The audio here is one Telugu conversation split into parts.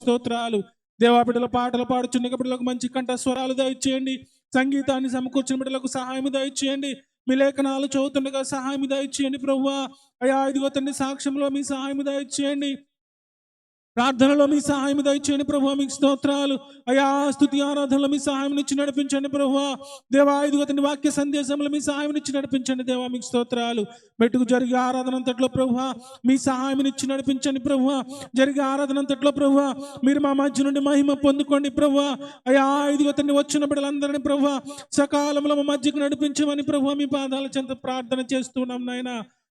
స్తోత్రాలు. దేవా, బిడ్డల పాటలు పాడుచున్న బిడ్డలకు మంచి కంఠ స్వరాలు దయచేయండి. సంగీతాన్ని సమకూర్చిన బిడ్డలకు సహాయం దయచేయండి. మీ లేఖనాలు చదువుతుండగా సహాయం దయచేయండి ప్రభువా. అయా ఇదిగో తండ్రి, సాక్ష్యంలో మీ సహాయం దయచేయండి. ప్రార్థనలో మీ సహాయం దయచేయండి ప్రభువా, మీకు స్తోత్రాలు. అయా స్తుతి ఆరాధనలో మీ సహాయం ఇచ్చి నడిపించండి ప్రభువా. దేవా, ఇదిగో తండ్రి, వాక్య సందేశంలో మీ సహాయం ఇచ్చి నడిపించండి దేవా, మీకు స్తోత్రాలు. మెట్టుకు జరిగే ఆరాధన అంతట్లో ప్రభువా మీ సహాయం ఇచ్చి నడిపించండి ప్రభువా. జరిగే ఆరాధన అంతట్లో ప్రభువా మీరు మా మధ్య నుండి మహిమ పొందుకోండి ప్రభువా. అయా ఇదిగో తండ్రి, వచ్చిన బిడ్డలందరినీ ప్రభువా సకాలంలో మా మధ్యకు నడిపించమని ప్రభువా మీ పాదాల చెంత ప్రార్థన చేస్తున్నాం నాయన.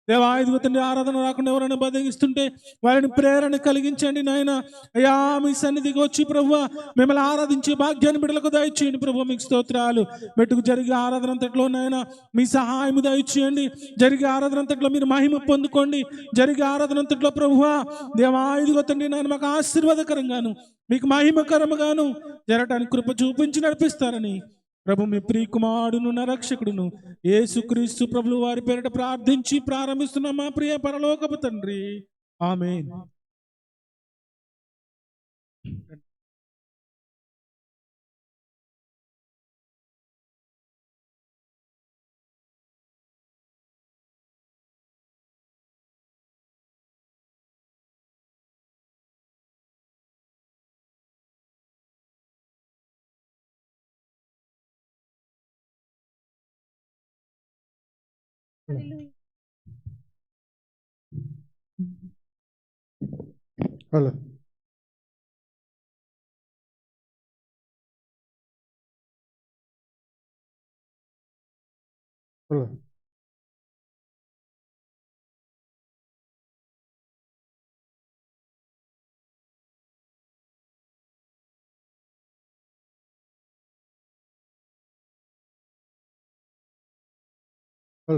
దేవా, ఇదిగో తండ్రి, ఆరాధన రాకుండా ఎవరైనా బతికిస్తుంటే వారిని ప్రేరణ కలిగించండి నాయన. అయ్యా, మీ సన్నిధికి వచ్చి ప్రభువా మిమ్మల్ని ఆరాధించే భాగ్యాన్ని బిడ్డలకు దయచేయండి ప్రభువా, మీకు స్తోత్రాలు. మెట్టుకు జరిగే ఆరాధన అంతట్లో నాయన మీ సహాయం దయచేయండి. జరిగే ఆరాధన అంతట్లో మీరు మహిమ పొందుకోండి. జరిగే ఆరాధన అంతట్లో ప్రభువా దేవా, ఇదిగో తండ్రి నాయన మాకు ఆశీర్వాదకరంగాను మీకు మహిమకరముగాను జరగటానికి కృప చూపించి నడిపిస్తారని ప్రభు మీ ప్రియకుమారుడును నరక్షకుడును యేసుక్రీస్తు ప్రభులు వారి పేరిట ప్రార్థించి ప్రారంభిస్తున్న మా ప్రియ పరలోకపు తండ్రి, ఆమేన్. Hello hello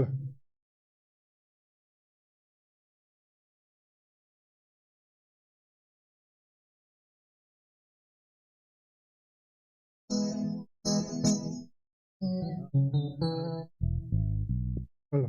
hello hello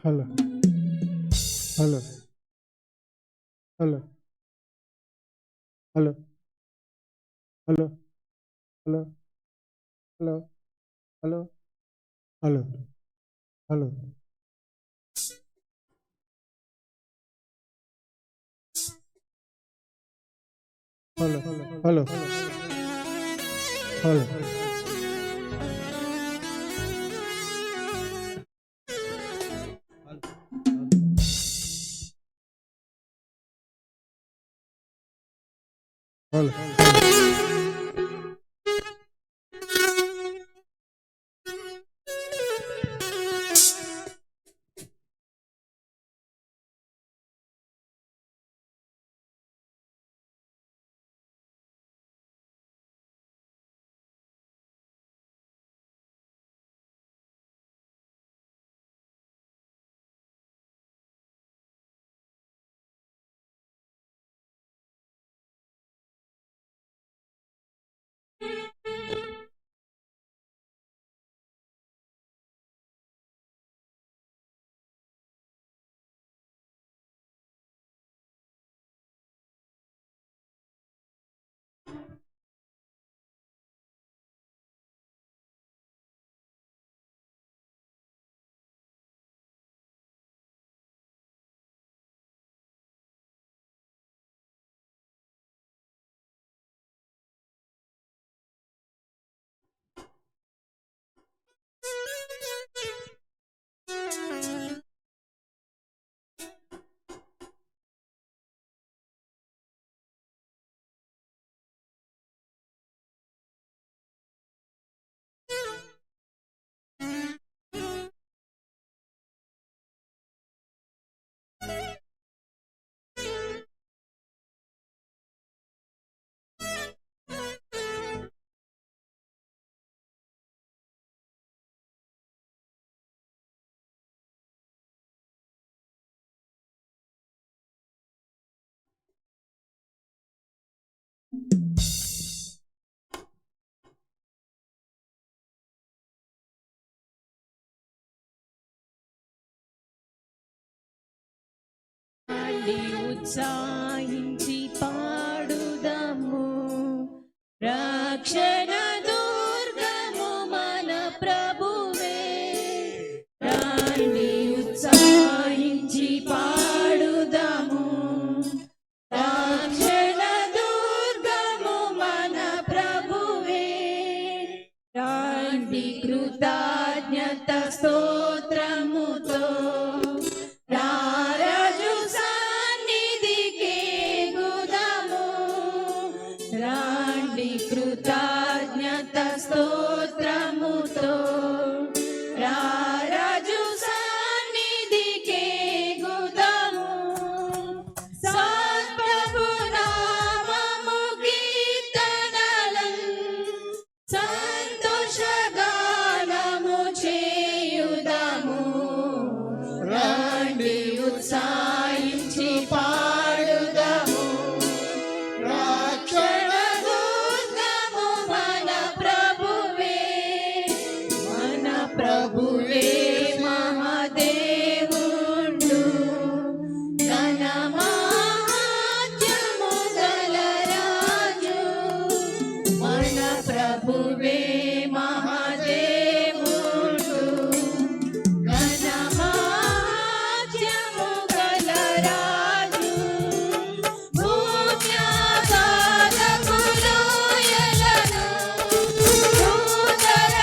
hello hello hello hello hello hello hello hello hello hello hello hello hello hello hello ఉత్సాహించి పాడుదము, రక్షణ దుర్గము మన ప్రభువే. రండి ఉత్సాహించి పాడుదము, రక్షణ దుర్గము మన ప్రభువే. రండి కృతజ్ఞత స్తోత్రముతో కృతజ్ఞత స్తోత్రముతో రారాజు సన్నిధికే గుదము. సత్ప్రభు నామము కీర్తనలం సంతోషగానము చేయుదము. రండి ఉత్సాహించి పాడుదము, రక్షణ ప్రభువే మహాదేవుండు, ఘన మహాత్మ్యము గల రాజు. మన ప్రభువే మహాదేవుండు, ఘన మహాత్మ్యము గల రాజు. భూమ్యాగాధకులు ఎలను భూధర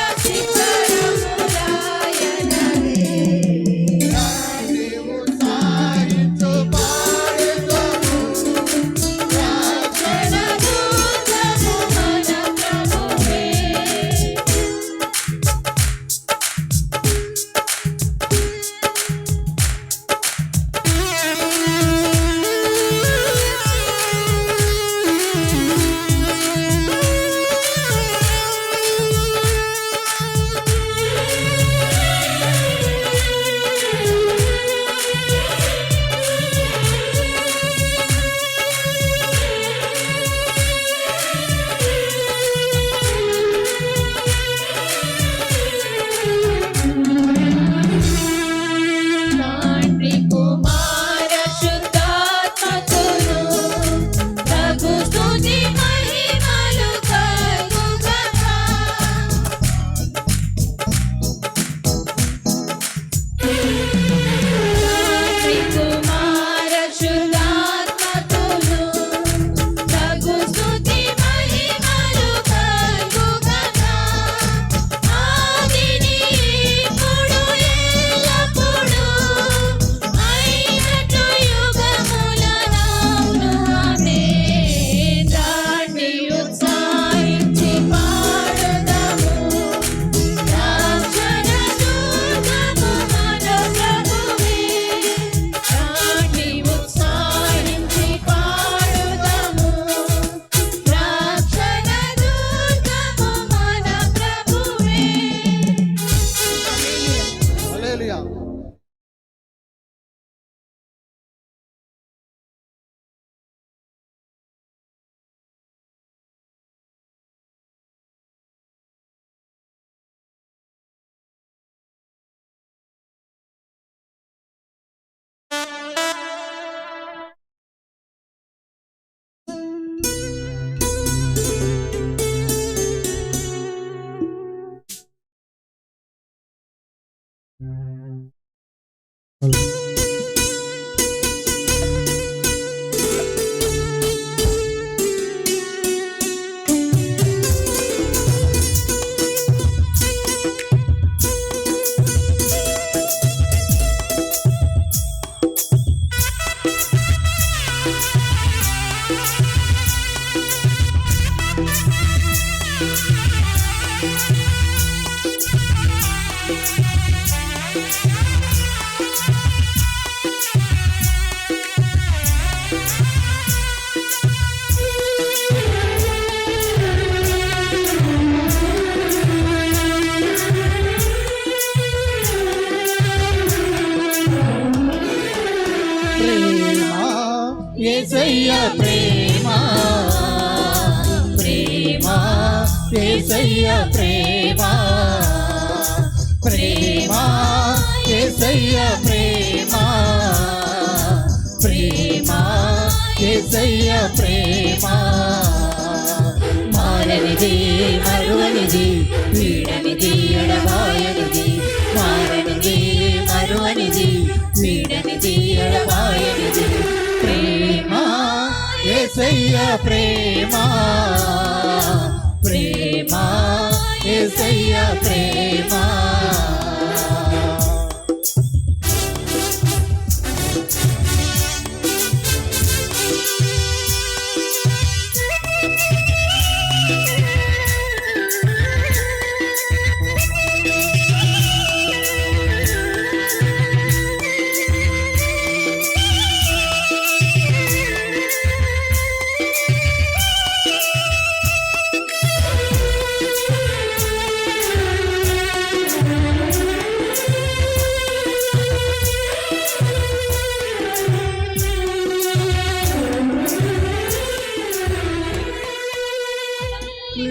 యేసయ్య ప్రేమ ప్రేమ యేసయ్య ప్రేమ ప్రేమ యేసయ్య ప్రేమ ప్రేమ యేసయ్య ప్రేమ మారనిది మరువనిది వీడనిది ఎడబాయనిది మారనిది మరువనిది వీడనిది ఎడబాయనిది ప్రేమ యేసయ్య ప్రేమ ప్రేమ యేసయ్య ప్రేమ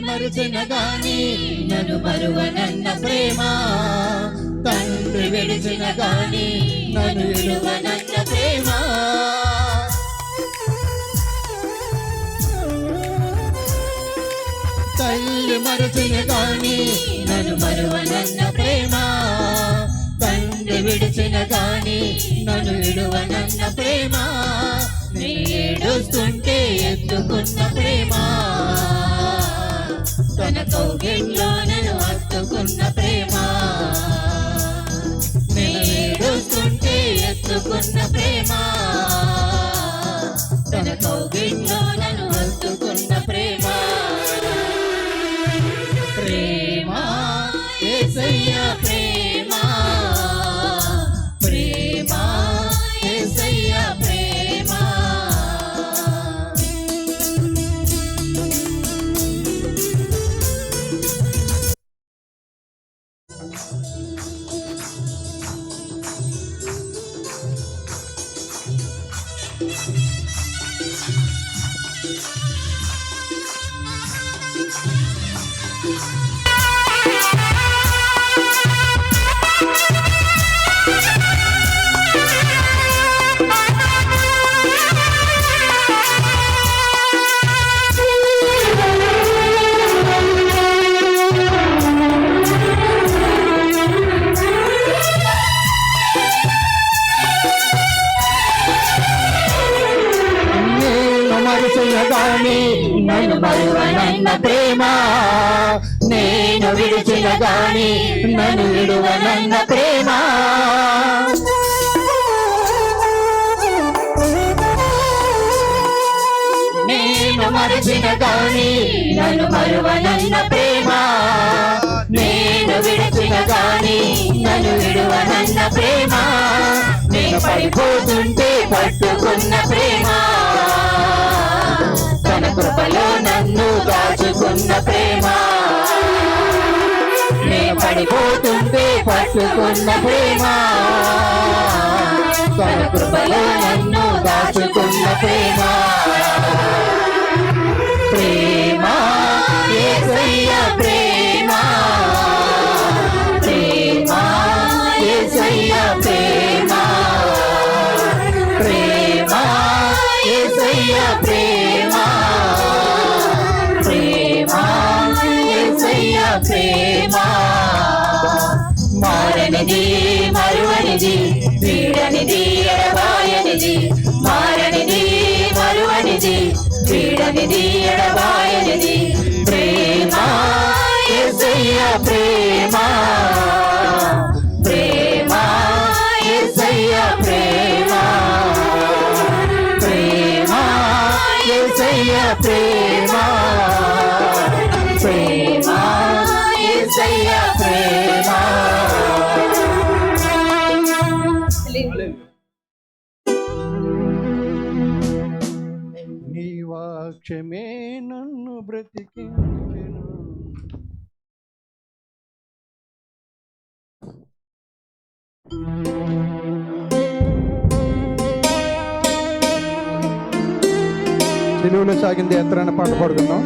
మరుచిన గాని నన్ను మరువనన్న ప్రేమ తండ్రి విడిచిన గాని నన్ను విడువనన్న ప్రేమ తల్లి మరుచిన గాని నన్ను మరువనన్న ప్రేమ తండ్రి విడిచిన గాని నన్ను విడువనన్న ప్రేమ నేను ఏడుస్తుంటే ఎత్తుకున్న ప్రేమ తన కౌగిల్లో నన్ను హత్తుకున్న ప్రేమ నేను ఏడుస్తుంటే ఎత్తుకున్న ప్రేమ తన కౌగిల్లో నన్ను హత్తుకున్న ప్రేమ ప్రేమ యేసయ్య ప్రేమ ప్రేమ యేసయ్య ప్రేమ గాని నన్ను మరువనన్న ప్రేమ నేను విడిచిన గాని నన్ను విడువనన్న ప్రేమ నేను మరచిన గాని నన్ను మరువనన్న ప్రేమ నేను విడిచిన గాని నన్ను విడువనన్న ప్రేమ నేను పడిపోతుంటే పట్టుకున్న ప్రేమ తన కృపలో నన్ను దాచుకున్న ప్రేమ నేను పడిపోతుంటే పట్టుకున్న ప్రేమ తన కృపలో నన్ను దాచుకున్న ప్రేమ ప్రేమ యేసయ్య ప్రేమ ప్రేమ యేసయ్య ప్రేమ ప్రేమ యేసయ్య ప్రేమ ప్రేమ యేసయ్య ప్రేమ మారనిది మరువనిది వీడనిది ఎడబాయనిది మారనిది మరువనిది వీడనిది ఎడబాయనిది ప్రేమ యేసయ్య ప్రేమ ప్రేమ యేసయ్య ప్రేమ ప్రేమ యేసయ్య ప్రేమ ప్రేమ యేసయ్య ప్రేమ నీ వాక్యమే నన్ను బ్రతికించెను. తెలుగులో సాగింది యాత్ర అనే పాట పాడుకుందాం.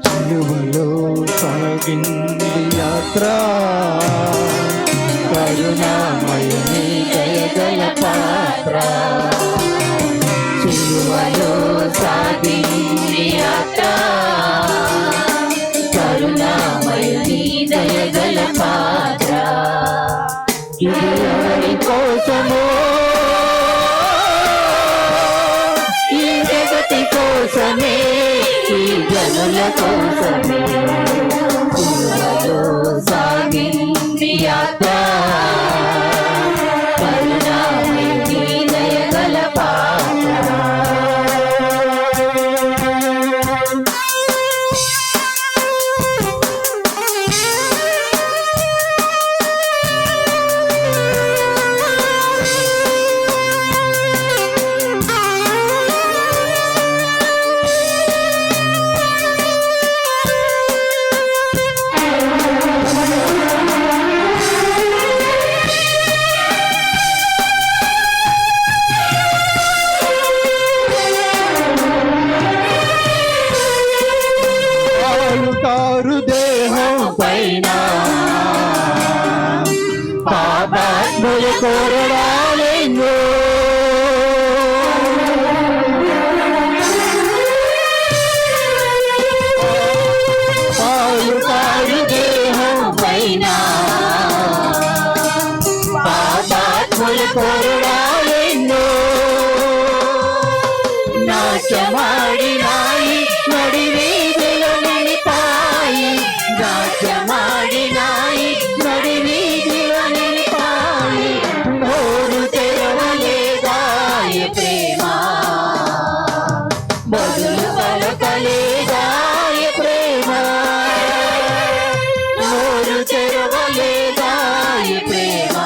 సిలువలో సాగింది యాత్ర, కరుణామయుని దయగల పాత్ర. సిలువలో సాగింది యాత్ర, కరుణామయుని దయగల పాత్ర. ఇది ఎవరి కోసమో, ఈ జగతి కోసమే, ఈ జనుల కోసమే. సిలువలో సాగింది యాత్ర, కరుణామయుని దయగల పాత్ర. కారు దేహం పైన పాపాత్ముల కోరడాలెన్నో, కారు దేహం పైన పాపాత్ముల కోరడాలెన్నో. నాట్యమాడినాయి నడి వీధిలో నిలిపాయి, నాట్యమాడినాయి నడి వీధిలో నిలిపాయి. నోరు తెరవలేదాయ ప్రేమ, బదులు పలకలేదాయ ప్రేమ. నోరు తెరవలేదాయ ప్రేమ,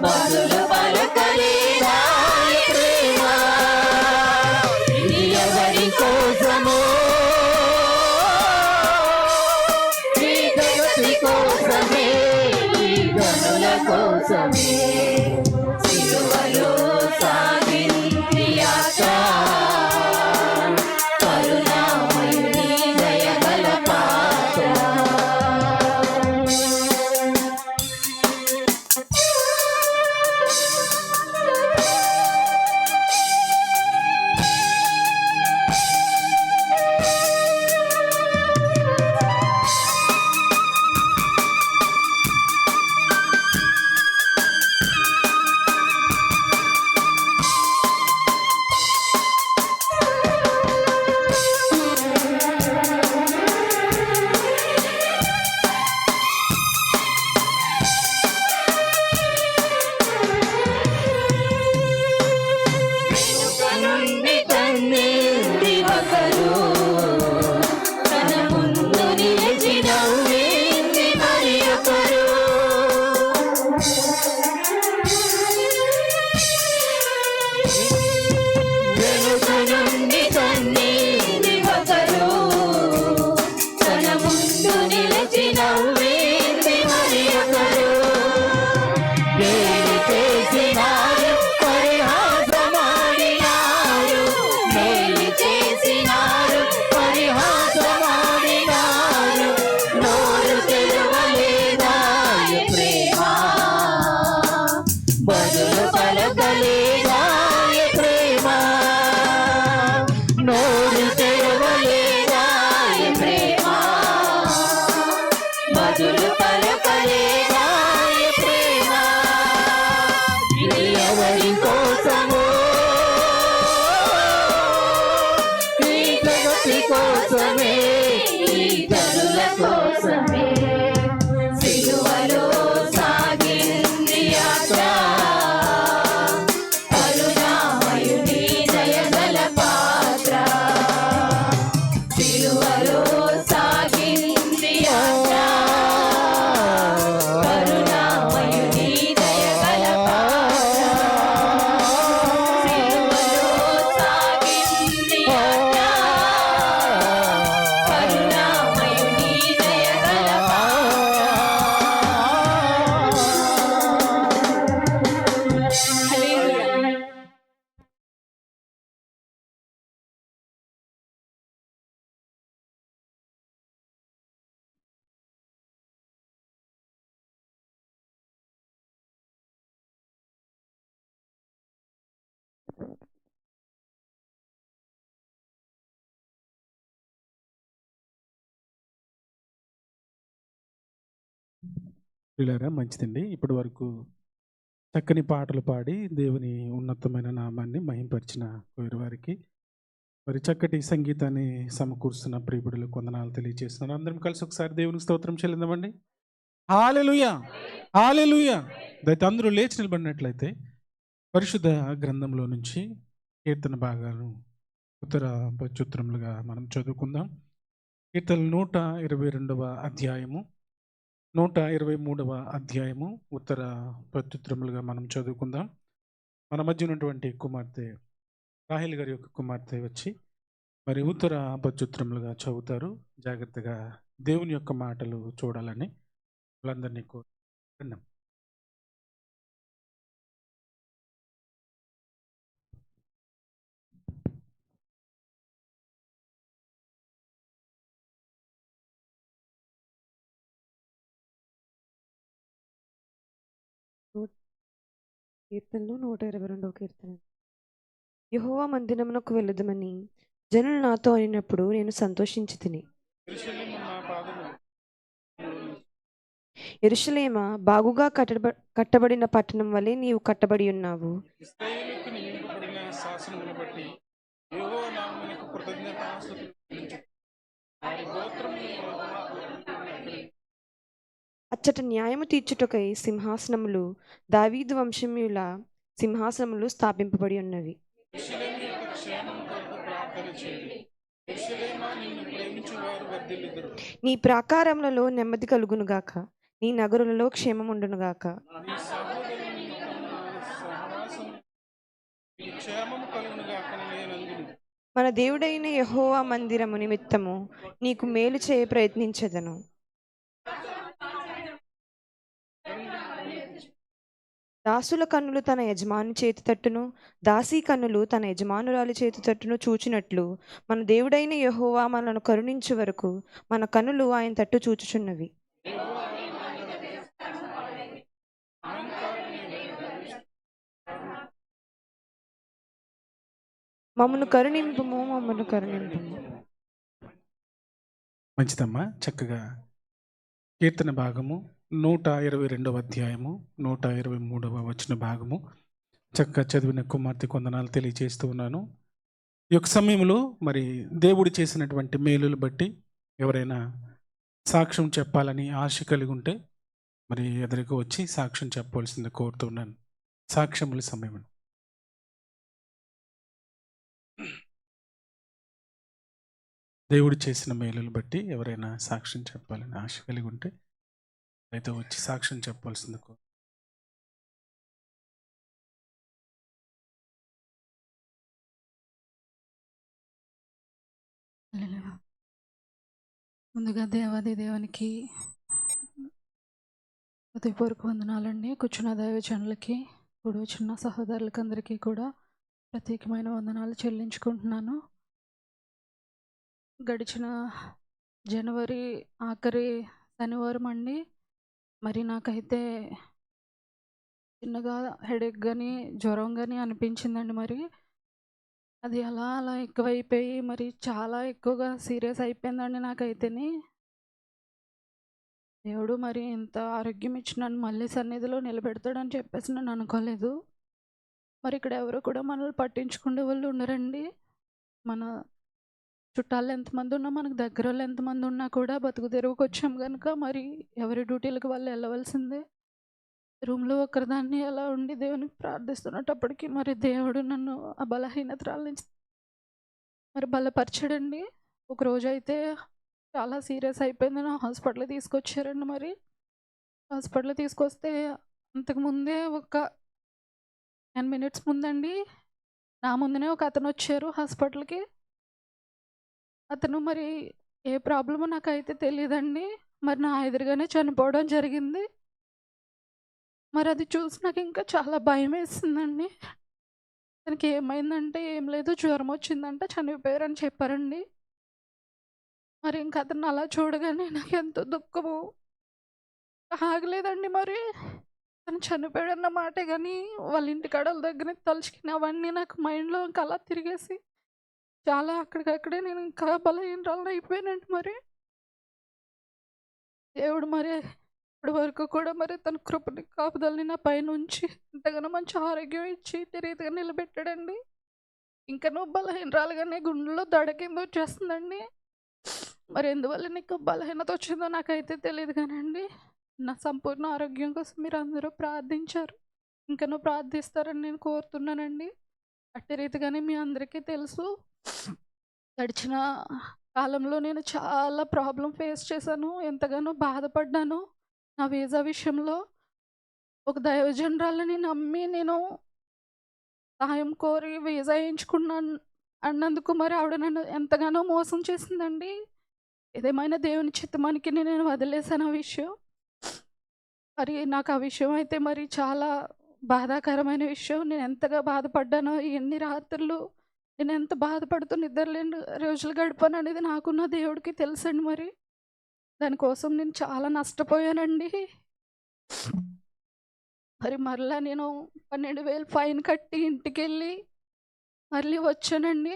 బదులు పలకలేదాయ ప్రేమ. ఇది ఎవరి కోసమో, ఈ జగతి కోసమే, ఈ గనుల కోసమే. సిలువలో సాగింది యాత్ర, కోసమే ఇతరుల కోసమే సిలువలో సాగింది యాత్ర కరుణామయుని దయగల పాత్ర సిలువలో సాగింది యాత్ర కరుణామయుని దయగల పాత్ర సిలువలో సాగింది యాత్ర కరుణామయుని దయగల హల్లెలూయా. ప్రియులారా, మంచిదండి. ఇప్పటి వరకు చక్కని పాటలు పాడి దేవుని ఉన్నతమైన నామాన్ని మహింపరిచిన వారికి మరి చక్కటి సంగీతాన్ని సమకూరుస్తున్న ప్రియబిడ్డలకు వందనాలు తెలియజేస్తున్నాను. అందరం కలిసి ఒకసారి దేవునికి స్తోత్రం చెల్లిందామండి. హల్లెలూయా, హల్లెలూయా. దయతో అందరూ లేచి నిలబడినట్లయితే పరిశుద్ధ గ్రంథంలో నుంచి కీర్తన భాగాలు ఉత్తర ప్రత్యుత్తరములుగా మనం చదువుకుందాం. కీర్తన 122వ అధ్యాయము, 123వ అధ్యాయము ఉత్తర ప్రత్యుత్తరములుగా మనం చదువుకుందాం. మన మధ్య ఉన్నటువంటి కుమార్తె రాహేల్ గారి యొక్క కుమార్తె వచ్చి మరి ఉత్తర ప్రత్యుత్తరములుగా చదువుతారు. జాగ్రత్తగా దేవుని యొక్క మాటలు చూడాలని వాళ్ళందరినీ కోరుతున్నాం. కీర్తనలు 122వ కీర్తన. యెహోవా మందిరమునకు వెళ్ళుదమని జనులు నాతో అయినప్పుడు నేను సంతోషించి తిని. యెరూషలేమా, బాగుగా కట్టబడిన పట్టణం వలె నీవు కట్టబడి ఉన్నావు. ఇశ్రాయేలుకు నియమింపబడిన శాసనమును బట్టి యెహోవా నామమునకు కృతజ్ఞతాస్తుతులు చెల్లించుము. వారి గోత్రములు అచ్చట న్యాయము తీర్చుటకై సింహాసనములు, దావీదు వంశముల సింహాసనములు స్థాపింపబడి ఉన్నవి. యెరూషలేము యొక్క క్షేమము కొరకు ప్రార్థన చేయుడి. యెరూషలేమా, నిన్ను ప్రేమించువారు వర్ధిల్లుదురు. నీ ప్రాకారములలో నెమ్మది కలుగునుగాక, నీ నగరులలో క్షేమముండునుగాక. నీ సహోదరుని నిమిత్తము నా సహవాసము నీకు క్షేమము కలుగునుగాక నేనందును. మన దేవుడైన యెహోవా మందిరము నిమిత్తము నీకు మేలు చేయ ప్రయత్నించదను. దాసుల కన్నులు తన యజమాని చేతి తట్టును, దాసీ కన్నులు తన యజమానురాలి చేతి తట్టును చూచినట్లు మన దేవుడైన యెహోవా మనను కరుణించు వరకు మన కన్నులు ఆయన తట్టు చూచుచున్నవి. మమ్మను కరుణింపుము, మమ్మను కరుణింపుము. మంచిదమ్మా. చక్కగా కీర్తన భాగము 122వ అధ్యాయము 123వ వచన భాగము చక్కగా చదివిన కుమార్తె కొందనాలు తెలియజేస్తూ ఉన్నాను. ఈ యొక్క సమయంలో మరి దేవుడు చేసినటువంటి మేలులు బట్టి ఎవరైనా సాక్ష్యం చెప్పాలని ఆశ కలిగి ఉంటే మరి ఎదురుగా వచ్చి సాక్ష్యం చెప్పవలసింది కోరుతున్నాను. సాక్ష్యముల సమయం. దేవుడు చేసిన మేలులు బట్టి ఎవరైనా సాక్ష్యం చెప్పాలని ఆశ కలిగి ఉంటే అయితే వచ్చి సాక్ష్యం చెప్పాల్సింది. ముందుగా దేవాది దేవునికి హృదయపూర్వక వందనాలండి. కూర్చున్న దైవజనులకి, ఇప్పుడు చిన్న సహోదరులకి అందరికీ కూడా ప్రత్యేకమైన వందనాలు చెల్లించుకుంటున్నాను. గడిచిన జనవరి ఆఖరి శనివారం అండి, మరి నాకైతే చిన్నగా హెడేక్ కానీ జ్వరం కానీ అనిపించిందండి. మరి అది అలా ఎక్కువైపోయి మరి చాలా ఎక్కువగా సీరియస్ అయిపోయిందండి నాకైతేని. దేవుడు మరి ఇంత ఆరోగ్యం ఇచ్చి నన్ను మళ్ళీ సన్నిధిలో నిలబెడతాడని చెప్పేసి నేను అనుకోలేదు. మరి ఇక్కడ ఎవరు కూడా మనల్ని పట్టించుకునే వాళ్ళు ఉండరండి. మన చుట్టాలు ఎంతమంది ఉన్నా, మనకు దగ్గరోళ్ళు ఎంతమంది ఉన్నా కూడా బతుకు తెరువుకి వచ్చాం గనుక మరి ఎవరి డ్యూటీలకు వాళ్ళు వెళ్ళవలసిందే. రూమ్‌లో ఒక్కరిదాన్ని అలా ఉండి దేవునికి ప్రార్థిస్తున్నటప్పటికి మరి దేవుడు నన్ను ఆ బలహీనతరాల నుంచి మరి బలపరిచాడండి. ఒకరోజైతే చాలా సీరియస్ అయిపోయింది. నా హాస్పిటల్‌కి తీసుకొచ్చారండి మరి. హాస్పిటల్‌కి తీసుకొస్తే అంతకుముందే ఒక 10 మినిట్స్ ముందండి నా ముందునే ఒక అతనొచ్చారు హాస్పిటల్‌కి. అతను మరి ఏ ప్రాబ్లమో నాకైతే తెలీదండి. మరి నా ఎదురుగానే చనిపోవడం జరిగింది. మరి అది చూసి నాకింకా చాలా భయమేసిందండి. తనకేమైందంటే, "ఏం లేదు జ్వరం వచ్చిందంట, చనిపోయారని" చెప్పారండి. మరి ఇంక అతన్ని అలా చూడగానే నాకెంతో దుఃఖము ఆగలేదండి మరి. తను చనిపోయాడన్న మాటే గానీ, వాళ్ళ ఇంటికాడ వాళ్ళ దగ్గర తలుచుకుని అవన్నీ నాకు మైండ్‌లో ఇంక అలా తిరిగేసి, చాలా అక్కడికక్కడే నేను ఇంకా బలహీనరాలిని అయిపోయానండి మరి. దేవుడు మరి ఇప్పటి వరకు కూడా మరి తన కృపని, కాపుదలని నా పైనుంచి ఎంతగానో మంచి ఆరోగ్యం ఇచ్చి ఇట్టి రీతిగా నిలబెట్టాడండి. ఇంకనూ బలహీనరాలుగానే గుండెలో దడ కింద వచ్చేస్తుందండి. మరి ఎందువల్ల నీకు బలహీనత వచ్చిందో నాకైతే తెలీదు గానండి. నా సంపూర్ణ ఆరోగ్యం కోసం మీరందరూ ప్రార్థించారు. ఇంకనూ ప్రార్థిస్తారని నేను కోరుతున్నానండి. అట్టి రీతిగానే మీ అందరికీ తెలుసు. గడిచిన కాలంలో నేను చాలా ప్రాబ్లమ్ ఫేస్ చేశాను. ఎంతగానో బాధపడ్డాను. నా వీసా విషయంలో ఒక దైవజనురాలిని నమ్మి నేను సహాయం కోరి వీసా ఏయించుకున్నాను అన్నందుకు మరి ఆవిడ నన్ను ఎంతగానో మోసం చేసిందండి. ఏదేమైనా దేవుని చిత్తమానికి నేను వదిలేసాను ఆ విషయం. మరి నాకు ఆ విషయం అయితే మరి చాలా బాధాకరమైన విషయం. నేను ఎంతగా బాధపడ్డానో, ఎన్ని రాత్రులు నేను ఎంత బాధపడుతూ నిద్రలేని రోజులు గడిపాననేది నాకు నా దేవుడికి తెలుసండి మరి. దానికోసం నేను చాలా నష్టపోయానండి. మరి మరలా నేను 12,000 ఫైన్ కట్టి ఇంటికెళ్ళి మళ్ళీ వచ్చానండి.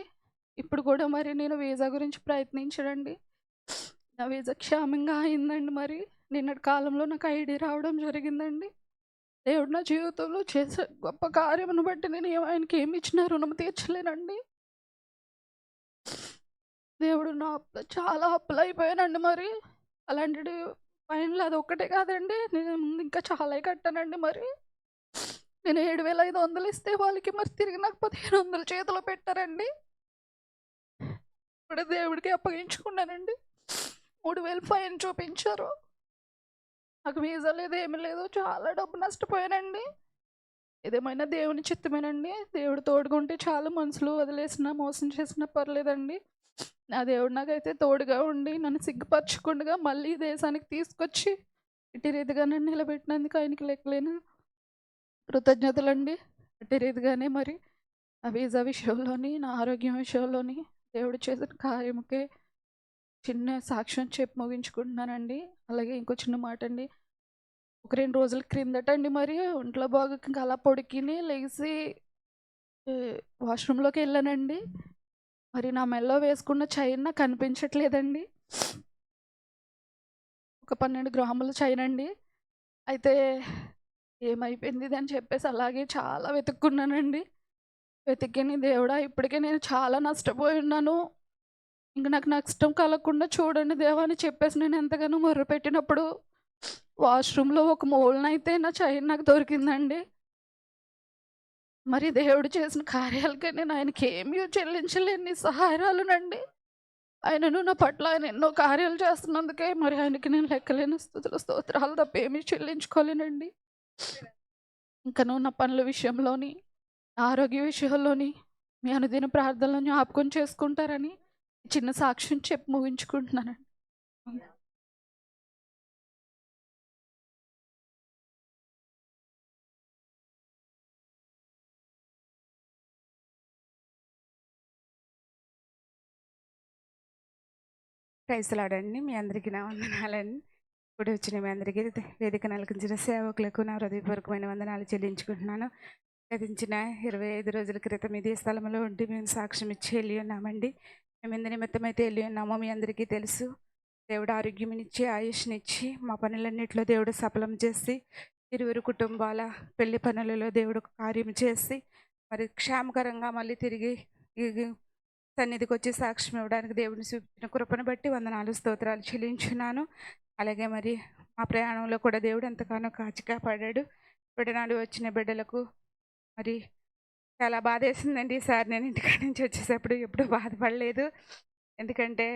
ఇప్పుడు కూడా మరి నేను వీసా గురించి ప్రయత్నించానండి. నా వీసా క్షేమంగా అయిందండి మరి. నిన్నటి కాలంలో నాకు ఐడీ రావడం జరిగిందండి. దేవుడు నా జీవితంలో చేసే గొప్ప కార్యమును బట్టి నేను ఆయనకి ఏమి ఇచ్చినా రుణం తీర్చలేనండి. దేవుడు నా చాలా అప్పులైపోయానండి మరి. అలాంటిది ఫైన్‌లు అదొక్కటే కాదండి. నేను ముందు ఇంకా చాలా కట్టానండి మరి. నేను 7,500 ఇస్తే వాళ్ళకి మరి తిరిగి నాకు 1,500 చేతిలో పెట్టారండి. ఇప్పుడు దేవుడికి అప్పగించుకున్నానండి. 3,000 ఫైన్ చూపించారు. నాకు వీసా లేదు, ఏమీ లేదు. చాలా డబ్బు నష్టపోయానండి. ఏదేమైనా దేవుని చిత్తమేనండి. దేవుడు తోడుగా ఉంటే చాలు. మనుషులు వదిలేసినా, మోసం చేసినా పర్లేదండి. నా దేవుడు నాకైతే తోడుగా ఉండి, నన్ను సిగ్గుపరచకుండా మళ్ళీ ఈ దేశానికి తీసుకొచ్చి, ఇట్టి రీతిగా నన్ను నిలబెట్టినందుకు ఆయనకి లెక్కలేని కృతజ్ఞతలండి. అట్టి రీతిగానే మరి ఆ వీసా విషయంలోని, నా ఆరోగ్యం విషయంలోని దేవుడు చేసిన కార్యముకే చిన్న సాక్ష్యం చెప్పి ముగించుకుంటున్నానండి. అలాగే ఇంకో చిన్న మాటండి. ఒక 2 రోజుల క్రిందటండి మరి ఒంట్లో బాగోక ఇంక అలా పడుకుని లెగిసి వాష్‌రూమ్‌లోకి వెళ్ళానండి. మరి నా మెడలో వేసుకున్న చైన్ నాకు కనిపించట్లేదండి. ఒక 12 గ్రాముల చైన్ అండి. అయితే ఏమైపోయింది ఇది అని చెప్పేసి అలాగే చాలా వెతుక్కున్నానండి. వెతికిని దేవుడా ఇప్పటికే నేను చాలా నష్టపోయి ఉన్నాను. ఇంక నాకు నష్టం కలగకుండా చూడండి దేవా అని చెప్పేసి నేను ఎంతగానో మొర్రపెట్టినప్పుడు వాష్‌రూమ్‌లో ఒక మూలనైతే నా చైన్ నాకు దొరికిందండి. మరి దేవుడు చేసిన కార్యాలకి నేను ఆయనకి ఏమీ చెల్లించలేని నిస్సహాయురాలునండి. ఆయనను నా పట్ల ఆయన ఎన్నో కార్యాలు చేస్తున్నందుకే మరి ఆయనకి నేను లెక్కలేని స్తుతులు, స్తోత్రాలు తప్ప ఏమీ చెల్లించుకోలేనండి. ఇంకను నా పనుల విషయంలోని, నా ఆరోగ్య విషయంలోని మీ అనుదిన ప్రార్థనలు జ్ఞాపకం చేసుకుంటారని చిన్న సాక్ష్యం చెప్పి ముగించుకుంటున్నానండి. ప్రైజ్లాడండి. మీ అందరికీ నా వందనాలండి. ఇప్పుడు వచ్చిన మీ అందరికీ వేదిక నలకించిన సేవకులకు నా హృదయపూర్వకమైన వందనాలు చెల్లించుకుంటున్నాను. గతించిన 25 రోజుల క్రితం ఇదే స్థలంలో ఉండి మేము సాక్ష్యం ఇచ్చి వెళ్ళి ఉన్నామండి. మేము ఎందు నిమిత్తం అయితే వెళ్ళి ఉన్నామో మీ అందరికీ తెలుసు. దేవుడు ఆరోగ్యమునిచ్చి, ఆయుష్నిచ్చి, మా పనులన్నింటిలో దేవుడు సఫలం చేసి, ఇరువురు కుటుంబాల పెళ్లి పనులలో దేవుడు కార్యం చేసి, మరి క్షేమకరంగా మళ్ళీ తిరిగి సన్నిధికి వచ్చి సాక్ష్యం ఇవ్వడానికి దేవుని చూపించిన కృపను బట్టి వందనాలు స్తోత్రాలు చెల్లించున్నాను. అలాగే మరి మా ప్రయాణంలో కూడా దేవుడు ఎంతగానో కాచి కాపాడాడు. విడనాడు వచ్చిన బిడ్డలకు మరి చాలా బాధేసిందండి. ఈసారి నేను ఇంటికాడ నుంచి వచ్చేటప్పుడు ఎప్పుడూ బాధపడలేదు. ఎందుకంటే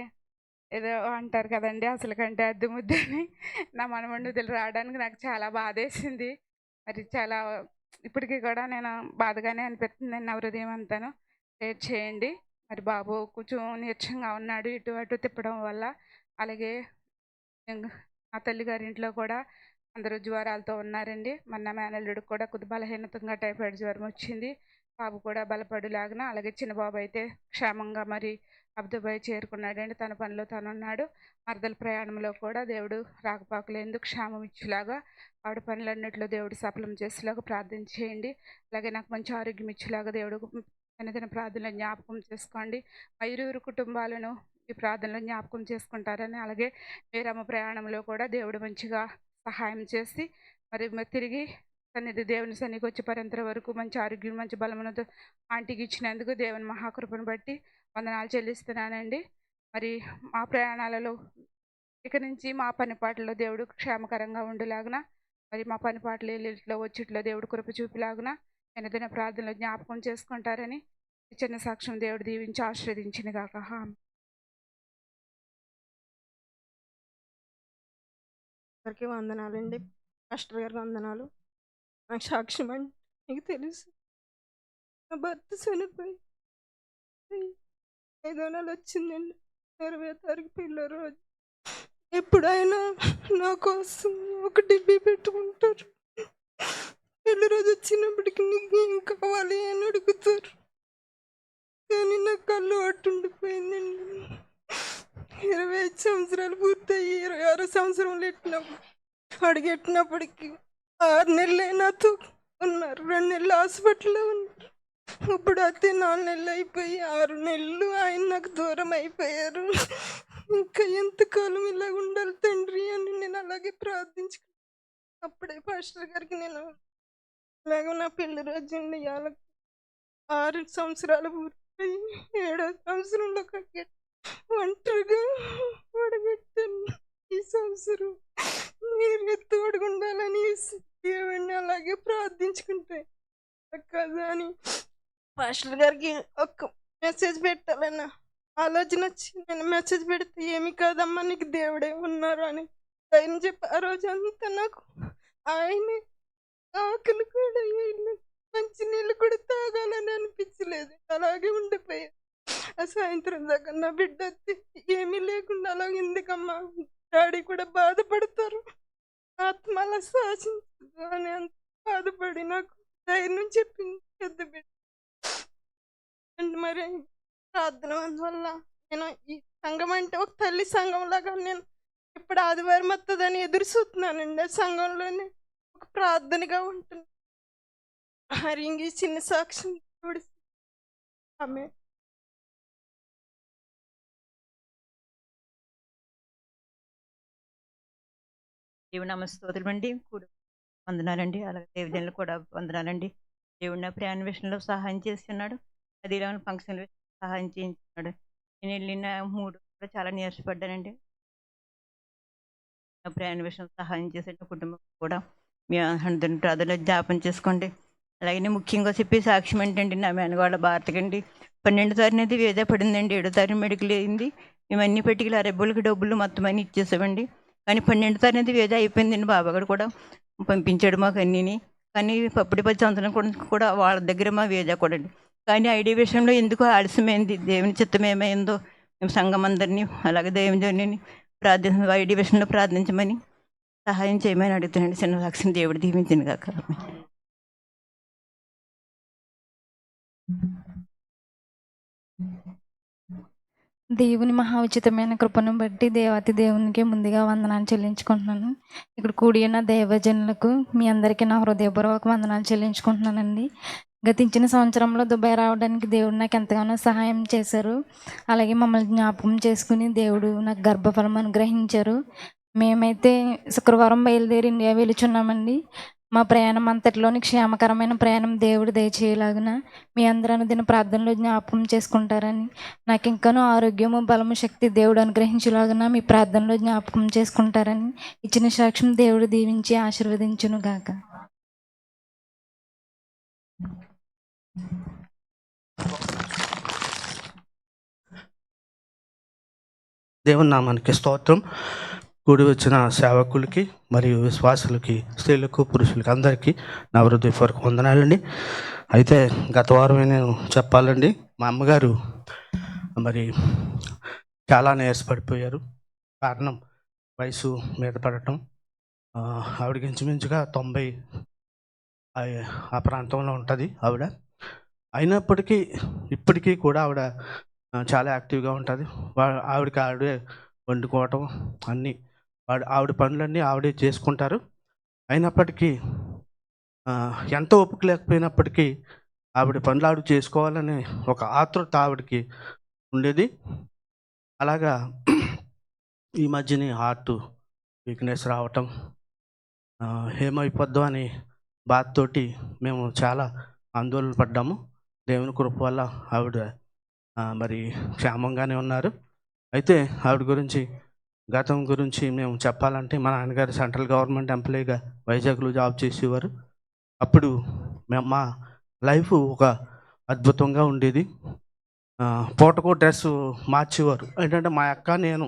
ఏదో అంటారు కదండి, అసలు కంటే అద్దె ముద్దని. నా మనమండుదలు రావడానికి నాకు చాలా బాధేసింది. మరి చాలా ఇప్పటికీ కూడా నేను బాధగానే అనిపిస్తుందండి. నా హృదయం అంతాను షేర్ చేయండి. మరి బాబు కొంచెం నీరసంగా ఉన్నాడు ఇటు అటు తిప్పడం వల్ల. అలాగే నా తల్లిగారింట్లో కూడా అందరూ జ్వరాలతో ఉన్నారండి. మన మేనల్లుడికి కూడా కొద్ది బలహీనతంగా టైఫాయిడ్ జ్వరం వచ్చింది. బాబు కూడా బలపడులాగిన. అలాగే చిన్న బాబు అయితే క్షేమంగా మరి అబ్దుబాయ్ చేరుకున్నాడండి. తన పనిలో తను ఉన్నాడు. మరదల ప్రయాణంలో కూడా దేవుడు రాకపోకలు ఎందుకు క్షేమం ఇచ్చేలాగా ఆవిడ పనులన్నింటిలో దేవుడు సఫలం చేసేలాగా ప్రార్థన చేయండి. అలాగే నాకు మంచి ఆరోగ్యం ఇచ్చేలాగా దేవుడు దిన ప్రార్థనలో జ్ఞాపకం చేసుకోండి. మా ఇరువురు కుటుంబాలను ఈ ప్రార్థనలో జ్ఞాపకం చేసుకుంటారని, అలాగే మీరమ్మ ప్రయాణంలో కూడా దేవుడు మంచిగా సహాయం చేసి మరి తిరిగి దేవుని సన్నిధికి వచ్చి పరంతర వరకు మంచి ఆరోగ్యం మంచి బలమునతో ఆంటీకి ఇచ్చినందుకు దేవుని మహాకృపను బట్టి వందనాలు చెల్లిస్తున్నానండి. మరి మా ప్రయాణాలలో ఇక నుంచి మా పనిపాట్లలో దేవుడు క్షేమకరంగా ఉండేలాగున, మరి మా పనిపాట్లు ఇట్లో వచ్చిట్లో దేవుడు కృప చూపిలాగున దిన ప్రార్థనలో జ్ఞాపకం చేసుకుంటారని చిన్న సాక్ష్యం దేవుడు దీవించి ఆశీర్వదించిన గాక. అందరికీ వందనాలండి. మాస్టర్ గారికి వందనాలు. నాకు సాక్ష్యం అంటే మీకు తెలుసు, నా భర్త చనిపోయి 5వ నెల వచ్చిందండి. 20వ తారీఖు పిల్ల రోజు. ఎప్పుడైనా నా కోసం ఒక డిబ్బీ పెట్టుకుంటారు. పెళ్లి రోజు వచ్చినప్పటికి నీకు ఏం కావాలి అని అడుగుతారు. కానీ నా కళ్ళు అట్టుండిపోయిందండి. 25 సంవత్సరాలు పూర్తయి 26వ సంవత్సరంలో అడిగెట్టినప్పటికీ 6 నెలలే నాతో ఉన్నారు. 2 నెలలు హాస్పిటల్లో ఉన్నారు. ఇప్పుడు అయితే 4 నెలలు అయిపోయి 6 నెలలు ఆయన నాకు దూరం అయిపోయారు. ఇంకా ఎంతకాలం ఇలా ఉండాలి తండ్రి అని నేను అలాగే ప్రార్థించుకున్నాను. అప్పుడే పాస్టర్ గారికి నేను ఇలాగ నా పెళ్లి రోజు అండి, 6 సంవత్సరాలు పూర్తయి 7వ సంవత్సరంలో ఒంటరిగా అడగట్టాను. ఈ సంవత్సరం మీరు తోడుగా ఉండాలని దేవుడిని అలాగే ప్రార్థించుకుంటే కదా అని పాస్టర్ గారికి ఒక్క మెసేజ్ పెట్టాలన్న ఆలోచన వచ్చి నేను మెసేజ్ పెడితే ఏమి కాదమ్మా నీకు దేవుడే ఉన్నారు అని ఆయన చెప్పి ఆ రోజు అంతా నాకు ఆయన ఆకలి కూడా మంచి నీళ్ళు కూడా తాగాలని అనిపించలేదు. అలాగే ఉండిపోయాను. ఆ సాయంత్రం దాకా నా బిడ్డ ఏమీ లేకుండా అలాగే ఎందుకమ్మా, డాడీ కూడా బాధపడతారు, ఆత్మ అలా శాసించదు అని అంత బాధపడి నాకు ధైర్యం చెప్పింది పెద్ద బిడ్డ. మరి ప్రార్థన వల్ల నేను ఈ సంఘం అంటే ఒక తల్లి సంఘం లాగా నేను ఇప్పుడు ఆదివారం వస్తుందని ఎదురు చూస్తున్నానండి. ఆ సంఘంలోనే ఒక ప్రార్థనగా ఉంటుంది. మరి ఇంక చిన్న సాక్ష్యం ఆమె దేవుని స్తోత్రం అండి. వందనాలండి. అలాగే దేవజనులు కూడా వందనాలండి. దేవుడు నా ప్రయాణ విషయంలో సహాయం చేస్తున్నాడు. అది ఇలా ఫంక్షన్ సహాయం చేయించున్నాడు. నేను వెళ్ళిన 3 కూడా చాలా నీరసపడ్డానండి. నా ప్రయాణ విషయంలో సహాయం చేసే కుటుంబం కూడా మీ అందరిని ప్రార్థనలో జ్ఞాపం చేసుకోండి. అలాగే ముఖ్యంగా చెప్పే సాక్ష్యం ఏంటంటే నా మేనగాళ్ళ భారతకండి 12వ తారీఖు వేదే పడిందండి. 7వ తారీఖు మెడికల్ అయింది. మేమన్నీ పెట్టుకులు ఆ రెబ్బులకి డబ్బులు మొత్తం అన్నీ ఇచ్చేసామండి. కానీ 12వ తారీఖు వేద అయిపోయిందండి. బాబాగారు కూడా పంపించాడు మాకు అన్నీని. కానీ పప్పుడు 10 సంవత్సరం కూడా వాళ్ళ దగ్గర మా వేద కూడా అండి. కానీ ఐడి విషయంలో ఎందుకు ఆలస్యమైంది, దేవుని చిత్తం ఏమైందో మేము సంఘం అందరినీ అలాగే దేవుని ఐడి విషయంలో ప్రార్థించమని సహాయం చేయమని అడుగుతున్నాండి. చిన్న సాక్ష్యం దేవుడు దీవించింది కాక. దేవుని మహా ఉచితమైన కృపను బట్టి దేవాతి దేవునికి ముందుగా వందనాలు చెల్లించుకుంటున్నాను. ఇక్కడ కూడి ఉన్న దైవజనులకు మీ అందరికీ నా హృదయపూర్వక వందనాలు చెల్లించుకుంటున్నానండి. గతించిన సంవత్సరంలో దుబాయ్ రావడానికి దేవుడు నాకు ఎంతగానో సహాయం చేశారు. అలాగే మమ్మల్ని జ్ఞాపకం చేసుకుని దేవుడు నాకు గర్భఫలం అనుగ్రహించారు. మేమైతే శుక్రవారం బయలుదేరి ఇండియా వెళుచున్నామండి. మా ప్రయాణం అంతటిలోని క్షేమకరమైన ప్రయాణం దేవుడు దయచేయలాగున మీ అందరూ అనుదిన ప్రార్థనలో జ్ఞాపకం చేసుకుంటారని, నాకు ఇంకనూ ఆరోగ్యము బలము శక్తి దేవుడు అనుగ్రహించలాగున మీ ప్రార్థనలో జ్ఞాపకం చేసుకుంటారని ఇచ్చిన సాక్ష్యం దేవుడు దీవించి ఆశీర్వదించును గాక. దేవుని నామానికి స్తోత్రం. కూడి వచ్చిన సేవకులకి మరియు విశ్వాసులకి, స్త్రీలకు పురుషులకి అందరికీ నా హృదయపూర్వక వందనాలండి. అయితే గత వారమే నేను చెప్పాలండి, మా అమ్మగారు మరి చాలా నీరసపడిపోయారు. కారణం వయసు మీద పడటం. ఆవిడకి ఇంచుమించుగా 90 ఆ ప్రాంతంలో ఉంటుంది ఆవిడ. అయినప్పటికీ ఇప్పటికీ కూడా ఆవిడ చాలా యాక్టివ్గా ఉంటుంది. ఆవిడకి ఆవిడే వండుకోవటం అన్నీ, ఆవిడ పనులన్నీ ఆవిడే చేసుకుంటారు. అయినప్పటికీ ఎంత ఓపిక లేకపోయినప్పటికీ ఆవిడ పనులు ఆవిడ చేసుకోవాలని ఒక ఆతృత ఆవిడకి ఉండేది. అలాగా ఈ మధ్యని హార్ట్ వీక్నెస్ రావటం, ఏమైపోద్దాం అని బాధతోటి మేము చాలా ఆందోళన పడ్డాము. దేవుని కృప వల్ల ఆవిడ మరి క్షేమంగానే ఉన్నారు. అయితే ఆవిడ గురించి గతం గురించి మేము చెప్పాలంటే, మా నాన్నగారు సెంట్రల్ గవర్నమెంట్ ఎంప్లాయీగా వైజాగ్లో జాబ్ చేసేవారు. అప్పుడు మా లైఫ్ ఒక అద్భుతంగా ఉండేది. పూటకో డ్రెస్ మార్చేవారు. ఏంటంటే మా అక్క, నేను,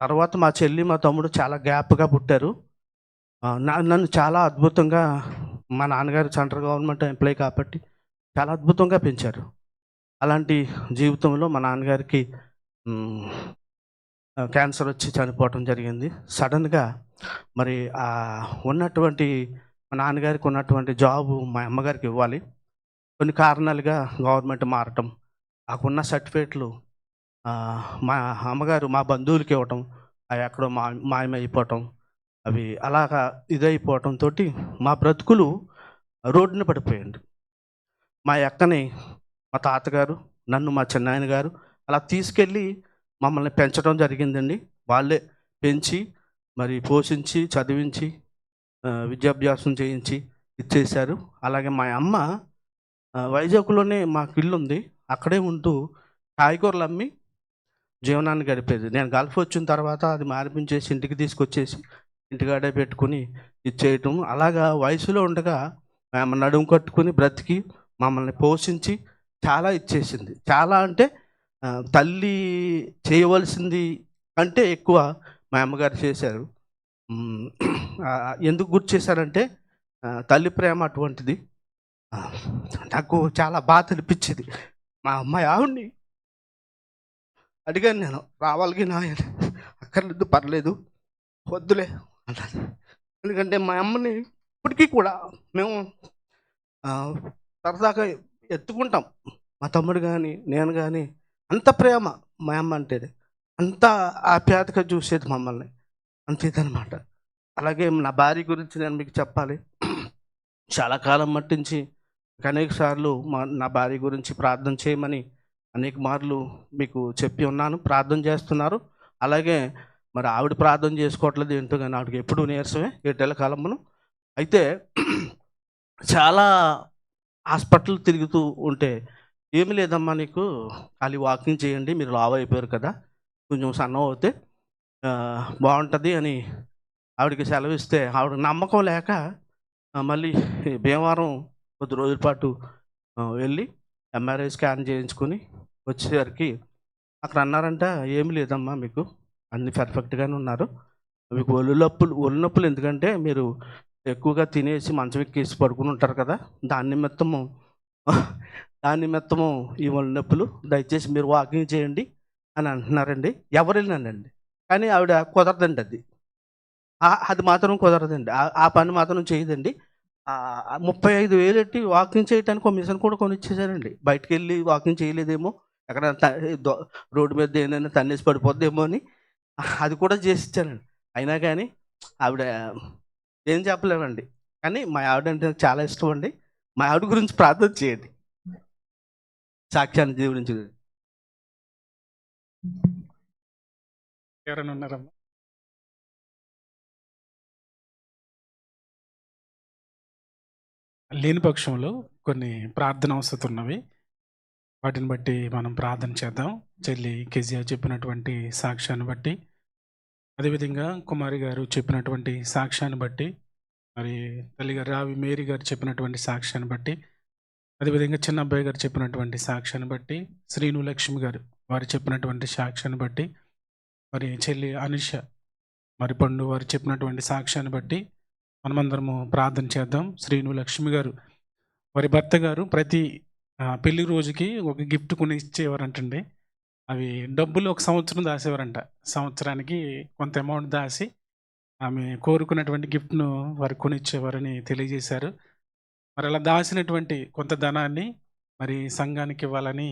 తర్వాత మా చెల్లి, మా తమ్ముడు చాలా గ్యాప్గా పుట్టారు. నన్ను చాలా అద్భుతంగా, మా నాన్నగారు సెంట్రల్ గవర్నమెంట్ ఎంప్లాయీ కాబట్టి చాలా అద్భుతంగా పెంచారు. అలాంటి జీవితంలో మా నాన్నగారికి క్యాన్సర్ వచ్చి చనిపోవటం జరిగింది. సడన్గా మరి ఉన్నటువంటి మా నాన్నగారికి ఉన్నటువంటి జాబు మా అమ్మగారికి ఇవ్వాలి. కొన్ని కారణాలుగా గవర్నమెంట్ మారటం, నాకున్న సర్టిఫికేట్లు మా అమ్మగారు మా బంధువులకి ఇవ్వటం, అవి ఎక్కడో మాయమైపోవటం, అవి అలాగా ఇదైపోవటంతో మా బ్రతుకులు రోడ్డున పడిపోయింది. మా అక్కని మా తాతగారు, నన్ను మా చిన్నాయన గారు అలా తీసుకెళ్ళి మమ్మల్ని పెంచడం జరిగిందండి. వాళ్ళే పెంచి మరి పోషించి చదివించి విద్యాభ్యాసం చేయించి ఇచ్చేశారు. అలాగే మా అమ్మ వైజాగ్లోనే మాకు ఇల్లు ఉంది, అక్కడే ఉంటూ కాయగూరలు అమ్మి జీవనాన్ని గడిపేది. నేను గల్ఫ్ వచ్చిన తర్వాత అది మార్పించేసి ఇంటికి తీసుకొచ్చేసి ఇంటికాడే పెట్టుకుని ఇచ్చేయటం. అలాగా వయసులో ఉండగా మేము నడుము కట్టుకుని బ్రతికి మమ్మల్ని పోషించి చాలా ఇచ్చేసింది. చాలా అంటే తల్లి చేయవలసింది కంటే ఎక్కువ మా అమ్మగారు చేశారు. ఎందుకు గుర్తు చేశారంటే, తల్లి ప్రేమ అటువంటిది. నాకు చాలా బాధ అనిపించేది. మా అమ్మాయి ఆవిడ్ని అడిగాను, నేను రావాలి నాయన, అక్కర్లేదు పర్లేదు వద్దులే అన్నది. ఎందుకంటే మా అమ్మని ఇప్పటికీ కూడా మేము సరదాగా ఎత్తుకుంటాం. మా తమ్ముడు కానీ నేను కానీ అంత ప్రేమ మా అమ్మ అంటే, అంత ఆప్యాయతగా చూసేది మమ్మల్ని, అంతేదనమాట. అలాగే నా భార్య గురించి నేను మీకు చెప్పాలి. చాలా కాలం మట్టించి అనేక సార్లు నా భార్య గురించి ప్రార్థన చేయమని అనేక మార్లు మీకు చెప్పి ఉన్నాను. ప్రార్థన చేస్తున్నారు. అలాగే మరి ఆవిడ ప్రార్థన చేసుకోవట్లేదు ఏంటో కానీ ఆవిడకి ఎప్పుడూ నీరసమే, ఏటేళ్ళ కాలమును. అయితే చాలా హాస్పిటల్ తిరుగుతూ ఉంటే, ఏమి లేదమ్మా నీకు, ఖాళీ వాకింగ్ చేయండి, మీరు లావు అయిపోయారు కదా, కొంచెం సన్నం అవుతే బాగుంటుంది అని ఆవిడకి సెలవిస్తే, ఆవిడ నమ్మకం లేక మళ్ళీ భీమవరం కొద్ది రోజుల పాటు వెళ్ళి ఎంఆర్ఐ స్కాన్ చేయించుకొని వచ్చేసరికి అక్కడ అన్నారంట, ఏమి లేదమ్మా మీకు అన్ని పర్ఫెక్ట్గానే ఉన్నారు, మీకు ఒళ్ళు నొప్పులు ఎందుకంటే మీరు ఎక్కువగా తినేసి మంచం ఎక్కేసి పడుకుని ఉంటారు కదా, దాని నిమిత్తము ఈ ఒళ్ళు నొప్పులు, దయచేసి మీరు వాకింగ్ చేయండి అని అంటున్నారండి. ఎవరైనానండి, కానీ ఆవిడ కుదరదండి, అది మాత్రం కుదరదండి, ఆ పని మాత్రం చేయదండి. 35,000 ఎట్టి వాకింగ్ చేయడానికి ఒక మిషన్ కూడా కొనిచ్చేసారండి. బయటకు వెళ్ళి వాకింగ్ చేయలేదేమో, ఎక్కడ రోడ్డు మీద ఏదైనా తన్నేసి పడిపోద్దేమో అని అది కూడా చేసి ఇచ్చానండి. అయినా కానీ ఆవిడ ఏం చెప్పలేమండి. కానీ మా ఆవిడ అంటే నాకు చాలా ఇష్టం అండి. మా ఆవిడ గురించి ప్రార్థన చేయండి, సాక్ష్యాన్ని గురించి. ఎవరైనా ఉన్నారమ్మా? లేని పక్షంలో కొన్ని ప్రార్థన అవసరం ఉన్నవి, వాటిని బట్టి మనం ప్రార్థన చేద్దాం. చెల్లి కెజియా చెప్పినటువంటి సాక్ష్యాన్ని బట్టి, అదేవిధంగా కుమారి గారు చెప్పినటువంటి సాక్ష్యాన్ని బట్టి, మరి తల్లిగారు రావి మేరీ గారు చెప్పినటువంటి సాక్ష్యాన్ని బట్టి, అదేవిధంగా చిన్న అబ్బాయి గారు చెప్పినటువంటి సాక్ష్యాన్ని బట్టి, శ్రీను లక్ష్మి గారు వారు చెప్పినటువంటి సాక్ష్యాన్ని బట్టి, మరి చెల్లి అనిష మరి పండు వారు చెప్పినటువంటి సాక్ష్యాన్ని బట్టి మనమందరము ప్రార్థన చేద్దాం. శ్రీను లక్ష్మి గారు వారి భర్త గారు ప్రతి పెళ్లి రోజుకి ఒక గిఫ్ట్ కొని ఇచ్చేవారంటండి. అవి డబ్బులు 1 సంవత్సరం దాసేవారంట. సంవత్సరానికి కొంత అమౌంట్ దాసి ఆమె కోరుకున్నటువంటి గిఫ్ట్ను వారు కొనిచ్చేవారని తెలియజేశారు. మరి అలా దాచినటువంటి కొంత ధనాన్ని మరి సంఘానికి ఇవ్వాలని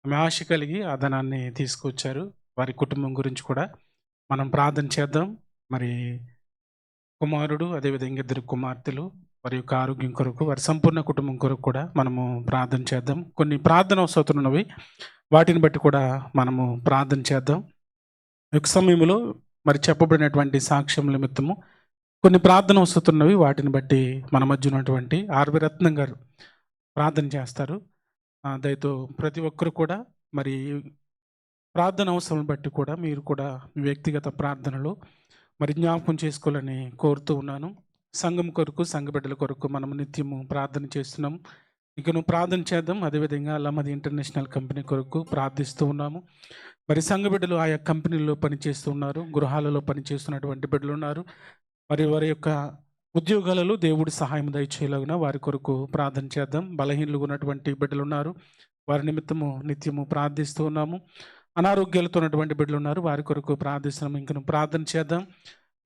ఆమె ఆశ కలిగి ఆ ధనాన్ని తీసుకొచ్చారు. వారి కుటుంబం గురించి కూడా మనం ప్రార్థన చేద్దాం. మరి కుమారుడు, అదేవిధంగా 2 కుమార్తెలు, వారి యొక్క ఆరోగ్యం కొరకు, వారి సంపూర్ణ కుటుంబం కొరకు కూడా మనము ప్రార్థన చేద్దాం. కొన్ని ప్రార్థన అవసరం ఉన్నవి, వాటిని బట్టి కూడా మనము ప్రార్థన చేద్దాం. ఈ సమయంలో మరి చెప్పబడినటువంటి సాక్ష్యం నిమిత్తము కొన్ని ప్రార్థన వస్తున్నవి, వాటిని బట్టి మన మధ్య ఉన్నటువంటి ఆర్వి రత్నం గారు ప్రార్థన చేస్తారు. దయతో ప్రతి ఒక్కరు కూడా మరి ప్రార్థన అవసరం బట్టి కూడా మీరు కూడా వ్యక్తిగత ప్రార్థనలు మరి జ్ఞాపకం చేసుకోవాలని కోరుతూ ఉన్నాను. సంఘం కొరకు, సంఘ బిడ్డల కొరకు మనము నిత్యము ప్రార్థన చేస్తున్నాం. ఇక నువ్వు ప్రార్థన చేద్దాం. అదేవిధంగా లమ్మది ఇంటర్నేషనల్ కంపెనీ కొరకు ప్రార్థిస్తూ ఉన్నాము. మరి సంఘ బిడ్డలు ఆయా కంపెనీల్లో పనిచేస్తూ ఉన్నారు, గృహాలలో పనిచేస్తున్నటువంటి బిడ్డలు ఉన్నారు. మరి వారి యొక్క ఉద్యోగాలలో దేవుడి సహాయం దయచేయలాగిన వారి కొరకు ప్రార్థన చేద్దాం. బలహీనలుగా ఉన్నటువంటి బిడ్డలు ఉన్నారు, వారి నిమిత్తము నిత్యము ప్రార్థిస్తూ ఉన్నాము. అనారోగ్యాలతో ఉన్నటువంటి బిడ్డలు ఉన్నారు, వారి కొరకు ప్రార్థిస్తున్నాము. ఇంకను ప్రార్థన చేద్దాం.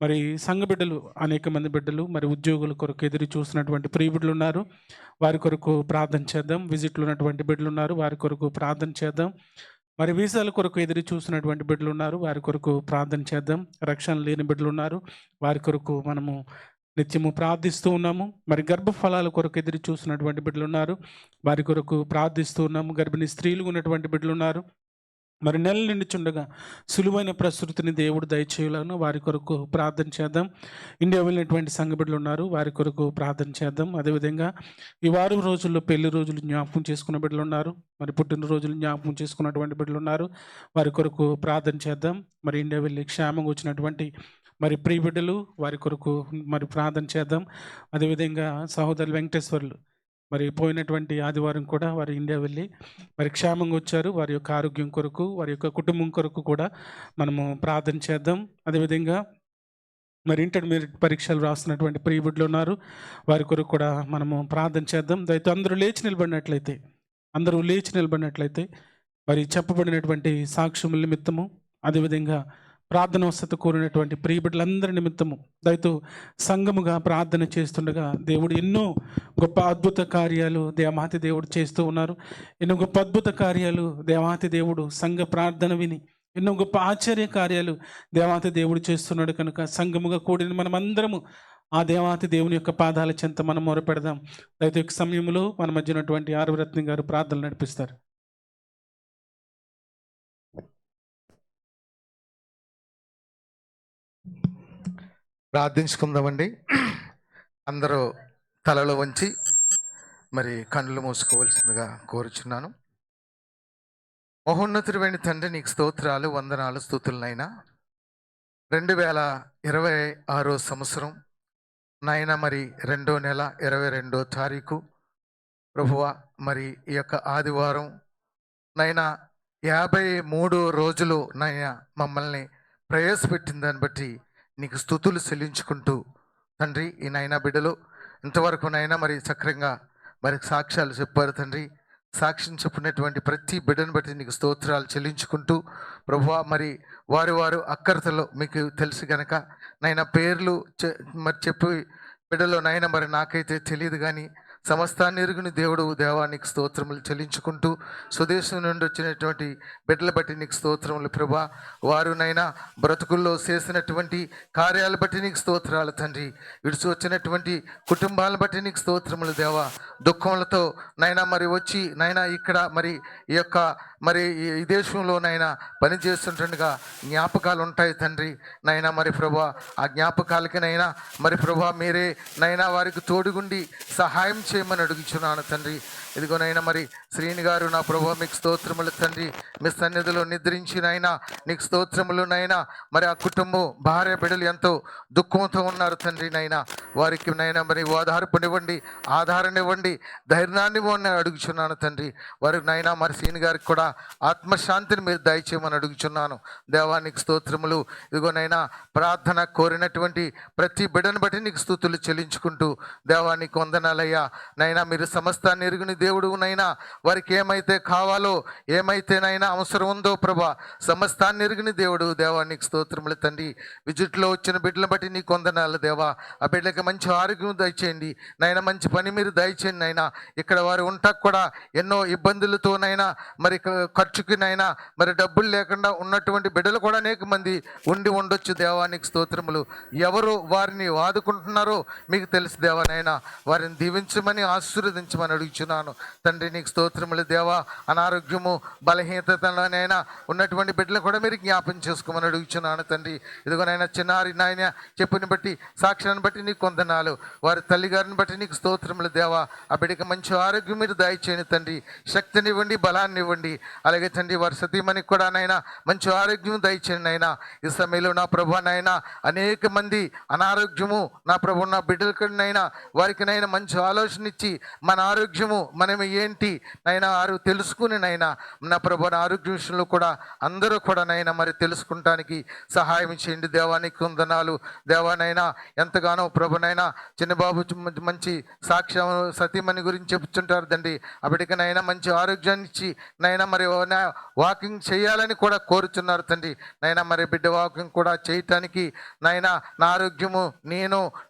మరి సంఘ బిడ్డలు, అనేక మంది బిడ్డలు మరి ఉద్యోగుల కొరకు ఎదురు చూస్తున్నటువంటి ప్రియ బిడ్డలు ఉన్నారు, వారి కొరకు ప్రార్థన చేద్దాం. విజిట్లు ఉన్నటువంటి బిడ్డలు ఉన్నారు, వారి కొరకు ప్రార్థన చేద్దాం. మరి వీసాల కొరకు ఎదురు చూస్తున్నటువంటి బిడ్డలు ఉన్నారు, వారి కొరకు ప్రార్థన చేద్దాం. రక్షణ లేని బిడ్డలు ఉన్నారు, వారి కొరకు మనము నిత్యము ప్రార్థిస్తూ ఉన్నాము. మరి గర్భఫలాల కొరకు ఎదురు చూస్తున్నటువంటి బిడ్డలు ఉన్నారు, వారి కొరకు ప్రార్థిస్తూ ఉన్నాము. గర్భిణీ స్త్రీలు ఉన్నటువంటి బిడ్డలు ఉన్నారు, మరి నెల నిండుచుండగా సులువైన ప్రసృతిని దేవుడు దయచేయాలను వారి కొరకు ప్రార్థన చేద్దాం. ఇండియా వెళ్ళినటువంటి సంఘ బిడ్డలు ఉన్నారు, వారి కొరకు ప్రార్థన చేద్దాం. అదేవిధంగా ఈ వారం రోజుల్లో పెళ్లి రోజులు జ్ఞాపకం చేసుకున్న బిడ్డలు ఉన్నారు, మరి పుట్టినరోజులు జ్ఞాపకం చేసుకున్నటువంటి బిడ్డలు ఉన్నారు, వారి కొరకు ప్రార్థన చేద్దాం. మరి ఇండియా వెళ్ళి క్షేమంగా వచ్చినటువంటి మరి ప్రియ బిడ్డలు, వారి కొరకు మరి ప్రార్థన చేద్దాం. అదేవిధంగా సహోదరులు వెంకటేశ్వర్లు మరి పోయినటువంటి ఆదివారం కూడా వారు ఇండియా వెళ్ళి మరి క్షేమంగా వచ్చారు. వారి యొక్క ఆరోగ్యం కొరకు, వారి యొక్క కుటుంబం కొరకు కూడా మనము ప్రార్థన చేద్దాం. అదేవిధంగా మరి ఇంటర్మీడియట్ పరీక్షలు రాస్తున్నటువంటి ప్రియ బిడ్డలు ఉన్నారు, వారి కొరకు కూడా మనము ప్రార్థన చేద్దాం. దయతో అందరూ లేచి నిలబడినట్లయితే మరి చెప్పబడినటువంటి సాక్ష్యముల నిమిత్తము, అదేవిధంగా ప్రార్థన వసతి కోరినటువంటి ప్రియ బిడ్డలందరి నిమిత్తము దయతో సంఘముగా ప్రార్థన చేస్తుండగా దేవుడు ఎన్నో గొప్ప అద్భుత కార్యాలు దేవాతి దేవుడు చేస్తూ ఉన్నారు. ఎన్నో గొప్ప అద్భుత కార్యాలు దేవాతి దేవుడు సంఘ ప్రార్థన విని ఎన్నో గొప్ప ఆశ్చర్య కార్యాలు దేవాతి దేవుడు చేస్తున్నాడు. కనుక సంఘముగా కూడిన మనం అందరము ఆ దేవాతి దేవుని యొక్క పాదాల చెంత మనం మొరపెడదాం. దయతో ఈ సమయంలో మన మధ్య ఉన్నటువంటి ఆర్వరత్నం గారు ప్రార్థనలు నడిపిస్తారు. ప్రార్థించుకుందామండి. అందరూ తలలో వంచి మరి కన్నులు మూసుకోవాల్సిందిగా కోరుచున్నాను. మహోన్నతుడైన తండ్రి, నీకు స్తోత్రాలు, వందనాలు, స్తుతులనైనా 2026 సంవత్సరం నైనా మరి 2వ నెల 22వ తారీఖు ప్రభువా, మరి ఈ యొక్క ఆదివారం నైనా 53 రోజులు నైనా మమ్మల్ని ప్రయాసపెట్టిన దాన్ని బట్టి నీకు స్తుతులు చెల్లించుకుంటూ తండ్రి, ఈ నైనా బిడ్డలు ఇంతవరకు నైనా మరి సక్రంగా మరి సాక్ష్యాలు చెప్పారు తండ్రి. సాక్ష్యం చెప్పినటువంటి ప్రతి బిడ్డను బట్టి నీకు స్తోత్రాలు చెల్లించుకుంటూ ప్రభువా, మరి వారు అక్కరతలో మీకు తెలుసు కనుక నైనా పేర్లు మరి చెప్పి బిడ్డలో నైనా మరి నాకైతే తెలియదు, కానీ సమస్తాన్ని ఎరుగుని దేవుడు దేవానికి స్తోత్రములు చెల్లించుకుంటూ స్వదేశం నుండి వచ్చినటువంటి బిడ్డల బట్టి నీకు స్తోత్రములు ప్రభా. వారునైనా బ్రతుకుల్లో చేసినటువంటి కార్యాలు బట్టి నీకు స్తోత్రాలు తండ్రి. విడిచి వచ్చినటువంటి కుటుంబాలను బట్టి నీకు స్తోత్రములు దేవా. దుఃఖములతో నైనా మరి వచ్చి నైనా ఇక్కడ మరి ఈ యొక్క మరి ఈ దేశంలో నైనా పని చేస్తుండగా జ్ఞాపకాలు ఉంటాయి తండ్రి. నైనా మరి ప్రభా ఆ జ్ఞాపకాలకి నైనా మరి ప్రభా మీరే నైనా వారికి తోడుగుండి సహాయం చేయమని అడుగుచున్నాను తండ్రి. ఇదిగోనైనా మరి శ్రీని గారు నా ప్రభా మీకు స్తోత్రములు తండ్రి. మీ సన్నిధిలో నిద్రించినైనా నీకు స్తోత్రములు నైనా. మరి ఆ కుటుంబం భార్య బిడ్డలు ఎంతో దుఃఖంతో ఉన్నారు తండ్రి. నైనా వారికి నైనా మరి ఓదార్పునివ్వండి, ఆధారనివ్వండి, ధైర్యాన్ని ఇవ్వండి అడుగుచున్నాను తండ్రి. వారికి నైనా మరి శ్రీని గారికి కూడా ఆత్మశాంతిని మీరు దయచేయమని అడుగుచున్నాను. దేవానికి స్తోత్రములు. ఇదిగోనైనా ప్రార్థన కోరినటువంటి ప్రతి బిడ్డను బట్టి నీకు స్తుతులు చెల్లించుకుంటూ దేవానికి వందనాలయ్యా. నైనా మీరు సమస్తాన్ని ఎరుగుని దేవుడు నైనా. వారికి ఏమైతే కావాలో ఏమైతేనైనా అవసరం ఉందో ప్రభా సమస్తాన్ని ఎరుగుని దేవుడు. దేవానికి స్తోత్రములు తండ్రి. విజిట్లో వచ్చిన బిడ్డలను బట్టి నీకు వందనాలు దేవా. ఆ బిడ్డలకి మంచి ఆరోగ్యం దయచేయండి నైనా. మంచి పని మీరు దయచేయండి నైనా. ఇక్కడ వారు ఉంటాకు కూడా ఎన్నో ఇబ్బందులతోనైనా మరి ఖర్చుకి నైనా మరి డబ్బులు లేకుండా ఉన్నటువంటి బిడ్డలు కూడా అనేక మంది ఉండి ఉండొచ్చు. దేవానికి స్తోత్రములు. ఎవరు వారిని వాదుకుంటున్నారో మీకు తెలుసు దేవానైనా. వారిని దీవించమని ఆశీర్వదించమని అడుగుచున్నాను తండ్రి. నీకు స్తోత్రములు దేవా. అనారోగ్యము బలహీనతలోనైనా ఉన్నటువంటి బిడ్డలు కూడా మీరు జ్ఞాపం చేసుకోమని అడుగుచున్నాను తండ్రి. ఇదిగోనైనా చిన్నారి నాయన చెప్పుని బట్టి సాక్ష్యాన్ని బట్టి నీకు వందనాలు. వారి తల్లిగారిని బట్టి నీకు స్తోత్రములు దేవా. ఆ బిడ్డకి మంచి ఆరోగ్యం మీరు దయచేయండి తండ్రి. శక్తినివ్వండి, బలాన్ని ఇవ్వండి. అలాగే తండ్రి వారి సతీమణికి కూడా నైనా మంచి ఆరోగ్యం దయచేయండి నైనా. ఈ సమయంలో నా ప్రభు నైనా అనేక మంది అనారోగ్యము నా ప్రభు నా బిడ్డలకైనా వారికి నైనా మంచి ఆలోచన ఇచ్చి మన ఆరోగ్యము మనం ఏంటి నైనా వారు తెలుసుకుని నైనా నా ప్రభు నా ఆరోగ్య విషయంలో కూడా అందరూ కూడా నైనా మరి తెలుసుకుంటానికి సహాయం చేయండి. దేవానికి వందనాలు దేవానైనా. ఎంతగానో ప్రభునైనా చిన్నబాబు మంచి సాక్ష్యం సతీమణి గురించి చెప్తుంటారు తండ్రి. అప్పటికనైనా మంచి ఆరోగ్యాన్ని ఇచ్చి నైనా మరి వాకింగ్ చేయాలని కూడా కోరుచున్నారు తండ్రి. నైనా మరి బిడ్డ వాకింగ్ కూడా చేయటానికి నైనా నా ఆరోగ్యము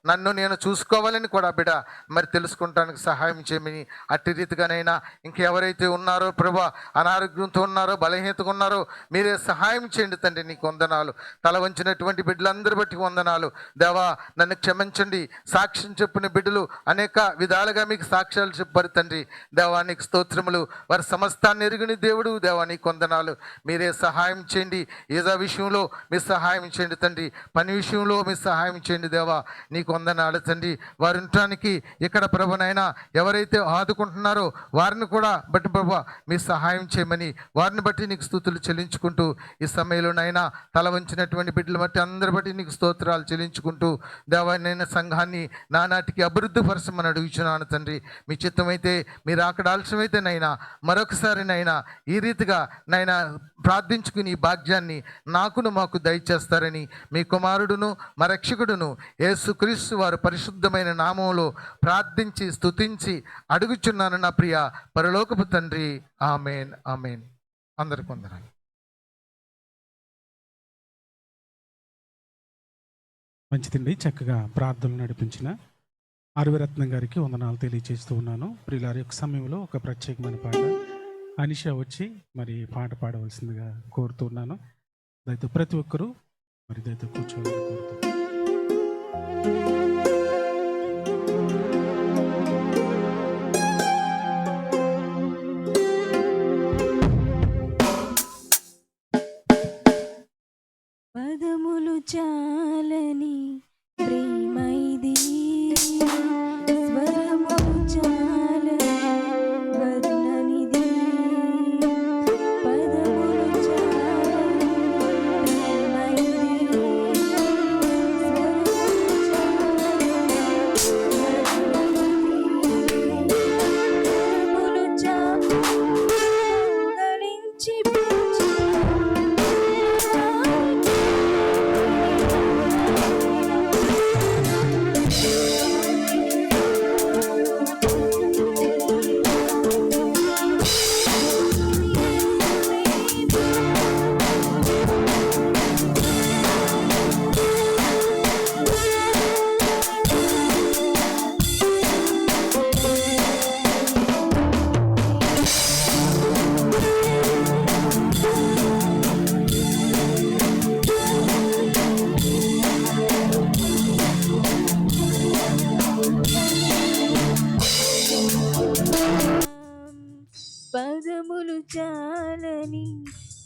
నన్ను నేను చూసుకోవాలని కూడా బిడ్డ మరి తెలుసుకుంటానికి సహాయం చేయమని అట్టి రీతిగానైనా ఇంకెవరైతే ఉన్నారో ప్రభా అనారోగ్యంతో ఉన్నారో బలహీనతగా ఉన్నారో మీరే సహాయం చేయండి తండ్రి. నీకు వందనాలు. తల వంచినటువంటి బిడ్డలందరి బట్టి వందనాలు దేవా. నన్ను క్షమించండి. సాక్ష్యం చెప్పిన బిడ్డలు అనేక విధాలుగా మీకు సాక్ష్యాలు చెప్పారు తండ్రి. దేవానికి స్తోత్రములు. వారి సమస్తాన్ని ఎరుగుని దేవుడు దేవానికి వందనాలు. మీరే సహాయం చేయండి. ఏదో విషయంలో మీరు సహాయం చేయండి తండ్రి. పని విషయంలో మీరు సహాయం చేయండి దేవా. నీకు వందనాలు తండ్రి. వారి ఉండటానికి ఇక్కడ ప్రభునైనా ఎవరైతే ఆదుకుంటున్నారో వారిని కూడా బట్టి ప్రభు మీరు సహాయం చేయమని వారిని బట్టి నీకు స్తుతులు చెల్లించుకుంటూ ఈ సమయంలోనైనా తల వంచినటువంటి బిడ్డలు బట్టి అందరి బట్టి నీకు స్తోత్రాలు చెల్లించుకుంటూ దేవానైనా సంఘాన్ని నానాటికి అభివృద్ధి పరచమని అడుగుచున్నాను తండ్రి. మీ చిత్తమైతే మీరు అక్కడ ఆలస్యమైతే నైనా మరొకసారి నైనా ఈ రీతిగా నైనా ప్రార్థించుకుని ఈ భాగ్యాన్ని మాకు దయచేస్తారని మీ కుమారుడును మా రక్షకుడును యేసుక్రీస్తు వారు పరిశుద్ధమైన నామంలో ప్రార్థించి స్తుతించి అడుగుచున్నాను నా ప్రియ పరలోకపు తండ్రి. Amen amen. అందరికి వందనాలు. మంచిదండి. చక్కగా ప్రార్థనలు నడిపించిన ఆర్వరత్నం గారికి వందనాలు తెలియజేస్తూ ఉన్నాను. ప్రియులారి యొక్క సమయంలో ఒక ప్రత్యేకమైన పాట అనిషా వచ్చి మరి పాట పాడవలసిందిగా కోరుతున్నాను. దయతో ప్రతి ఒక్కరూ మరి దయతో కూర్చోవాలని కోరుతున్నాను. పదములు చాలని ప్రేమైది, స్వరములు చాలని వర్ణనిది. పదములు చాలని ప్రేమైది, స్వరములు చాలని గళించి పిలిచి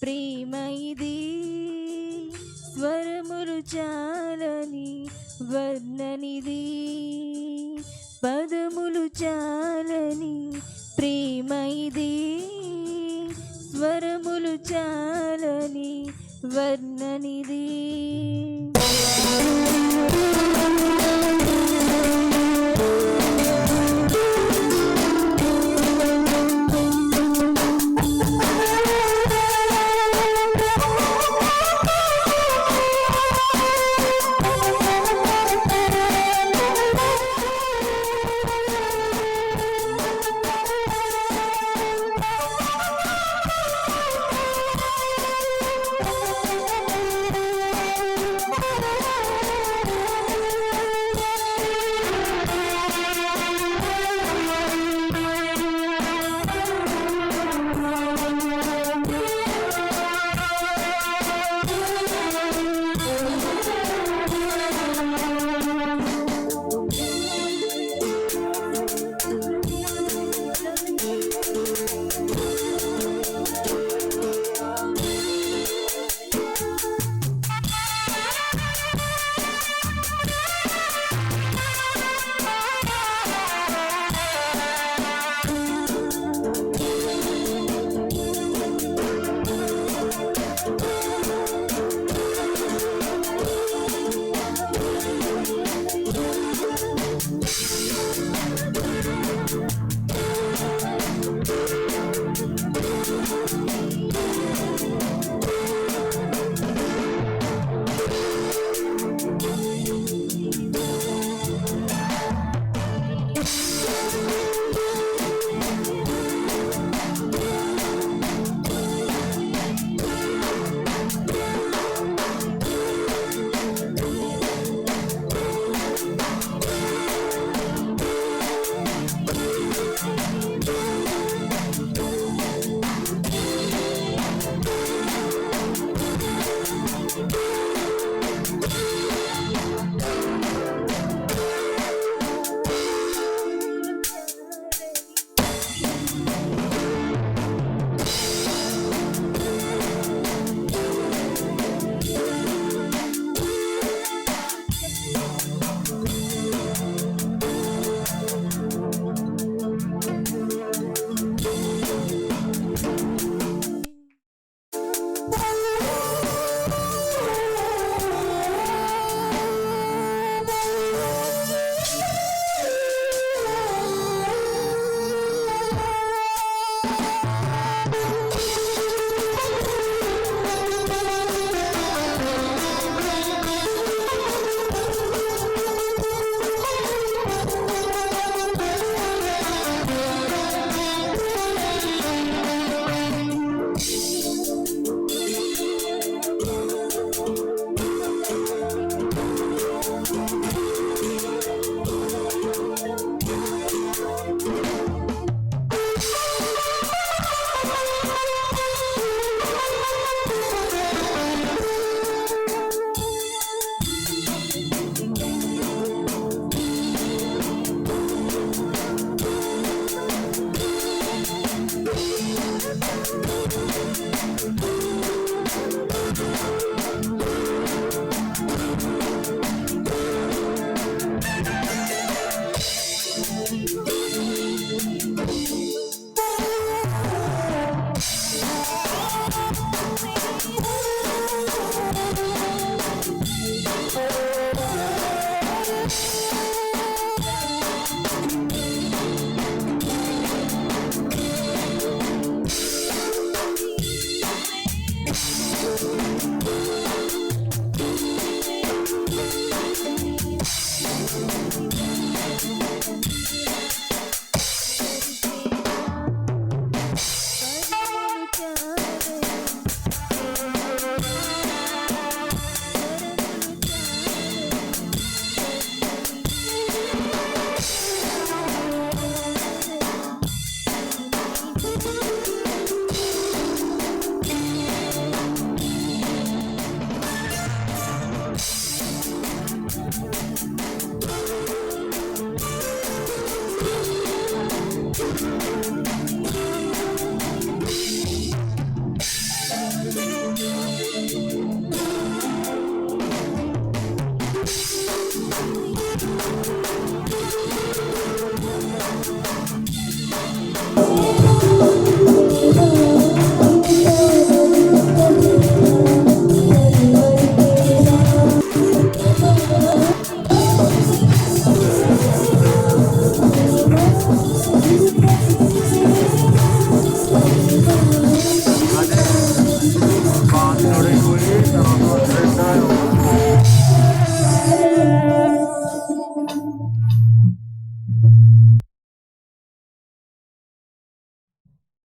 ప్రేమ ఇది స్వరములు చాలని వర్ణనిది పదములు చాలని ప్రేమ ఇది స్వరములు చాలని వర్ణనిది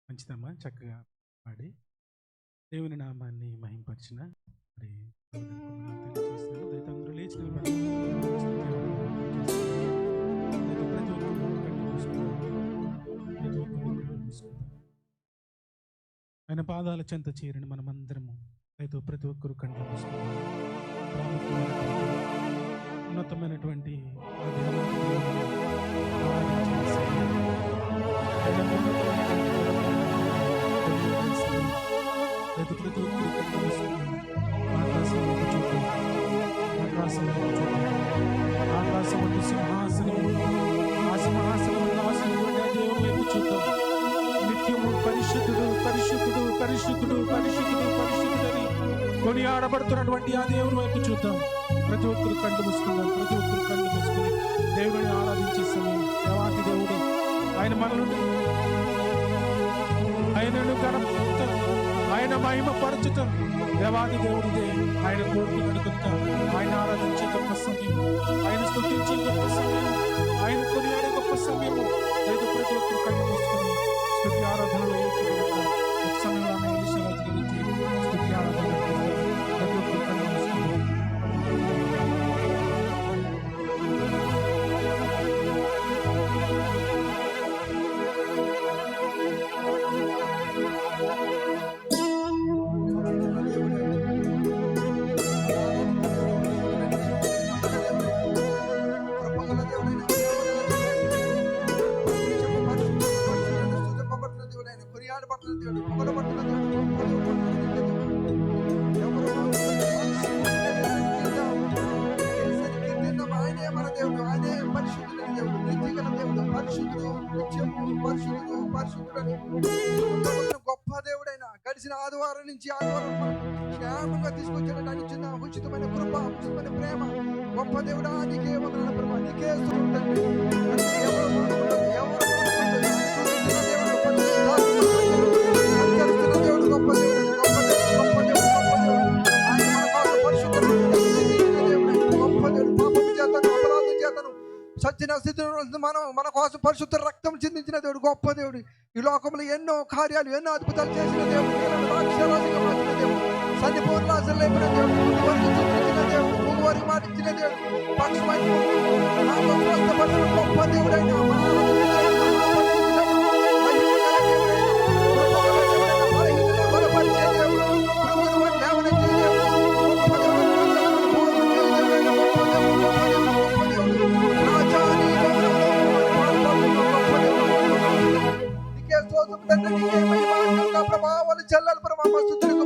మంచిదమ్మా, చక్కగా పాడి దేవుని నామాన్ని మహింపరిచిన మరి తెలియజేస్తాను. దయతో అందరూ లేచి నిలబడి ఆయన పాదాల చెంత చేరిన మనమందరము అయితే ప్రతి ఒక్కరు కంట ఉన్నతమైనటువంటి ప్రతి ఒక్కరు ఆకాశం వంటి సింహాసనం, ఆ సింహాసనం దేవుని వైపు చూద్దాం. నిత్యము పరిశుద్ధుడు పరిశుద్ధుడు పరిశుద్ధుడు పరిశుద్ధుడు పరిశుద్ధుడని కొనియాడబడుతున్నటువంటి ఆ దేవుని వైపు చూద్దాం. ప్రతి ఒక్కరు కళ్ళు మూసుకుందాం. ప్రతి ఒక్కరు కళ్ళు మూసుకుని దేవుడిని ఆరాధించే సమయం. దేవాతి దేవుడు ఆయన మనల్ని ఆయనను గణపరచటం, ఆయన మహిమ పరచటం దేవాది దేవుడిదే. ఆయన కోరుకున్నాడు కనుక ఆయన ఆరాధించే గొప్ప సమయం, ఆయన స్తుతించే గొప్ప సమయం, ఆయన కొనియాడే గొప్ప సమయం. అయితే ప్రతి ఒక్కరు కళ్ళు మూసుకుని స్తుతి ఆరాధనలో ఒక సమయంలో ఆమె ఎలీషారాజు గురించి స్తుతి ఆరాధన ప్రతి ఒక్కరు కళ్ళు మూసుకుని గొప్ప దేవుడైన గడిచిన ఆదివారం నుంచి ఆదివారం క్షేమంగా తీసుకొచ్చిన చిన్న ఉచితమైన కృప, ఉచితమైన ప్రేమ, గొప్ప దేవుడా నీకే వందనాలు ప్రభా, నీకే స్తుతులు. దేవుడు గొప్ప దేవుడు, గొప్ప దేవుడు, గొప్ప దేవుడు, గొప్ప దేవుడు. ఆయన మన కోసం పరిశుద్ధుడు, గొప్ప దేవుడు. పాపం చేతను, అపరాధం చేతను సత్యన స్థితిలో మన కోసం పరిశుద్ధ రక్తం చిందించిన దేవుడు, గొప్ప దేవుడు. ఈ లోకంలో ఎన్నో కార్యాలు, ఎన్నో అద్భుతాలు చేసిన దేవుడు, రాక్షరాజుగా మార్చిన దేవుడు, సన్నిపూర్ణాశలు లేపిన దేవుడు, చూపించిన దేవుడు, మూగువారికి మాటించిన దేవుడు, పక్షమైన గొప్ప దేవుడైన బలపరిచే దేవుడు, లేవనెత్తే ప్రభావాలు చెల్లెలు ప్రభావ స్థుతులకు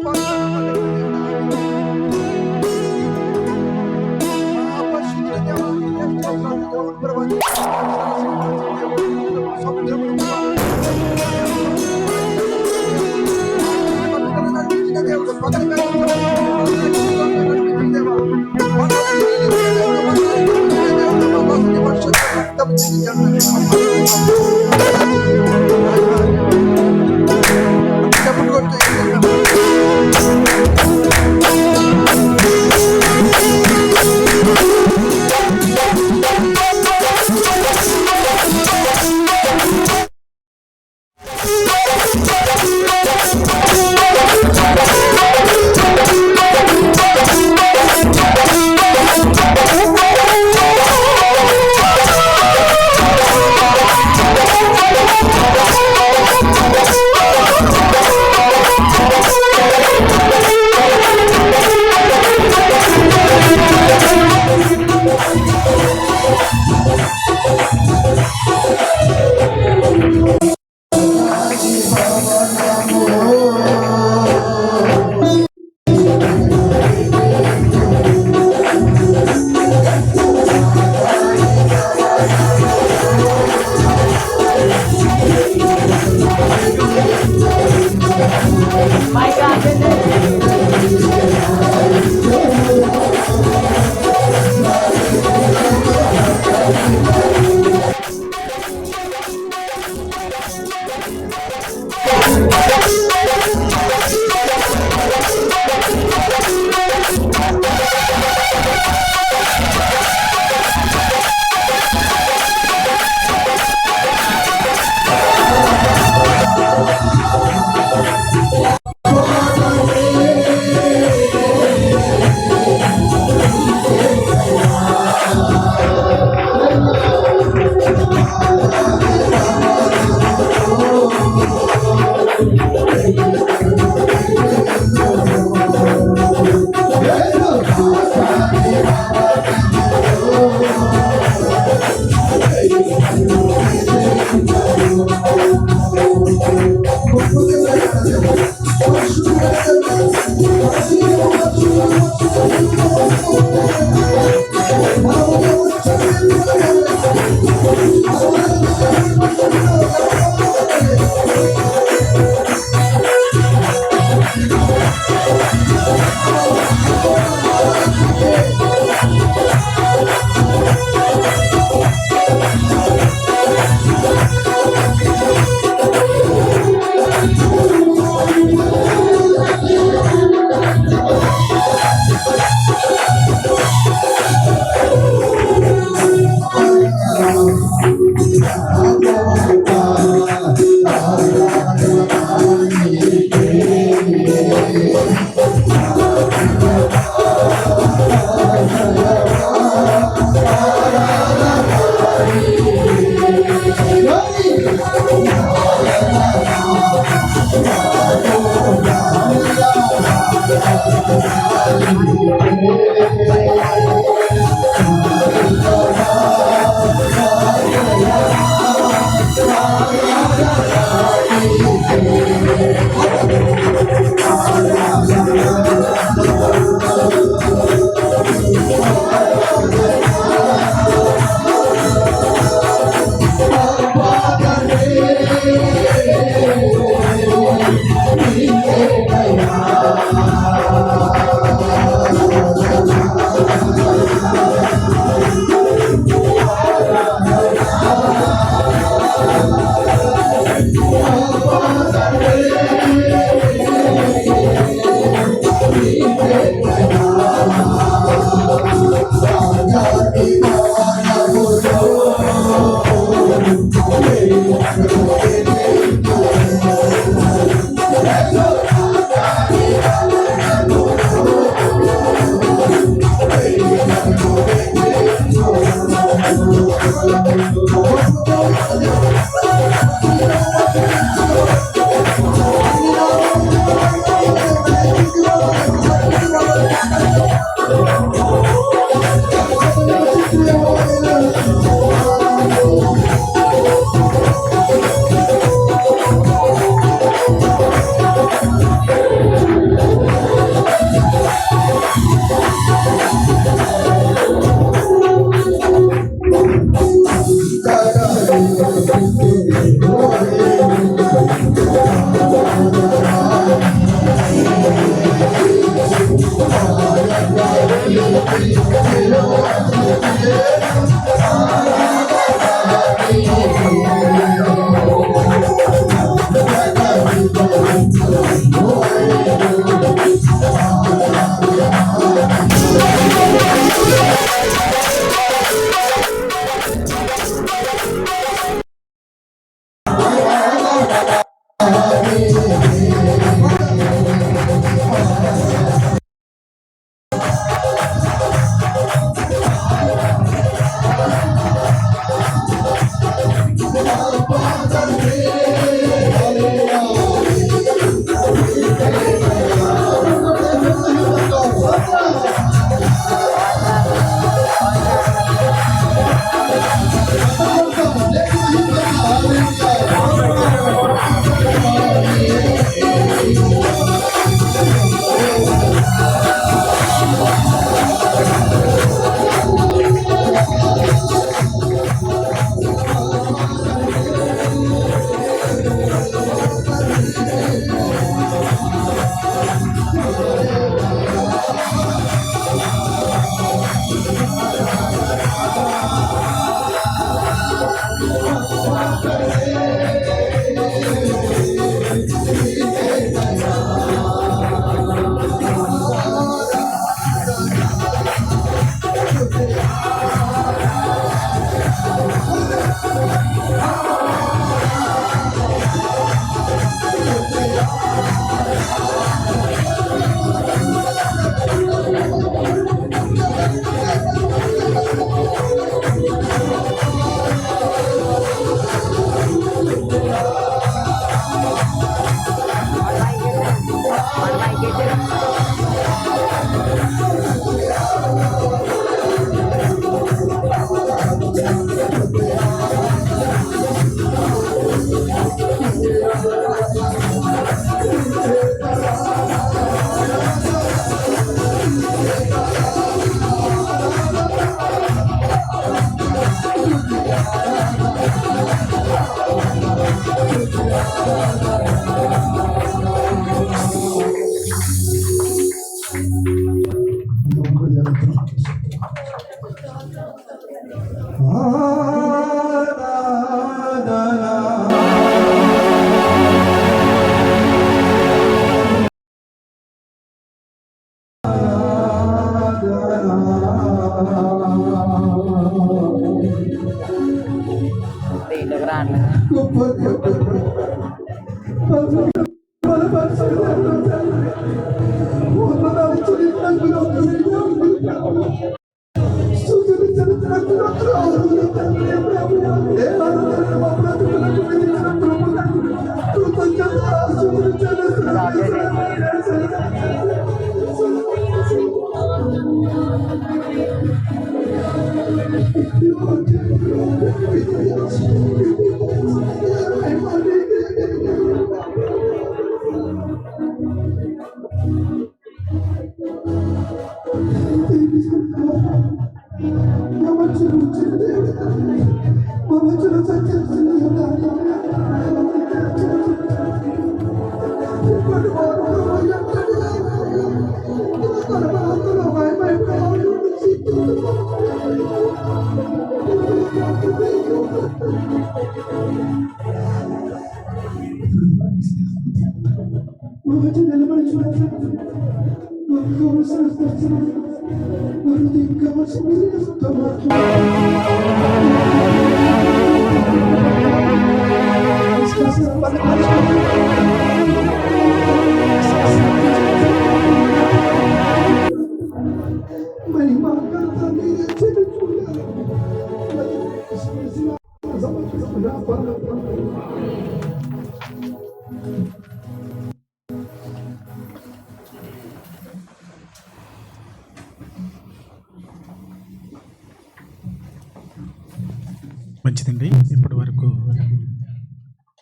మంచిదండి. ఇప్పటి వరకు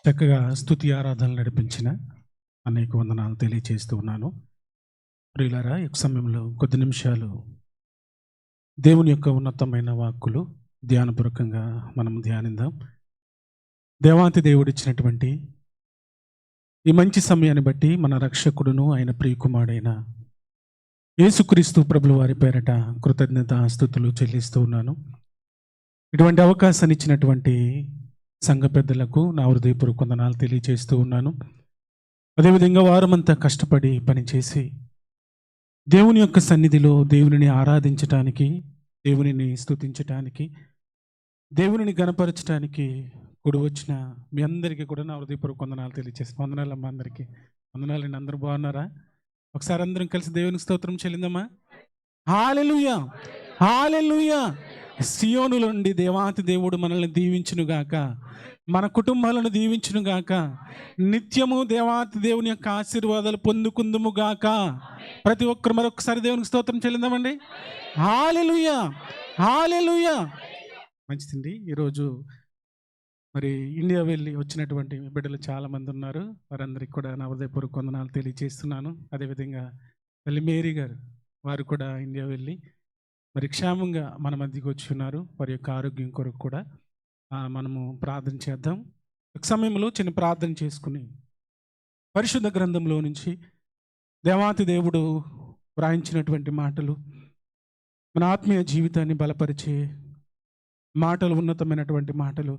చక్కగా స్తుతి ఆరాధనలు నడిపించిన అనేక వందనాలు తెలియజేస్తూ ఉన్నాను. ప్రియులారా, ఈ సమయంలో కొద్ది నిమిషాలు దేవుని యొక్క ఉన్నతమైన వాక్కులు ధ్యానపూర్వకంగా మనం ధ్యానిద్దాం. దేవాతి దేవుడిచ్చినటువంటి ఈ మంచి సమయాన్ని బట్టి మన రక్షకుడును ఆయన ప్రియకుమారుడైన యేసుక్రీస్తు ప్రభుల వారి పేరట కృతజ్ఞత స్తుతులు చెల్లిస్తూ ఉన్నాను. ఇటువంటి అవకాశాన్ని ఇచ్చినటువంటి సంఘ పెద్దలకు నా హృదయపూర్వక వందనాలు తెలియజేస్తూ ఉన్నాను. అదేవిధంగా వారమంతా కష్టపడి పనిచేసి దేవుని యొక్క సన్నిధిలో దేవునిని ఆరాధించటానికి, దేవునిని స్తుతించటానికి, దేవునిని గణపరచడానికి కూడి వచ్చిన మీ అందరికీ కూడా నా హృదయపూర్వక వందనాలు తెలియజేస్తాను. వందనాలు అమ్మ, అందరికీ వందనాలండి. అందరూ బాగున్నారా? ఒకసారి అందరం కలిసి దేవునికి స్తోత్రం చెల్లిందమ్మా. హల్లెలూయా, హల్లెలూయా. సియోనులో నుండి దేవాతి దేవుడు మనల్ని దీవించునుగాక, మన కుటుంబాలను దీవించునుగాక, నిత్యము దేవాతి దేవుని యొక్క ఆశీర్వాదాలు పొందుకుందుముగాక. ప్రతి ఒక్కరు మరొకసారి దేవునికి స్తోత్రం చెల్లిందామండి. హల్లెలూయా, హల్లెలూయా. మంచిదండి. ఈరోజు మరి ఇండియా వెళ్ళి వచ్చినటువంటి బిడ్డలు చాలామంది ఉన్నారు. వారందరికీ కూడా నా హృదయపూర్వక వందనాలు తెలియజేస్తున్నాను. అదేవిధంగా తల్లి మేరీ గారు, వారు కూడా ఇండియా వెళ్ళి మరి క్షేమంగా మన మధ్యకి వచ్చి ఉన్నారు. వారి యొక్క ఆరోగ్యం కొరకు కూడా మనము ప్రార్థన చేద్దాం. ఒక సమయంలో చిన్న ప్రార్థన చేసుకుని పరిశుద్ధ గ్రంథంలో నుంచి దేవాతి దేవుడు వ్రాయించినటువంటి మాటలు, మన ఆత్మీయ జీవితాన్ని బలపరిచే మాటలు, ఉన్నతమైనటువంటి మాటలు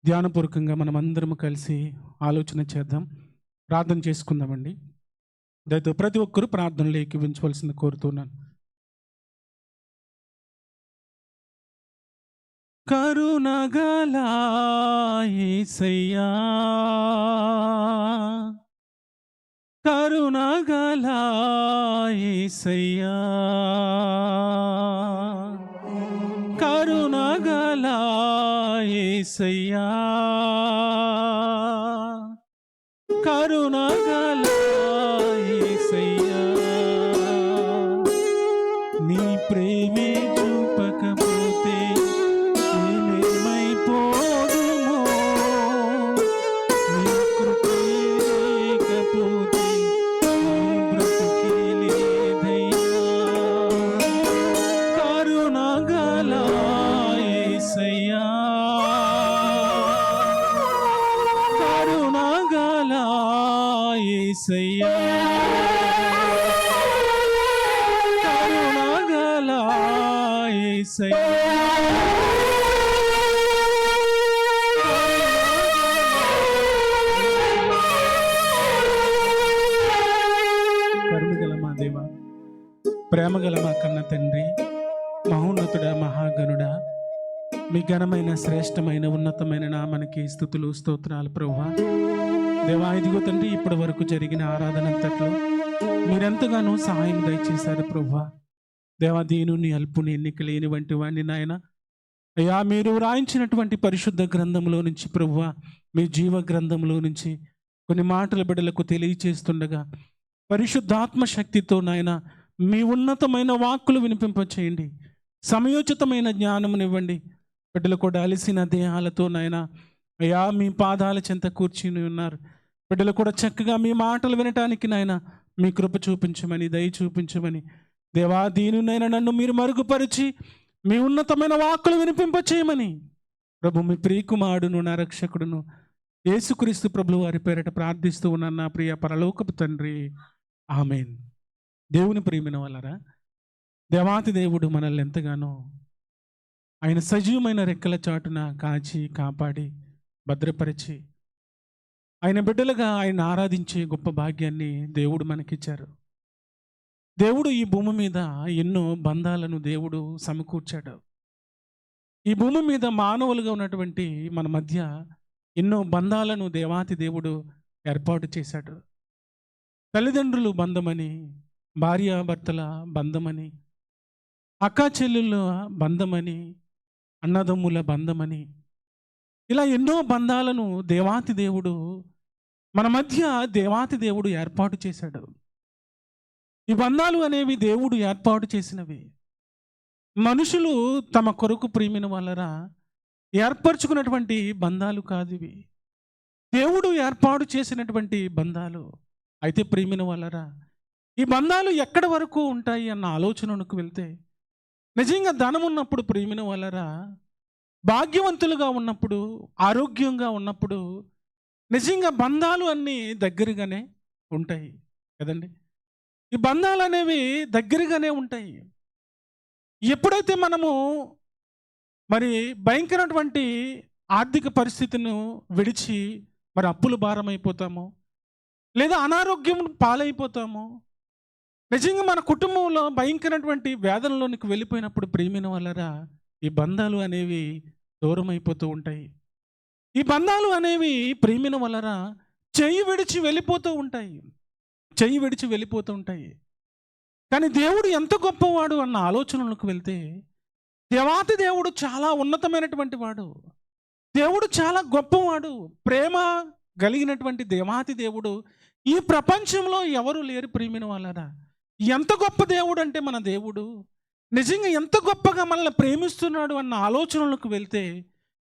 ధ్యానపూర్వకంగా మనం అందరం కలిసి ఆలోచన చేద్దాం, ప్రార్థన చేసుకుందామండి. దయతో ప్రతి ఒక్కరూ ప్రార్థనలు ఏకీవించవలసింది కోరుతున్నాను. కరుణగల యేసయ్యా, కరుణగల యేసయ్యా, కరుణగల యేసయ్యా, కరుణగల యేసయ్యా, నీ ప్రేమే చూపకపోతే మేమైపోదుమో, నీ కృపే లేకపోతే బ్రతుకే లేదయ్యా. కరుణగల యేసయ్యా, కరుణగల యేసయ్యా, కరుణగల యేసయ్యా. కరుణగల మా దేవ, ప్రేమగల మా కన్న తండ్రి, మహోన్నతుడా, మహాగణుడా, మీ ఘనమైన శ్రేష్టమైన ఉన్నతమైన నామానికి స్తుతులు స్తోత్రాలు ప్రభువా. దేవా ఇదిగో తండ్రి, ఇప్పటి వరకు జరిగిన ఆరాధన అంతట్లో మీరెంతగానో సహాయం దయచేశారు ప్రభువా. దేవా దీనుని అల్పుని ఎన్నిక లేని వంటి వాడిని నాయన అయ్యా, మీరు రాయించినటువంటి పరిశుద్ధ గ్రంథంలో నుంచి ప్రభువా, మీ జీవ గ్రంథంలో నుంచి కొన్ని మాటల బిడ్డలకు తెలియచేస్తుండగా పరిశుద్ధాత్మ శక్తితో నాయన మీ ఉన్నతమైన వాక్కులు వినిపింపచేయండి. సమయోచితమైన జ్ఞానమునివ్వండి. బిడ్డలు కూడా అలసిన దేహాలతో నాయన అయ్యా మీ పాదాల చెంత కూర్చుని ఉన్నారు. బిడ్డలు కూడా చక్కగా మీ మాటలు వినటానికి నాయన మీ కృప చూపించమని, దయ చూపించమని దేవా, దీనినైనా నన్ను మీరు మరుగుపరిచి మీ ఉన్నతమైన వాక్కులు వినిపింపచేయమని ప్రభు మీ ప్రియకుమారుడును నా రక్షకుడును యేసుక్రీస్తు ప్రభువు వారి పేరిట ప్రార్థిస్తూ ఉన్నాను నా ప్రియ పరలోకపు తండ్రి, ఆమేన్. దేవుని ప్రియమైన వాళ్ళరా, దేవాతి దేవుడు మనల్ని ఎంతగానో ఆయన సజీవమైన రెక్కల చాటున కాచి కాపాడి భద్రపరిచి ఆయన బిడ్డలుగా ఆయన ఆరాధించే గొప్ప భాగ్యాన్ని దేవుడు మనకిచ్చారు. దేవుడు ఈ భూమి మీద ఎన్నో బంధాలను దేవుడు సమకూర్చాడు. ఈ భూమి మీద మానవులుగా ఉన్నటువంటి మన మధ్య ఎన్నో బంధాలను దేవాతి దేవుడు ఏర్పాటు చేశాడు. తల్లిదండ్రులు బంధమని, భార్యాభర్తల బంధమని, అక్కా చెల్లెళ్ళ బంధమని, అన్నదమ్ముల బంధమని, ఇలా ఎన్నో బంధాలను దేవాతి దేవుడు మన మధ్య దేవాతి దేవుడు ఏర్పాటు చేశాడు. ఈ బంధాలు అనేవి దేవుడు ఏర్పాటు చేసినవి. మనుషులు తమ కొరకు ప్రియమైన వాళ్ళరా ఏర్పరచుకున్నటువంటి బంధాలు కాదు ఇవి. దేవుడు ఏర్పాటు చేసినటువంటి బంధాలు. అయితే ప్రియమైన వాళ్ళరా, ఈ బంధాలు ఎక్కడి వరకు ఉంటాయి అన్న ఆలోచనకు వెళ్తే, నిజంగా ధనం ఉన్నప్పుడు ప్రియమైన వాళ్ళరా, భాగ్యవంతులుగా ఉన్నప్పుడు, ఆరోగ్యంగా ఉన్నప్పుడు నిజంగా బంధాలు అన్నీ దగ్గరగానే ఉంటాయి కదండి. ఈ బంధాలు అనేవి దగ్గరగానే ఉంటాయి. ఎప్పుడైతే మనము మరి భయంకరమైనటువంటి ఆర్థిక పరిస్థితిని విడిచి మరి అప్పుల భారం అయిపోతామో, లేదా అనారోగ్యం పాలైపోతామో, నిజంగా మన కుటుంబంలో భయంకరమైనటువంటి వేదనలోనికి వెళ్ళిపోయినప్పుడు ప్రియమైన వాళ్ళరా, ఈ బంధాలు అనేవి దూరం అయిపోతూ ఉంటాయి. ఈ బంధాలు అనేవి ప్రియమైన వాళ్ళరా చెయ్యి విడిచి వెళ్ళిపోతూ ఉంటాయి. చెయ్యి విడిచి వెళ్ళిపోతూ ఉంటాయి. కానీ దేవుడు ఎంత గొప్పవాడు అన్న ఆలోచనలకు వెళ్తే, దేవాతి దేవుడు చాలా ఉన్నతమైనటువంటి వాడు. దేవుడు చాలా గొప్పవాడు. ప్రేమ కలిగినటువంటి దేవాతి దేవుడు ఈ ప్రపంచంలో ఎవరు లేరు ప్రియమైన వాళ్ళరా. ఎంత గొప్ప దేవుడు అంటే మన దేవుడు నిజంగా ఎంత గొప్పగా మనల్ని ప్రేమిస్తున్నాడు అన్న ఆలోచనలకు వెళ్తే,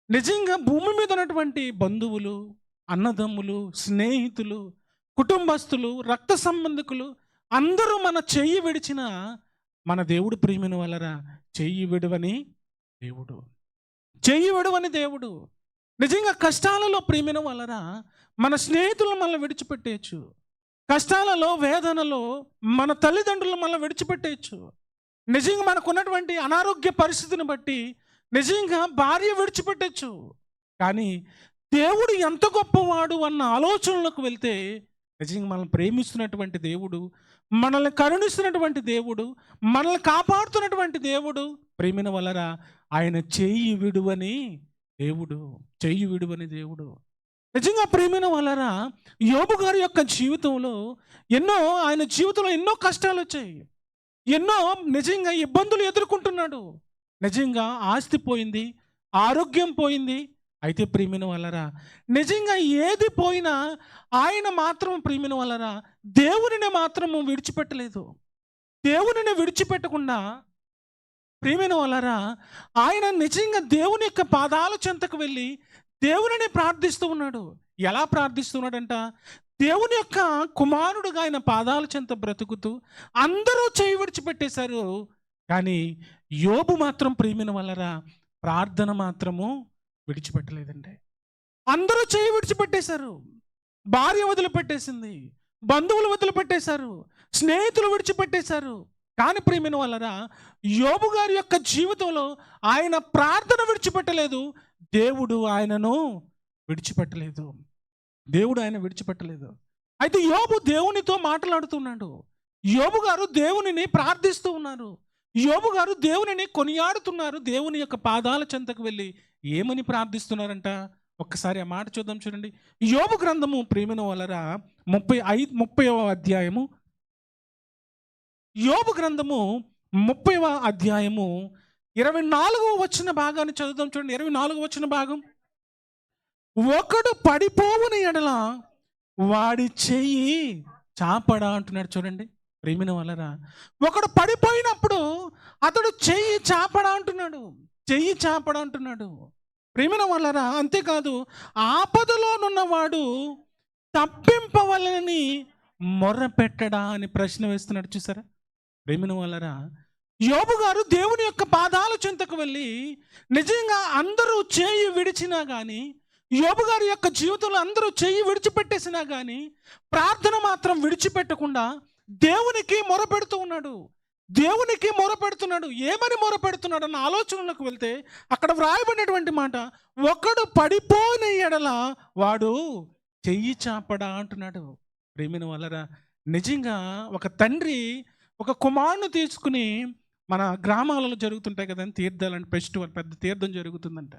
నిజంగా భూమి మీద ఉన్నటువంటి బంధువులు, అన్నదమ్ములు, స్నేహితులు, కుటుంబస్తులు, రక్త సంబంధికులు అందరూ మన చెయ్యి విడిచిన మన దేవుడు ప్రియమైన వాళ్ళరా చెయ్యి విడవని దేవుడు. చెయ్యి విడవని దేవుడు. నిజంగా కష్టాలలో ప్రియమైన వాళ్ళరా మన స్నేహితులను మనల్ని విడిచిపెట్టేయచ్చు. కష్టాలలో, వేదనలో మన తల్లిదండ్రులను మనల్ని విడిచిపెట్టేయచ్చు. నిజంగా మనకున్నటువంటి అనారోగ్య పరిస్థితిని బట్టి నిజంగా భార్య విడిచిపెట్టచ్చు. కానీ దేవుడు ఎంత గొప్పవాడు అన్న ఆలోచనలకు వెళ్తే, నిజంగా మనల్ని ప్రేమిస్తున్నటువంటి దేవుడు, మనల్ని కరుణిస్తున్నటువంటి దేవుడు, మనల్ని కాపాడుతున్నటువంటి దేవుడు ప్రేమిన వలరా ఆయన చెయ్యి విడువని దేవుడు. చెయ్యి విడువని దేవుడు. నిజంగా ప్రేమిన వలరా యోబు గారి యొక్క జీవితంలో ఆయన జీవితంలో ఎన్నో కష్టాలు వచ్చాయి. ఎన్నో నిజంగా ఇబ్బందులు ఎదుర్కొంటున్నాడు. నిజంగా ఆస్తి పోయింది, ఆరోగ్యం పోయింది. అయితే ప్రియమైన వాళ్ళరా నిజంగా ఏది పోయినా ఆయన మాత్రం ప్రియమైన వాళ్ళరా దేవునిని మాత్రము విడిచిపెట్టలేదు. దేవునిని విడిచిపెట్టకుండా ప్రియమైన వాళ్ళరా ఆయన నిజంగా దేవుని యొక్క పాదాల చెంతకు వెళ్ళి దేవునిని ప్రార్థిస్తూ ఉన్నాడు. ఎలా ప్రార్థిస్తున్నాడంట, దేవుని యొక్క కుమారుడుగా ఆయన పాదాల చెంత బ్రతుకుతూ అందరూ చేయి విడిచిపెట్టేశారు. కానీ యోబు మాత్రం ప్రియమైన వాళ్ళరా ప్రార్థన మాత్రము విడిచిపెట్టలేదండి. అందరూ చేయి విడిచిపెట్టేశారు. భార్య వదిలిపెట్టేసింది, బంధువులు వదిలిపెట్టేశారు, స్నేహితులు విడిచిపెట్టేశారు. కానీ ప్రియమైన వాళ్ళరా యోబు గారి యొక్క జీవితంలో ఆయన ప్రార్థన విడిచిపెట్టలేదు. దేవుడు ఆయనను విడిచిపెట్టలేదు. దేవుడు ఆయన విడిచిపెట్టలేదు. అయితే యోబు దేవునితో మాట్లాడుతున్నాడు. యోబు గారు దేవునిని ప్రార్థిస్తూ ఉన్నారు. యోబు గారు దేవునిని కొనియాడుతున్నారు. దేవుని యొక్క పాదాల చెంతకు వెళ్ళి ఏమని ప్రార్థిస్తున్నారంట? ఒక్కసారి ఆ మాట చూద్దాం. చూడండి, యోబు గ్రంథము ప్రేమిన వలరా 30వ అధ్యాయము, యోబు గ్రంథము 30వ అధ్యాయము 24వ వచన భాగాన్ని చదువుదాం. చూడండి, 24వ వచన భాగం. ఒకడు పడిపోవుని ఎడల వాడి చెయ్యి చాపడా అంటున్నాడు. చూడండి ప్రేమిన వలరా, ఒకడు పడిపోయినప్పుడు అతడు చెయ్యి చాపడా అంటున్నాడు. చెయ్యి చాపడా అంటున్నాడు ప్రేమిన వలరా. అంతేకాదు, ఆపదలోనున్నవాడు తప్పింపవలని మొర్ర పెట్టడా అని ప్రశ్న వేస్తున్నాడు. చూసారా ప్రేమిన వలరా, యోబు గారు దేవుని యొక్క పాదాల చెంతకు వెళ్ళి నిజంగా అందరూ చేయి విడిచినా కానీ, యోబు గారి యొక్క జీవితంలో అందరూ చేయి విడిచిపెట్టేసినా కానీ ప్రార్థన మాత్రం విడిచిపెట్టకుండా దేవునికి మొరపెడుతూ ఉన్నాడు. దేవునికి మొరపెడుతున్నాడు. ఏమని మొరపెడుతున్నాడు అన్న ఆలోచనలకు వెళ్తే అక్కడ వ్రాయబడినటువంటి మాట, ఒకడు పడిపోయిన ఎడల వాడు చెయ్యి చాపడా అంటున్నాడు. ప్రేమిన వలరా, నిజంగా ఒక తండ్రి ఒక కుమారుని తీసుకుని, మన గ్రామాలలో జరుగుతుంటాయి కదండి తీర్థాలని, ఫెస్టివల్ పెద్ద తీర్థం జరుగుతుందంట.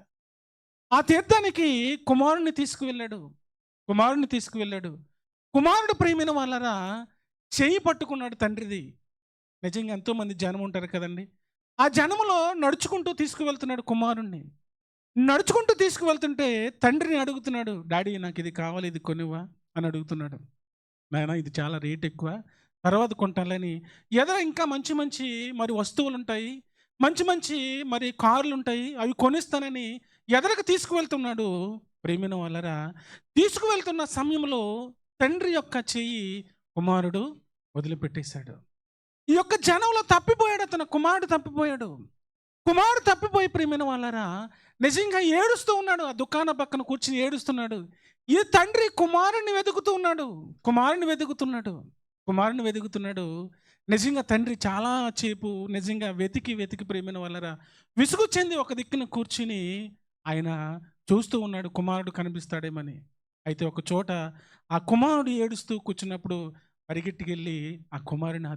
ఆ తీర్థానికి కుమారుని తీసుకువెళ్ళాడు. కుమారుడు ప్రేమిన వలరా చెయ్యి పట్టుకున్నాడు తండ్రిది. నిజంగా ఎంతోమంది జనం ఉంటారు కదండి. ఆ జనములో నడుచుకుంటూ తీసుకువెళ్తున్నాడు కుమారుణ్ణి. నడుచుకుంటూ తీసుకువెళ్తుంటే తండ్రిని అడుగుతున్నాడు, డాడీ నాకు ఇది కావాలి, ఇది కొనివా అని అడుగుతున్నాడు. నాయన ఇది చాలా రేట్ ఎక్కువ, తర్వాత కొంటాలని. ఎదుర ఇంకా మంచి మంచి మరి వస్తువులు ఉంటాయి, మంచి మంచి మరి కార్లు ఉంటాయి, అవి కొనిస్తానని ఎదరకు తీసుకువెళ్తున్నాడు. ప్రేమిన వలరా, తీసుకువెళ్తున్న సమయంలో తండ్రి యొక్క చెయ్యి కుమారుడు వదిలిపెట్టేశాడు. ఈ యొక్క జనంలో తప్పిపోయాడు అతను. కుమారుడు తప్పిపోయి ప్రేమిన వలరా నిజంగా ఏడుస్తూ ఉన్నాడు. ఆ దుకాణ పక్కన కూర్చుని ఏడుస్తున్నాడు. ఈ తండ్రి కుమారుని వెతుకుతున్నాడు. నిజంగా తండ్రి చాలా సేపు నిజంగా వెతికి ప్రేమిన వలరా విసుగు చెంది ఒక దిక్కున కూర్చుని ఆయన చూస్తూ ఉన్నాడు కుమారుడు కనిపిస్తాడేమని. అయితే ఒక చోట ఆ కుమారుడు ఏడుస్తూ కూర్చున్నప్పుడు పరిగెట్టుకెళ్ళి ఆ కుమారుని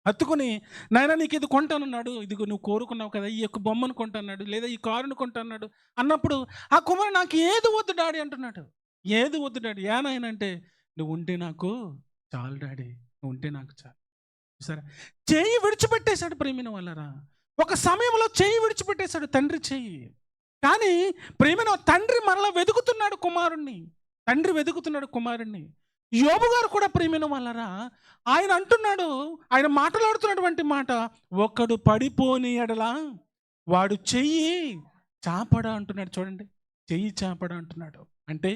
హత్తుకుని, నాయన నీకు ఇది కొంటానన్నాడు, ఇదిగో నువ్వు కోరుకున్నావు కదా, ఈ యొక్క బొమ్మను కొంటాన్నాడు, లేదా ఈ కారును కొంటాన్నాడు అన్నప్పుడు ఆ కుమారుడు నాకు ఏది వద్దు డాడీ అంటున్నాడు. ఏది వద్దు డాడీ, ఏనాయన అంటే నువ్వు ఉంటే నాకు చాలు డాడీ, నువ్వు ఉంటే నాకు చాలు. సరే, చెయ్యి విడిచిపెట్టేశాడు ప్రేమిన వలరా. ఒక సమయంలో చెయ్యి విడిచిపెట్టేశాడు తండ్రి చెయ్యి. కానీ ప్రేమిన తండ్రి మరలా వెతుకుతున్నాడు కుమారుణ్ణి. యోబు గారు కూడా ప్రేమిన వలరా ఆయన అంటున్నాడు, ఆయన మాట్లాడుతున్నటువంటి మాట, ఒకడు పడిపోని ఎడలా వాడు చెయ్యి చాపడా అంటున్నాడు. చూడండి, చెయ్యి చాపడా అంటున్నాడు. అంటే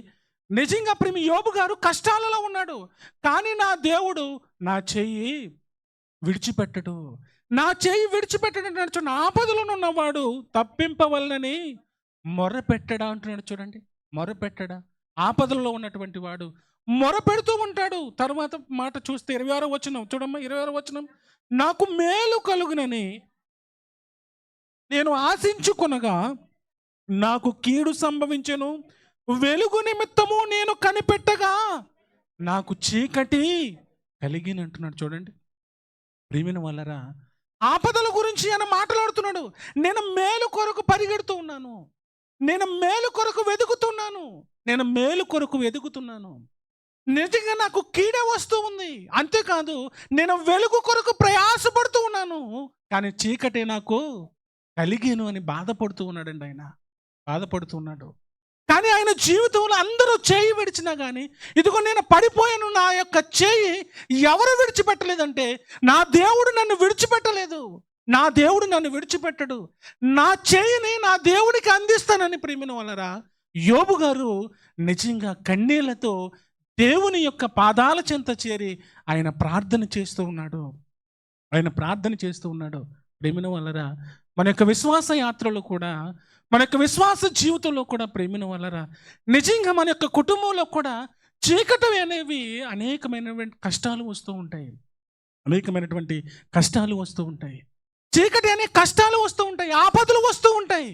నిజంగా ప్రేమి యోబు గారు కష్టాలలో ఉన్నాడు, కానీ నా దేవుడు నా చెయ్యి విడిచిపెట్టడు చూడండి. ఆపదలో ఉన్నవాడు తప్పింపవలనని మొర్రపెట్టడా అంటున్నాడు. చూడండి, మొర్రపెట్టడా. ఆపదలో ఉన్నటువంటి వాడు మొరపెడుతూ ఉంటాడు. తర్వాత మాట చూస్తే 26వ వచనం చూడమ్మా, 26వ వచనం. నాకు మేలు కలుగునని నేను ఆశించుకొనగా నాకు కీడు సంభవించెను, వెలుగు నిమిత్తము నేను కనిపెట్టగా నాకు చీకటి కలిగినంటున్నాడు. చూడండి ప్రియమైన వాళ్ళరా, ఆపదల గురించి ఆయన మాట్లాడుతున్నాడు. నేను మేలు కొరకు పరిగెడుతూ ఉన్నాను, నేను మేలు కొరకు వెతుకుతున్నాను. నిజంగా నాకు కీడే వస్తూ ఉంది. అంతేకాదు, నేను వెలుగు కొరకు ప్రయాసపడుతూ ఉన్నాను, కానీ చీకటే నాకు కలిగేను అని బాధపడుతూ ఉన్నాడండి. ఆయన బాధపడుతున్నాడు. కానీ ఆయన జీవితంలో అందరూ చేయి విడిచినా కానీ, ఇదిగో నేను పడిపోయాను, నా యొక్క చేయి ఎవరు విడిచిపెట్టలేదంటే నా దేవుడు నన్ను విడిచిపెట్టలేదు. నా దేవుడు నన్ను విడిచిపెట్టడు. నా చేయిని నా దేవుడికి అందిస్తానని ప్రేమిన వలరా యోబు గారు నిజంగా కన్నీళ్లతో దేవుని యొక్క పాదాల చెంత చేరి ఆయన ప్రార్థన చేస్తూ ఉన్నాడు. ప్రేమిన వలరా మన యొక్క విశ్వాస యాత్రలో కూడా, మన యొక్క విశ్వాస జీవితంలో కూడా ప్రేమిన వలరా నిజంగా మన యొక్క కుటుంబంలో కూడా చీకటి అనేవి అనేకమైనటువంటి కష్టాలు వస్తూ ఉంటాయి. చీకటి అనే కష్టాలు వస్తూ ఉంటాయి, ఆపదలు వస్తూ ఉంటాయి.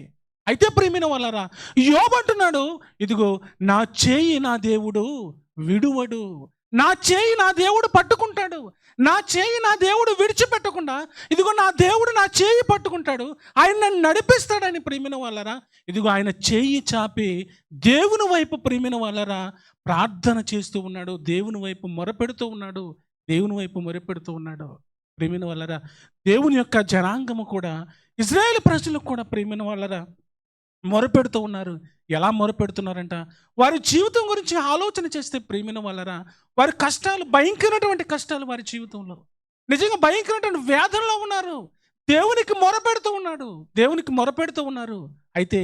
అయితే ప్రేమిన వలరా యోబు అంటున్నాడు, ఇదిగో నా చేయి నా దేవుడు విడువడు, నా చేయి నా దేవుడు పట్టుకుంటాడు, నా చేయి నా దేవుడు విడిచిపెట్టకుండా, ఇదిగో నా దేవుడు నా చేయి పట్టుకుంటాడు, ఆయన నన్ను నడిపిస్తాడని ప్రియమైన వాళ్ళరా, ఇదిగో ఆయన చేయి చాపి దేవుని వైపు ప్రియమైన వాళ్ళరా ప్రార్థన చేస్తూ ఉన్నాడు, దేవుని వైపు మొరపెడుతూ ఉన్నాడు, దేవుని వైపు మొరపెడుతూ ఉన్నాడు. ప్రియమైన వాళ్ళరా, దేవుని యొక్క జనాంగము కూడా, ఇజ్రాయేల్ ప్రజలకు కూడా ప్రియమైన వాళ్ళరా మొరపెడుతూ ఉన్నారు. ఎలా మొరపెడుతున్నారంట, వారి జీవితం గురించి ఆలోచన చేస్తే ప్రియమైన వాళ్ళరా, వారి కష్టాలు, భయంకరమైనటువంటి కష్టాలు వారి జీవితంలో, నిజంగా భయంకరమైనటువంటి వేదనలో ఉన్నారు. దేవునికి మొరపెడుతూ ఉన్నాడు, దేవునికి మొరపెడుతూ ఉన్నారు. అయితే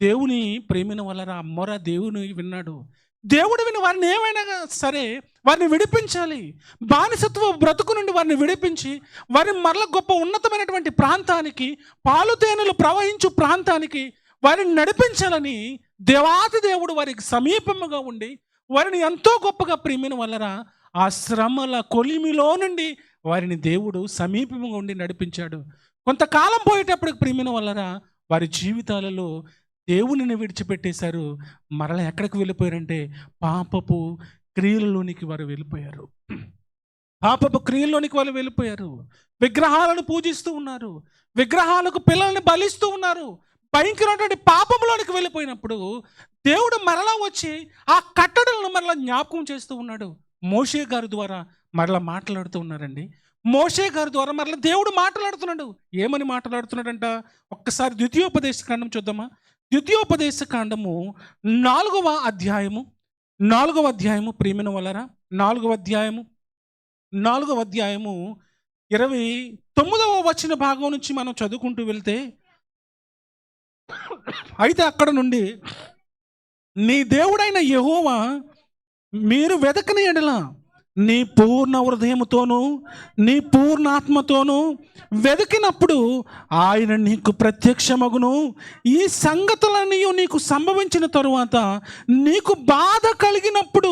దేవుని ప్రియమైన వాళ్ళరా మొర దేవుని విన్నాడు. దేవుడు విని వారిని ఏమైనా సరే వారిని విడిపించాలి, బానిసత్వ బ్రతుకు నుండి వారిని విడిపించి వారిని మరల గొప్ప ఉన్నతమైనటువంటి ప్రాంతానికి, పాలుతేనెలు ప్రవహించు ప్రాంతానికి వారిని నడిపించాలని దేవాతి దేవుడు వారికి సమీపముగా ఉండి వారిని ఎంతో గొప్పగా ప్రియమైన వాళ్ళరా ఆ శ్రమల కొలిమిలో నుండి వారిని దేవుడు సమీపముగా ఉండి నడిపించాడు. కొంతకాలం పోయేటప్పుడు ప్రియమైన వాళ్ళరా వారి జీవితాలలో దేవునిని విడిచిపెట్టేశారు. మరల ఎక్కడికి వెళ్ళిపోయారంటే పాపపు క్రియలలోనికి వారు వెళ్ళిపోయారు. పాపపు క్రియల్లోనికి వాళ్ళు వెళ్ళిపోయారు. విగ్రహాలను పూజిస్తూ ఉన్నారు, విగ్రహాలకు పిల్లల్ని బలిస్తూ ఉన్నారు. భయంకరమైనటువంటి పాపంలోనికి వెళ్ళిపోయినప్పుడు దేవుడు మరలా వచ్చి ఆ కట్టడలను మరలా జ్ఞాపకం చేస్తూ ఉన్నాడు. మోషే గారి ద్వారా మరలా మాట్లాడుతూ ఉన్నారండి. మోషే గారి ద్వారా మరలా దేవుడు మాట్లాడుతున్నాడు. ఏమని మాట్లాడుతున్నాడంట, ఒక్కసారి ద్వితీయోపదేశ కాండం చూద్దామా. ద్వితీయోపదేశ కాండము 4వ అధ్యాయము ప్రియమైన వాళ్ళరా, 4వ అధ్యాయము 29వ వచన భాగం నుంచి మనం చదువుకుంటూ వెళ్తే, అయితే అక్కడ నుండి నీ దేవుడైన యెహోవా మీరు వెదకని ఎడల నీ పూర్ణ హృదయముతోనూ నీ పూర్ణాత్మతోనూ వెతికినప్పుడు ఆయన నీకు ప్రత్యక్షమగును. ఈ సంగతులన్నీ నీకు సంభవించిన తరువాత నీకు బాధ కలిగినప్పుడు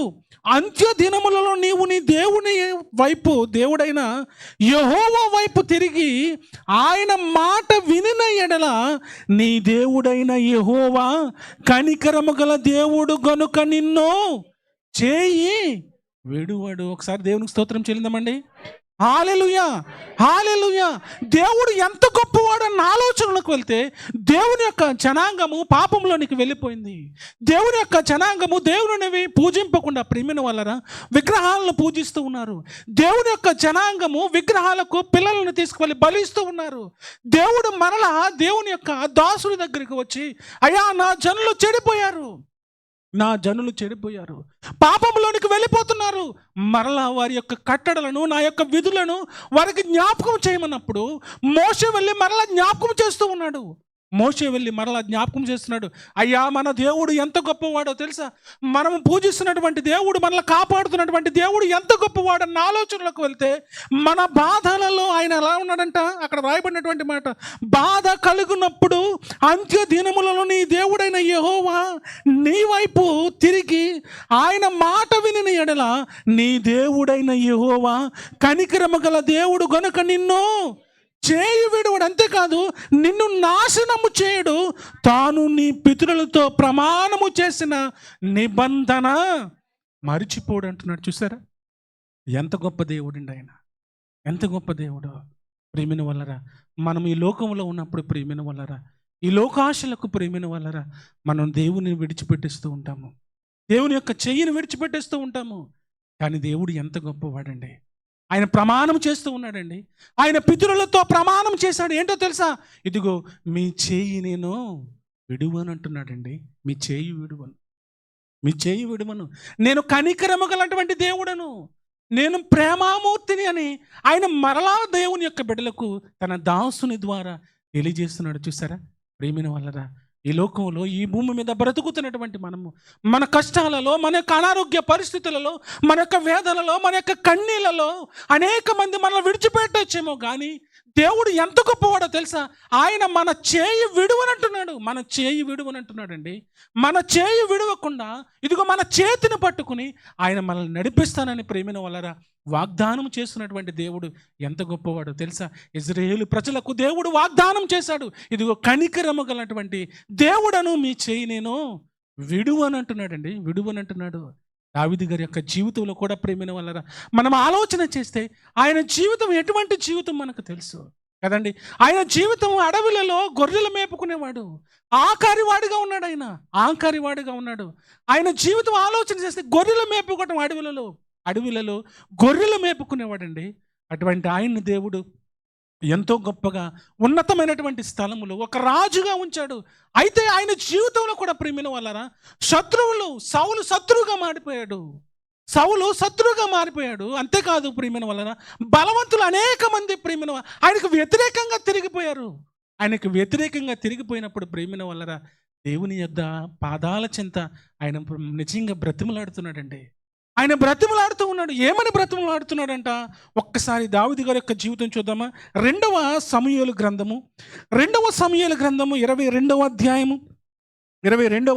అంత్య దినములలో నీవు నీ దేవుని వైపు, దేవుడైన యెహోవా వైపు తిరిగి ఆయన మాట వినిన ఎడల నీ దేవుడైన యెహోవా కనికరము గల దేవుడు గనుక నిన్ను చేయి విడువడు. ఒకసారి దేవునికి స్తోత్రం చెల్లిందామండి. హల్లెలూయా, హల్లెలూయా. దేవుడు ఎంత గొప్పవాడు అన్న ఆలోచనలకు వెళ్తే దేవుని యొక్క జనాంగము పాపంలోనికి వెళ్ళిపోయింది. దేవుని యొక్క జనాంగము దేవునివి పూజింపకుండా ప్రియమైన వాళ్ళరా విగ్రహాలను పూజిస్తూ ఉన్నారు. దేవుని యొక్క జనాంగము విగ్రహాలకు పిల్లలను తీసుకువెళ్ళి బలిస్తూ ఉన్నారు. దేవుడు మరలా దేవుని యొక్క దాసుడి దగ్గరికి వచ్చి, అయ్యా నా జనులు చెడిపోయారు, నా జనులు చెడిపోయారు, పాపంలోనికి వెళ్ళిపోతున్నారు, మరలా వారి యొక్క కట్టడలను, నా యొక్క విధులను వారికి జ్ఞాపకం చేయమన్నప్పుడు మోషే వెళ్ళి మరలా జ్ఞాపకం చేస్తూ ఉన్నాడు. మోషే వెళ్ళి మరలా జ్ఞాపకం చేస్తున్నాడు. అయ్యా మన దేవుడు ఎంత గొప్పవాడో తెలుసా, మనం పూజిస్తున్నటువంటి దేవుడు, మనల్ని కాపాడుతున్నటువంటి దేవుడు ఎంత గొప్పవాడు అన్న ఆలోచనలకు వెళ్తే మన బాధలలో ఆయన ఎలా ఉన్నాడంట, అక్కడ రాయబడినటువంటి మాట, బాధ కలుగునప్పుడు అంత్య దినములలో నీ దేవుడైన యెహోవా నీ వైపు తిరిగి ఆయన మాట విని ఎడల నీ దేవుడైన యెహోవా కనికరము గల దేవుడు గనుక నిన్ను చేయి విడువడు. అంతేకాదు నిన్ను నాశనము చేయడు, తాను నీ పితరులతో ప్రమాణము చేసిన నిబంధన మరిచిపోడు అంటున్నాడు. చూసారా ఎంత గొప్ప దేవుడండి ఆయన, ఎంత గొప్ప దేవుడు. ప్రియమైన వాళ్ళరా మనం ఈ లోకంలో ఉన్నప్పుడు ప్రియమైన వాళ్ళరా ఈ లోకాశలకు ప్రియమైన వాళ్ళరా మనం దేవుని విడిచిపెట్టేస్తూ ఉంటాము, దేవుని యొక్క చెయ్యిని విడిచిపెట్టేస్తూ ఉంటాము. కానీ దేవుడు ఎంత గొప్పవాడండి. ఆయన ప్రమాణం చేస్తూ ఉన్నాడండి. ఆయన పితరులతో ప్రమాణం చేశాడు. ఏంటో తెలుసా, ఇదిగో మీ చేయి నేను విడువను అంటున్నాడండి. మీ చేయి విడువను, మీ చేయి విడువను, నేను కనికరము గలటువంటి దేవుడను, నేను ప్రేమామూర్తిని అని ఆయన మరలా దేవుని యొక్క బిడ్డలకు తన దాసుని ద్వారా తెలియజేస్తున్నాడు. చూసారా ప్రియమైన వాళ్ళరా ఈ లోకంలో, ఈ భూమి మీద బ్రతుకుతున్నటువంటి మనము మన కష్టాలలో, మన యొక్క అనారోగ్య పరిస్థితులలో, మన యొక్క వేదనలో, మన యొక్క కన్నీళ్ళలో అనేక మంది మనల్ని విడిచిపెట్టొచ్చేమో, కానీ దేవుడు ఎంత గొప్పవాడో తెలుసా, ఆయన మన చేయి విడువనంటున్నాడు. మన చేయి విడువనంటున్నాడండి. మన చేయి విడవకుండా ఇదిగో మన చేతిని పట్టుకుని ఆయన మనల్ని నడిపిస్తానని ప్రేమిన వాళ్ళరా వాగ్దానం చేస్తున్నటువంటి దేవుడు ఎంత గొప్పవాడో తెలుసా. ఇజ్రాయేలు ప్రజలకు దేవుడు వాగ్దానం చేశాడు, ఇదిగో కనికరము గలటువంటి దేవుడను మీ చేయి నేను విడువనంటున్నాడండి, విడువనంటున్నాడు. దావీదు గారి యొక్క జీవితంలో కూడా ప్రేమైన వాళ్ళరా మనం ఆలోచన చేస్తే ఆయన జీవితం ఎటువంటి జీవితం మనకు తెలుసు కదండి. ఆయన జీవితం అడవులలో గొర్రెలు మేపుకునేవాడు, ఆకారివాడిగా ఉన్నాడు. ఆయన ఆకారివాడిగా ఉన్నాడు. ఆయన జీవితం ఆలోచన చేస్తే గొర్రెలు మేపుకోవటం, అడవులలో గొర్రెలు మేపుకునేవాడండి. అటువంటి ఆయన్ని దేవుడు ఎంతో గొప్పగా ఉన్నతమైనటువంటి స్థలములో ఒక రాజుగా ఉంచాడు. అయితే ఆయన జీవితంలో కూడా ప్రేమిన వాళ్ళరా సౌలు శత్రువుగా మారిపోయాడు. అంతేకాదు ప్రేమిన వాళ్ళరా బలవంతులు అనేక మంది ప్రేమిన ఆయనకు వ్యతిరేకంగా తిరిగిపోయినప్పుడు ప్రేమిన వాళ్ళరా దేవుని యొద్ద పాదాల చెంత ఆయన నిజంగా బ్రతిమలాడుతున్నాడండి. ఆయన బ్రతిమలాడుతూ ఉన్నాడు. ఏమని బ్రతిమలాడుతున్నాడంట? ఒక్కసారి దావీదు గారి యొక్క జీవితం చూద్దామా? 2వ సమూయేలు గ్రంథము 22వ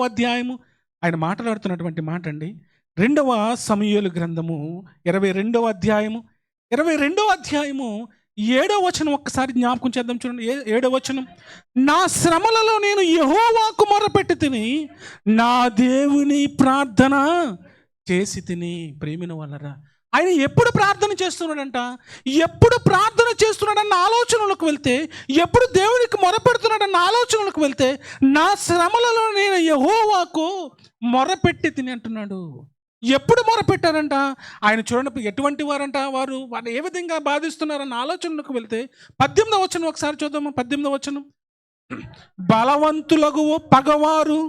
అధ్యాయము ఆయన మాట్లాడుతున్నటువంటి మాట అండి. 2వ సమూయేలు గ్రంథము 22వ అధ్యాయము 7వ వచనం ఒక్కసారి జ్ఞాపకం చేద్దాం. చూడండి 7వ వచనం. నా శ్రమలలో నేను యెహోవాకు మొరపెట్టి తిని నా దేవుని ప్రార్థన చేసి తిని. ప్రేమిన వాళ్ళరా ఆయన ఎప్పుడు ప్రార్థన చేస్తున్నాడన్న ఆలోచనలకు వెళ్తే, ఎప్పుడు దేవునికి మొరపెడుతున్నాడన్న ఆలోచనలకు వెళ్తే, నా శ్రమలలో నేను యెహోవాకు మొరపెట్టి తిని అంటున్నాడు. ఎప్పుడు మొరపెట్టారంట ఆయన? చూడండి ఎటువంటి వారంట వారు ఏ విధంగా బాధిస్తున్నారన్న ఆలోచనలకు వెళ్తే 18వ వచనం ఒకసారి చూద్దాము. 18వ వచనం. బలవంతులకు పగవారు,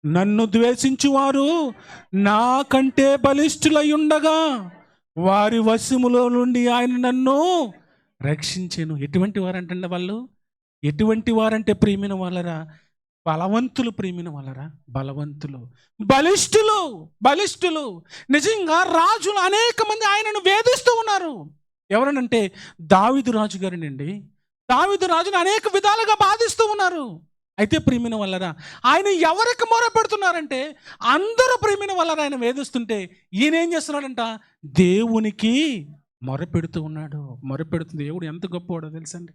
నన్ను ద్వేషించువారు నాకంటే బలిష్ఠులై ఉండగా వారి వశములో నుండి ఆయన నన్ను రక్షించెను. ఎటువంటి వారంటే వాళ్ళు? ఎటువంటి వారంటే ప్రియమైన వాళ్ళరా బలవంతులు. ప్రియమైన వాళ్ళరా బలవంతులు, బలిష్ఠులు. నిజంగా రాజులు అనేక మంది ఆయనను వేధిస్తూ ఉన్నారు. ఎవరనంటే దావీదు రాజు గారినండి. దావీదు రాజును అనేక విధాలుగా బాధిస్తూ ఉన్నారు. అయితే ప్రియమైన వాళ్ళరా ఆయన ఎవరికి మొరపెడుతున్నారంటే అందరూ ప్రియమైన వాళ్ళరా ఆయన వేధిస్తుంటే ఈయన ఏం చేస్తున్నాడంట? దేవునికి మొరపెడుతూ ఉన్నాడు. మొరపెడుతుంది. దేవుడు ఎంత గొప్పవాడో తెలుసండి.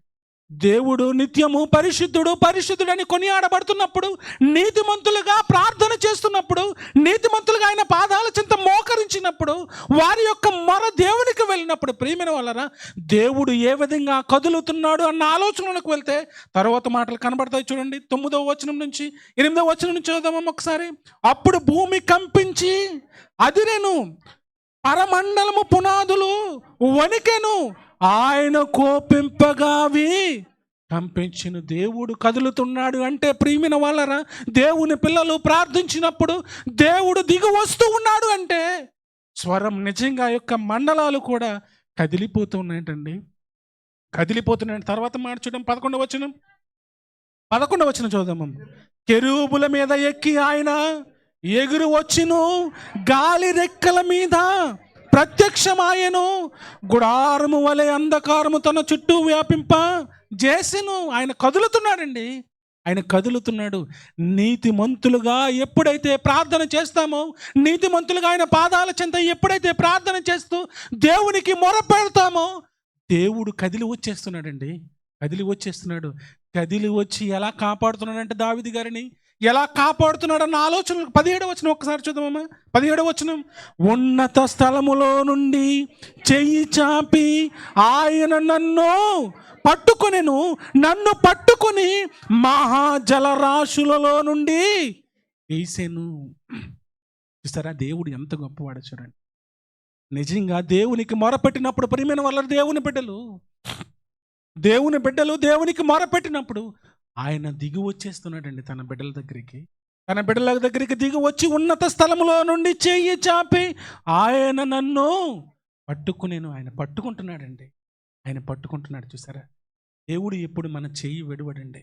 దేవుడు నిత్యము పరిశుద్ధుడని కొనియాడబడుతున్నప్పుడు, నీతిమంతులుగా ప్రార్థన చేస్తున్నప్పుడు, నీతిమంతులుగా ఆయన పాదాల చెంత మోకరించినప్పుడు, వారి యొక్క మొర దేవునికి వెళ్ళినప్పుడు ప్రియమైన వాళ్ళరా దేవుడు ఏ విధంగా కదులుతున్నాడు అన్న ఆలోచనలకు వెళ్తే తర్వాత మాటలు కనబడతాయి. చూడండి 9వ వచనం నుంచి 8వ వచనం నుంచి చదువుదాం ఒకసారి. అప్పుడు భూమి కంపించి అదిరెను, పరమండలము పునాదులు వణికెను, ఆయన కోపింపగా అవి కంపించిన. దేవుడు కదులుతున్నాడు అంటే ప్రియమైన వాళ్ళరా దేవుని పిల్లలు ప్రార్థించినప్పుడు దేవుడు దిగి వస్తూ ఉన్నాడు అంటే స్వరం నిజంగా యొక్క మండలాలు కూడా కదిలిపోతున్నాయంటండి. తర్వాత మాట చూడండి 11వ వచనం చూద్దాం. కెరూబుల మీద ఎక్కి ఆయన ఎగురు వచ్చును, గాలి రెక్కల మీద ప్రత్యక్షమాయను, గుడారము వలె అంధకారము తన చుట్టూ వ్యాపింప చేసెను. ఆయన కదులుతున్నాడండి. ఆయన కదులుతున్నాడు. నీతిమంతులుగా ఎప్పుడైతే ప్రార్థన చేస్తామో, నీతిమంతులుగా ఆయన పాదాల చెంత ఎప్పుడైతే ప్రార్థన చేస్తూ దేవునికి మొరపెడతామో దేవుడు కదిలి వచ్చేస్తున్నాడండి. కదిలి వచ్చి ఎలా కాపాడుతున్నాడంటే దావీదు గారిని ఎలా కాపాడుతున్నాడన్న ఆలోచనలు 17వ వచనం ఒకసారి చూద్దామమ్మా. 17వ వచనం. ఉన్నత స్థలములో నుండి చెయ్యి చాపి ఆయన నన్ను పట్టుకొని మహాజలరాశులలో నుండి తీసెను. చూస్తారా దేవుడు ఎంత గొప్పవాడో చూడండి. నిజంగా దేవునికి మొరపెట్టినప్పుడు ప్రియమైన వాళ్ళ దేవుని బిడ్డలు దేవునికి మొరపెట్టినప్పుడు ఆయన దిగి వచ్చేస్తున్నాడండి తన బిడ్డల దగ్గరికి దిగి వచ్చి ఉన్నత స్థలములో నుండి చెయ్యి చాపి ఆయన నన్ను ఆయన పట్టుకుంటున్నాడండి. ఆయన పట్టుకుంటున్నాడు. చూసారా దేవుడు ఎప్పుడు మన చెయ్యి విడవడండి.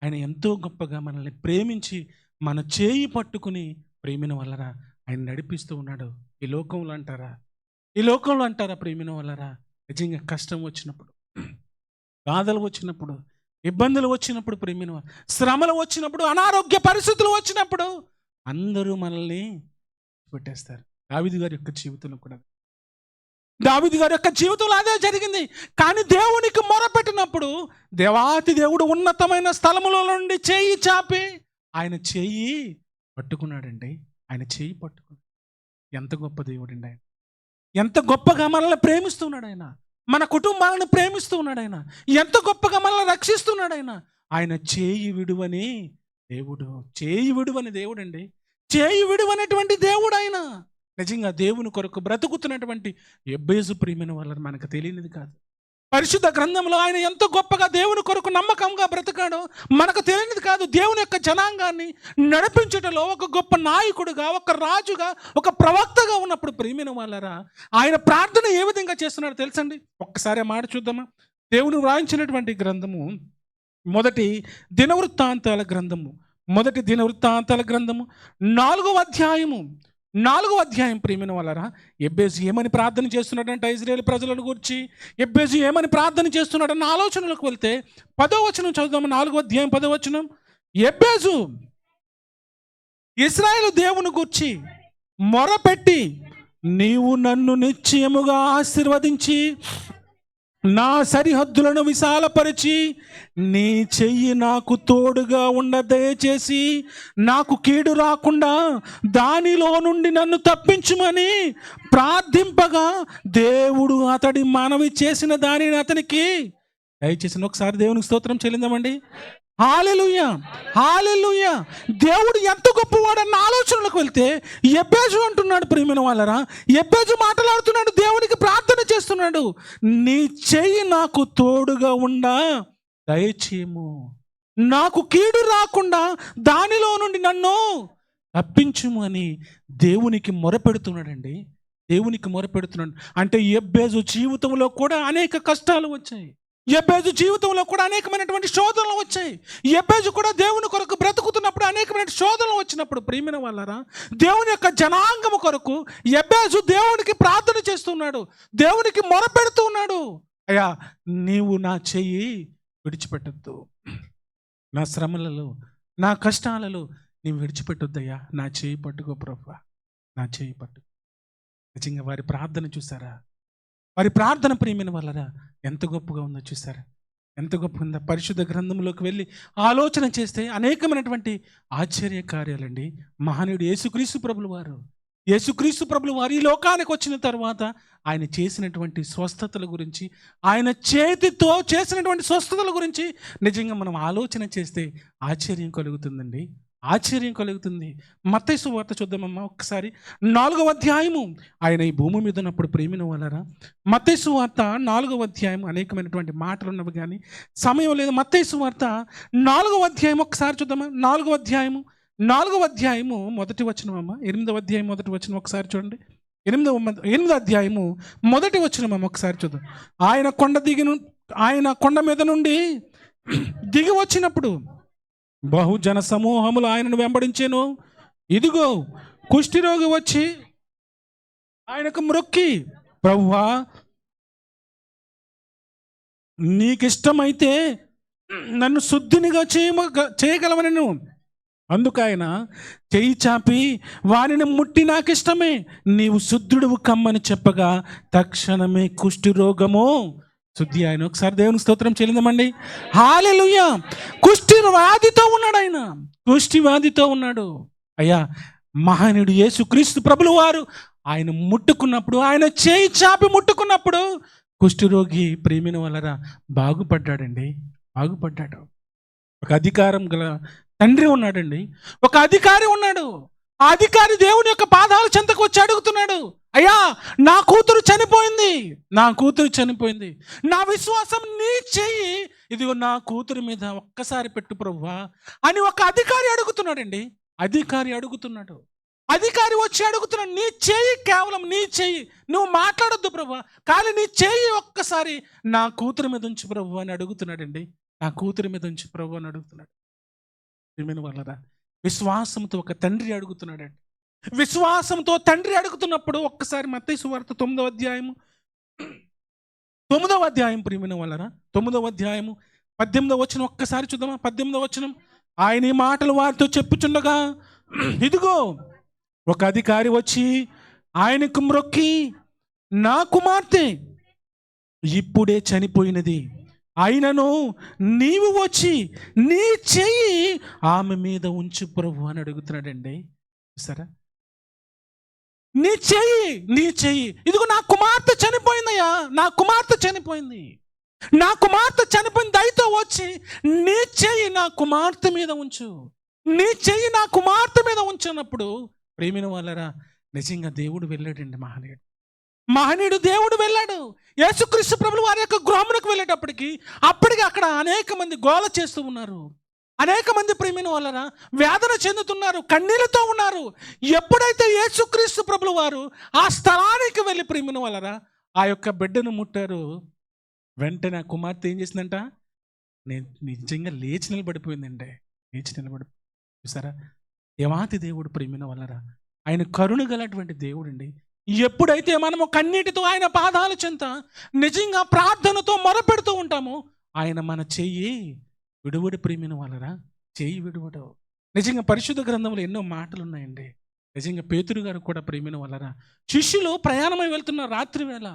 ఆయన ఎంతో గొప్పగా మనల్ని ప్రేమించి మన చేయి పట్టుకుని ప్రేమిన వల్లరా ఆయన నడిపిస్తూ ఉన్నాడు. ఈ లోకంలో అంటారా ప్రేమిన వల్లరా నిజంగా కష్టం వచ్చినప్పుడు, బాధలు వచ్చినప్పుడు, ఇబ్బందులు వచ్చినప్పుడు, ప్రేమిన శ్రమలు వచ్చినప్పుడు, అనారోగ్య పరిస్థితులు వచ్చినప్పుడు అందరూ మనల్ని పెట్టేస్తారు. దావీదు గారి యొక్క జీవితంలో అదే జరిగింది. కానీ దేవునికి మొరపెట్టినప్పుడు దేవాతి దేవుడు ఉన్నతమైన స్థలములో నుండి చెయ్యి చాపి ఆయన చెయ్యి పట్టుకున్నాడండి. ఆయన చేయి పట్టుకున్నాడు. ఎంత గొప్ప దేవుడండి ఆయన! ఎంత గొప్పగా మనల్ని ప్రేమిస్తున్నాడు ఆయన! మన కుటుంబాలను ప్రేమిస్తూ ఉన్నాడు ఆయన! ఎంత గొప్పగా మనల్ని రక్షిస్తున్నాడు ఆయన! ఆయన చేయి విడువని దేవుడు, చేయి విడువని దేవుడు అండి. చేయి విడువనటువంటి దేవుడు ఆయన. నిజంగా దేవుని కొరకు బ్రతుకుతున్నటువంటి ఎబ్బేజు ప్రియమైన వాళ్ళని మనకు తెలియనిది కాదు. పరిశుద్ధ గ్రంథంలో ఆయన ఎంత గొప్పగా దేవుని కొరకు నమ్మకంగా బ్రతకాడో మనకు తెలియనిది కాదు. దేవుని యొక్క జనాంగాన్ని నడిపించటంలో ఒక గొప్ప నాయకుడుగా, ఒక రాజుగా, ఒక ప్రవక్తగా ఉన్నప్పుడు ప్రియమైన వాళ్ళరా, ఆయన ప్రార్థన ఏ విధంగా చేస్తున్నాడో తెలుసండి. ఒక్కసారి ఆ మాట చూద్దామా? దేవుని వ్రాయించినటువంటి గ్రంథము మొదటి దినవృత్తాంతాల గ్రంథము 4వ అధ్యాయం ప్రియమైన వాళ్ళరా, ఎబ్బేజు ఏమని ప్రార్థన చేస్తున్నాడంటే ఇజ్రాయేల్ ప్రజలను గురించి ఎబ్బేజు ఏమని ప్రార్థన చేస్తున్నాడన్న ఆలోచనలకు వెళ్తే 10వ వచనం చదువుదాము. 4వ అధ్యాయం 10వ వచనం. ఎబ్బేజు ఇశ్రాయేలు దేవుని గురించి మొరపెట్టి, నీవు నన్ను నిశ్చయముగా ఆశీర్వదించి నా సరిహద్దులను విశాలపరిచి నీ చెయ్యి నాకు తోడుగా ఉండ దయచేసి నాకు కీడు రాకుండా దానిలో నుండి నన్ను తప్పించుమని ప్రార్థింపగా దేవుడు అతడి మనవి చేసిన దానిని అతనికి దయచేసి ఒకసారి దేవునికి స్తోత్రం చెల్లిందామండి. హల్లెలూయా, హల్లెలూయా. దేవుడు ఎంత గొప్పవాడన్న ఆలోచనలకు వెళ్తే ఎబ్బేజు అంటున్నాడు ప్రియమైన వాళ్ళరా, ఎబ్బేజు మాట్లాడుతున్నాడు, దేవునికి ప్రార్థన చేస్తున్నాడు. నీ చెయ్యి నాకు తోడుగా ఉండా దయచేయము, నాకు కీడు రాకుండా దానిలో నుండి నన్ను తప్పించుము అని దేవునికి మొరపెడుతున్నాడండి. దేవునికి మొరపెడుతున్నాడు అంటే ఎబ్బేజు జీవితంలో కూడా అనేక కష్టాలు వచ్చాయి. ఎబ్బేజు జీవితంలో కూడా అనేకమైనటువంటి శోధనలు వచ్చాయి. ఎబ్బేజు కూడా దేవుని కొరకు బ్రతుకుతున్నప్పుడు అనేకమైన శోధనలు వచ్చినప్పుడు ప్రియమైన వాళ్ళరా, దేవుని యొక్క జనాంగము కొరకు ఎబ్బేజు దేవునికి ప్రార్థన చేస్తున్నాడు, దేవునికి మొరపెడుతూ ఉన్నాడు. అయ్యా, నీవు నా చెయ్యి విడిచిపెట్టద్దు, నా శ్రమలలో, నా కష్టాలలో నీవు విడిచిపెట్టొద్దయ్యా, నా చేయి పట్టుకో ప్రభువా, నా చేయి పట్టుకో. నిజంగా వారి ప్రార్థన చూసారా? వారి ప్రార్థన ప్రియమైన వాళ్ళరా ఎంత గొప్పగా ఉందో చూసారా? ఎంత గొప్పగా ఉందో. పరిశుద్ధ గ్రంథంలోకి వెళ్ళి ఆలోచన చేస్తే అనేకమైనటువంటి ఆశ్చర్య కార్యాలండి. మహనీయుడు యేసుక్రీస్తు ప్రభులు వారు ఈ లోకానికి వచ్చిన తర్వాత ఆయన చేసినటువంటి స్వస్థతల గురించి, ఆయన చేతితో చేసినటువంటి స్వస్థతల గురించి నిజంగా మనం ఆలోచన చేస్తే ఆశ్చర్యం కలుగుతుందండి, ఆశ్చర్యం కలుగుతుంది. మత్తయి సువార్త చూద్దామమ్మా ఒక్కసారి. 4వ అధ్యాయము. ఆయన ఈ భూమి మీద ఉన్నప్పుడు ప్రేమిన వాళ్ళరా, మత్తయి సువార్త 4వ అధ్యాయం అనేకమైనటువంటి మాటలు ఉన్నవి కానీ సమయం లేదు. మత్తయి సువార్త 4వ అధ్యాయం ఒకసారి చూద్దామా. 4వ అధ్యాయము మొదటి వచనం అమ్మ. 8వ అధ్యాయం మొదటి వచనం ఒకసారి చూడండి. 8వ అధ్యాయము మొదటి వచనం అమ్మ ఒకసారి చూద్దాం. ఆయన కొండ మీద నుండి దిగి వచ్చినప్పుడు బహుజన సమూహములు ఆయనను వెంబడించెను. ఇదిగో కుష్ఠిరోగి వచ్చి ఆయనకు మ్రొక్కి, ప్రభువా నీకిష్టమైతే నన్ను శుద్ధినిగా చేయగలవనెను. అందుకు ఆయన చేయి చాపి వారిని ముట్టి నాకిష్టమే, నీవు శుద్ధుడువు కమ్మని చెప్పగా తక్షణమే కుష్ఠిరోగము శుద్ధి. ఆయన ఒకసారి దేవునికి స్తోత్రం చెల్లిందమండి. హల్లెలూయా. కుష్ఠి వ్యాధితో ఉన్నాడు ఆయన, కుష్ఠి వ్యాధితో ఉన్నాడు. అయ్యా, మహనీయుడు యేసుక్రీస్తు ప్రభులు వారు ఆయన ముట్టుకున్నప్పుడు, ఆయన చేయి చాపి ముట్టుకున్నప్పుడు కుష్ఠిరోగి ప్రేమిన వలన బాగుపడ్డాడండి, బాగుపడ్డాడు. ఒక అధికారం గల తండ్రి ఉన్నాడండి, ఒక అధికారి ఉన్నాడు. ఆ అధికారి దేవుని యొక్క పాదాల చెంతకు వచ్చి అడుగుతున్నాడు, అయ్యా నా కూతురు చనిపోయింది, నా విశ్వాసం నీ చెయ్యి ఇదిగో నా కూతురు మీద ఒక్కసారి పెట్టు ప్రభువా అని ఒక అధికారి అడుగుతున్నాడండి. అధికారి వచ్చి అడుగుతున్నాడు, నీ చెయ్యి, కేవలం నీ చెయ్యి, నువ్వు మాట్లాడొద్దు ప్రభువా, కానీ నీ చెయ్యి ఒక్కసారి నా కూతురు మీద ఉంచు ప్రభువా అని అడుగుతున్నాడండి. నా కూతురు మీద ఉంచు ప్రభువా అని అడుగుతున్నాడు. ప్రియమైన వాళ్ళరా, విశ్వాసంతో ఒక తండ్రి అడుగుతున్నాడండి. విశ్వాసంతో తండ్రి అడుగుతున్నప్పుడు ఒక్కసారి మత్తయి సువార్త 9వ అధ్యాయం ప్రియమైన వాళ్ళరా, 9వ అధ్యాయము 18వ వచనం ఒక్కసారి చూద్దామా. 18వ వచనం. ఆయన ఈ మాటలు వారితో చెప్పుచుండగా ఇదిగో ఒక అధికారి వచ్చి ఆయనకు మ్రొక్కి, నా కుమార్తె ఇప్పుడే చనిపోయినది, అయినను నీవు వచ్చి నీ చెయ్యి ఆమె మీద ఉంచు ప్రభు అని అడుగుతున్నాడండి. సరే, నీ చెయ్యి ఇదిగో నా కుమార్తె చనిపోయిందయ్యా, నా కుమార్తె చనిపోయింది, నా కుమార్తె చనిపోయింది, దయతో వచ్చి నీ చెయ్యి నా కుమార్తె మీద ఉంచు, నీ చెయ్యి నా కుమార్తె మీద ఉంచినప్పుడు ప్రేమిన వాళ్ళరా నిజంగా దేవుడు వెళ్ళాడండి. మహనీయుడు దేవుడు వెళ్ళాడు. యేసుక్రీస్తు ప్రభువు వారి యొక్క గృహమునకు వెళ్ళేటప్పటికి అప్పటికి అక్కడ అనేక మంది గోల చేస్తూ ఉన్నారు, అనేక మంది ప్రేమిన వాళ్ళరా వేదన చెందుతున్నారు, కన్నీళ్లతో ఉన్నారు. ఎప్పుడైతే యేసుక్రీస్తు ప్రభువు వారు ఆ స్థలానికి వెళ్ళి ప్రేమిన వాళ్ళరా ఆ యొక్క బిడ్డను ముట్టారు, వెంటనే ఆ కుమార్తె ఏం చేసిందంట, నేను నిజంగా లేచి నిలబడిపోయిందండి. లేచి చూసారా, దేవాతి దేవుడు ప్రేమిన వాళ్ళరా ఆయన కరుణ గలటువంటి దేవుడు అండి. ఎప్పుడైతే మనము కన్నీటితో ఆయన పాదాల చెంత నిజంగా ప్రార్థనతో మొరపెడుతూ ఉంటామో ఆయన మన చెయ్యి విడువడు ప్రేమిన వాళ్ళరా, చెయ్యి విడువడు. నిజంగా పరిశుద్ధ గ్రంథంలో ఎన్నో మాటలు ఉన్నాయండి. నిజంగా పేతురు గారు కూడా ప్రేమిన వాళ్ళరా శిష్యులు ప్రయాణమై వెళ్తున్న రాత్రి వేళ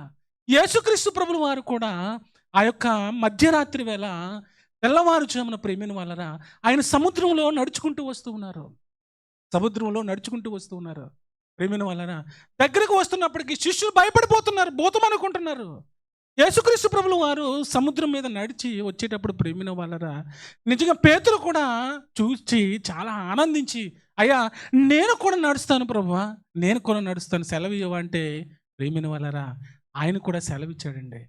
యేసుక్రీస్తు ప్రభుల వారు కూడా ఆ యొక్క మధ్యరాత్రి వేళ తెల్లవారుజామున ప్రేమిన వాళ్ళరా ఆయన సముద్రంలో నడుచుకుంటూ వస్తూ ఉన్నారు. ప్రేమిన వాళ్ళరా దగ్గరకు వస్తున్నప్పటికీ శిష్యులు భయపడిపోతున్నారు, భూతం అనుకుంటున్నారు. యేసుక్రీస్తు ప్రభుల వారు సముద్రం మీద నడిచి వచ్చేటప్పుడు ప్రేమిన వాళ్ళరా నిజంగా పేతురు కూడా చూసి చాలా ఆనందించి, అయ్యా నేను కూడా నడుస్తాను ప్రభువా, నేను కూడా నడుస్తాను, సెలవు ఇవ్వ అంటే ప్రేమిన వాళ్ళరా ఆయన కూడా సెలవిచ్చాడండి.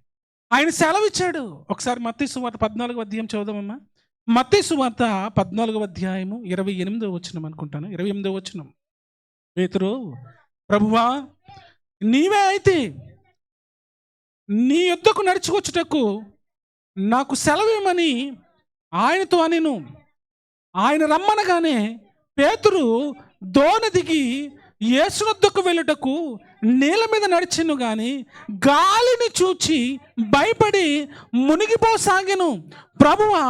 ఆయన సెలవిచ్చాడు. ఒకసారి మత్తయి సువార్త 14వ అధ్యాయం చదువుదామమ్మా. మత్తయి సువార్త 14వ అధ్యాయము 28వ వచనం అనుకుంటాను, 28వ వచనం. పేతురు, ప్రభువా నీవే అయితే నీ యొద్దకు నడుచుకొచ్చుటకు నాకు సెలవేమని ఆయనతో అనెను. ఆయన రమ్మనగానే పేతురు దోణి దిగి యేసు వద్దకు వెళ్ళుటకు నీళ్ళ మీద నడిచెను గాని గాలిని చూచి భయపడి మునిగిపోసాగెను. ప్రభువా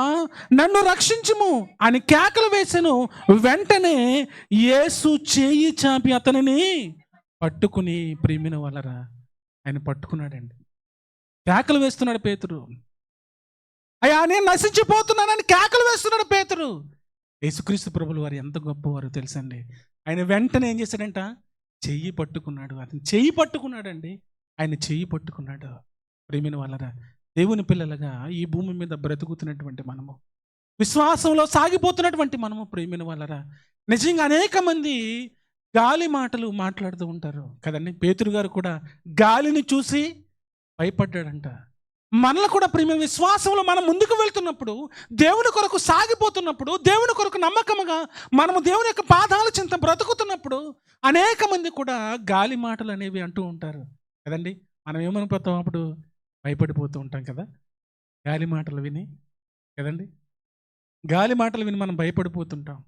నన్ను రక్షించుము అని కేకలు వేసెను. వెంటనే యేసు చేయి చాపి అతనిని పట్టుకుని ప్రేమిన వాళ్ళరా ఆయన పట్టుకున్నాడండి. కేకలు వేస్తున్నాడు పేతురు, అయ్యా నేను నశించిపోతున్నానని కేకలు వేస్తున్నాడు పేతురు. యేసుక్రీస్తు ప్రభులు వారు ఎంత గొప్పవారు తెలుసండి. ఆయన వెంటనే ఏం చేశాడంట, చెయ్యి పట్టుకున్నాడు. అతను చెయ్యి పట్టుకున్నాడండి, ఆయన చెయ్యి పట్టుకున్నాడు. ప్రేమిన వాళ్ళరా దేవుని పిల్లలుగా ఈ భూమి మీద బ్రతుకుతున్నటువంటి మనము, విశ్వాసంలో సాగిపోతున్నటువంటి మనము ప్రేమిన వాళ్ళరా నిజంగా అనేక మంది గాలి మాటలు మాట్లాడుతూ ఉంటారు కదండి. పేతురు గారు కూడా గాలిని చూసి భయపడ్డాడంట. మనల్ని కూడా ప్రేమ విశ్వాసంలో మనం ముందుకు వెళ్తున్నప్పుడు, దేవుని కొరకు సాగిపోతున్నప్పుడు, దేవుని కొరకు నమ్మకముగా మనము దేవుని యొక్క పాదాల చింత బ్రతుకుతున్నప్పుడు అనేక మంది కూడా గాలి మాటలు అనేవి అంటూ ఉంటారు కదండి. మనం ఏమనిపోతాం, అప్పుడు భయపడిపోతూ ఉంటాం కదా గాలి మాటలు విని కదండి. గాలి మాటలు విని మనం భయపడిపోతుంటాం.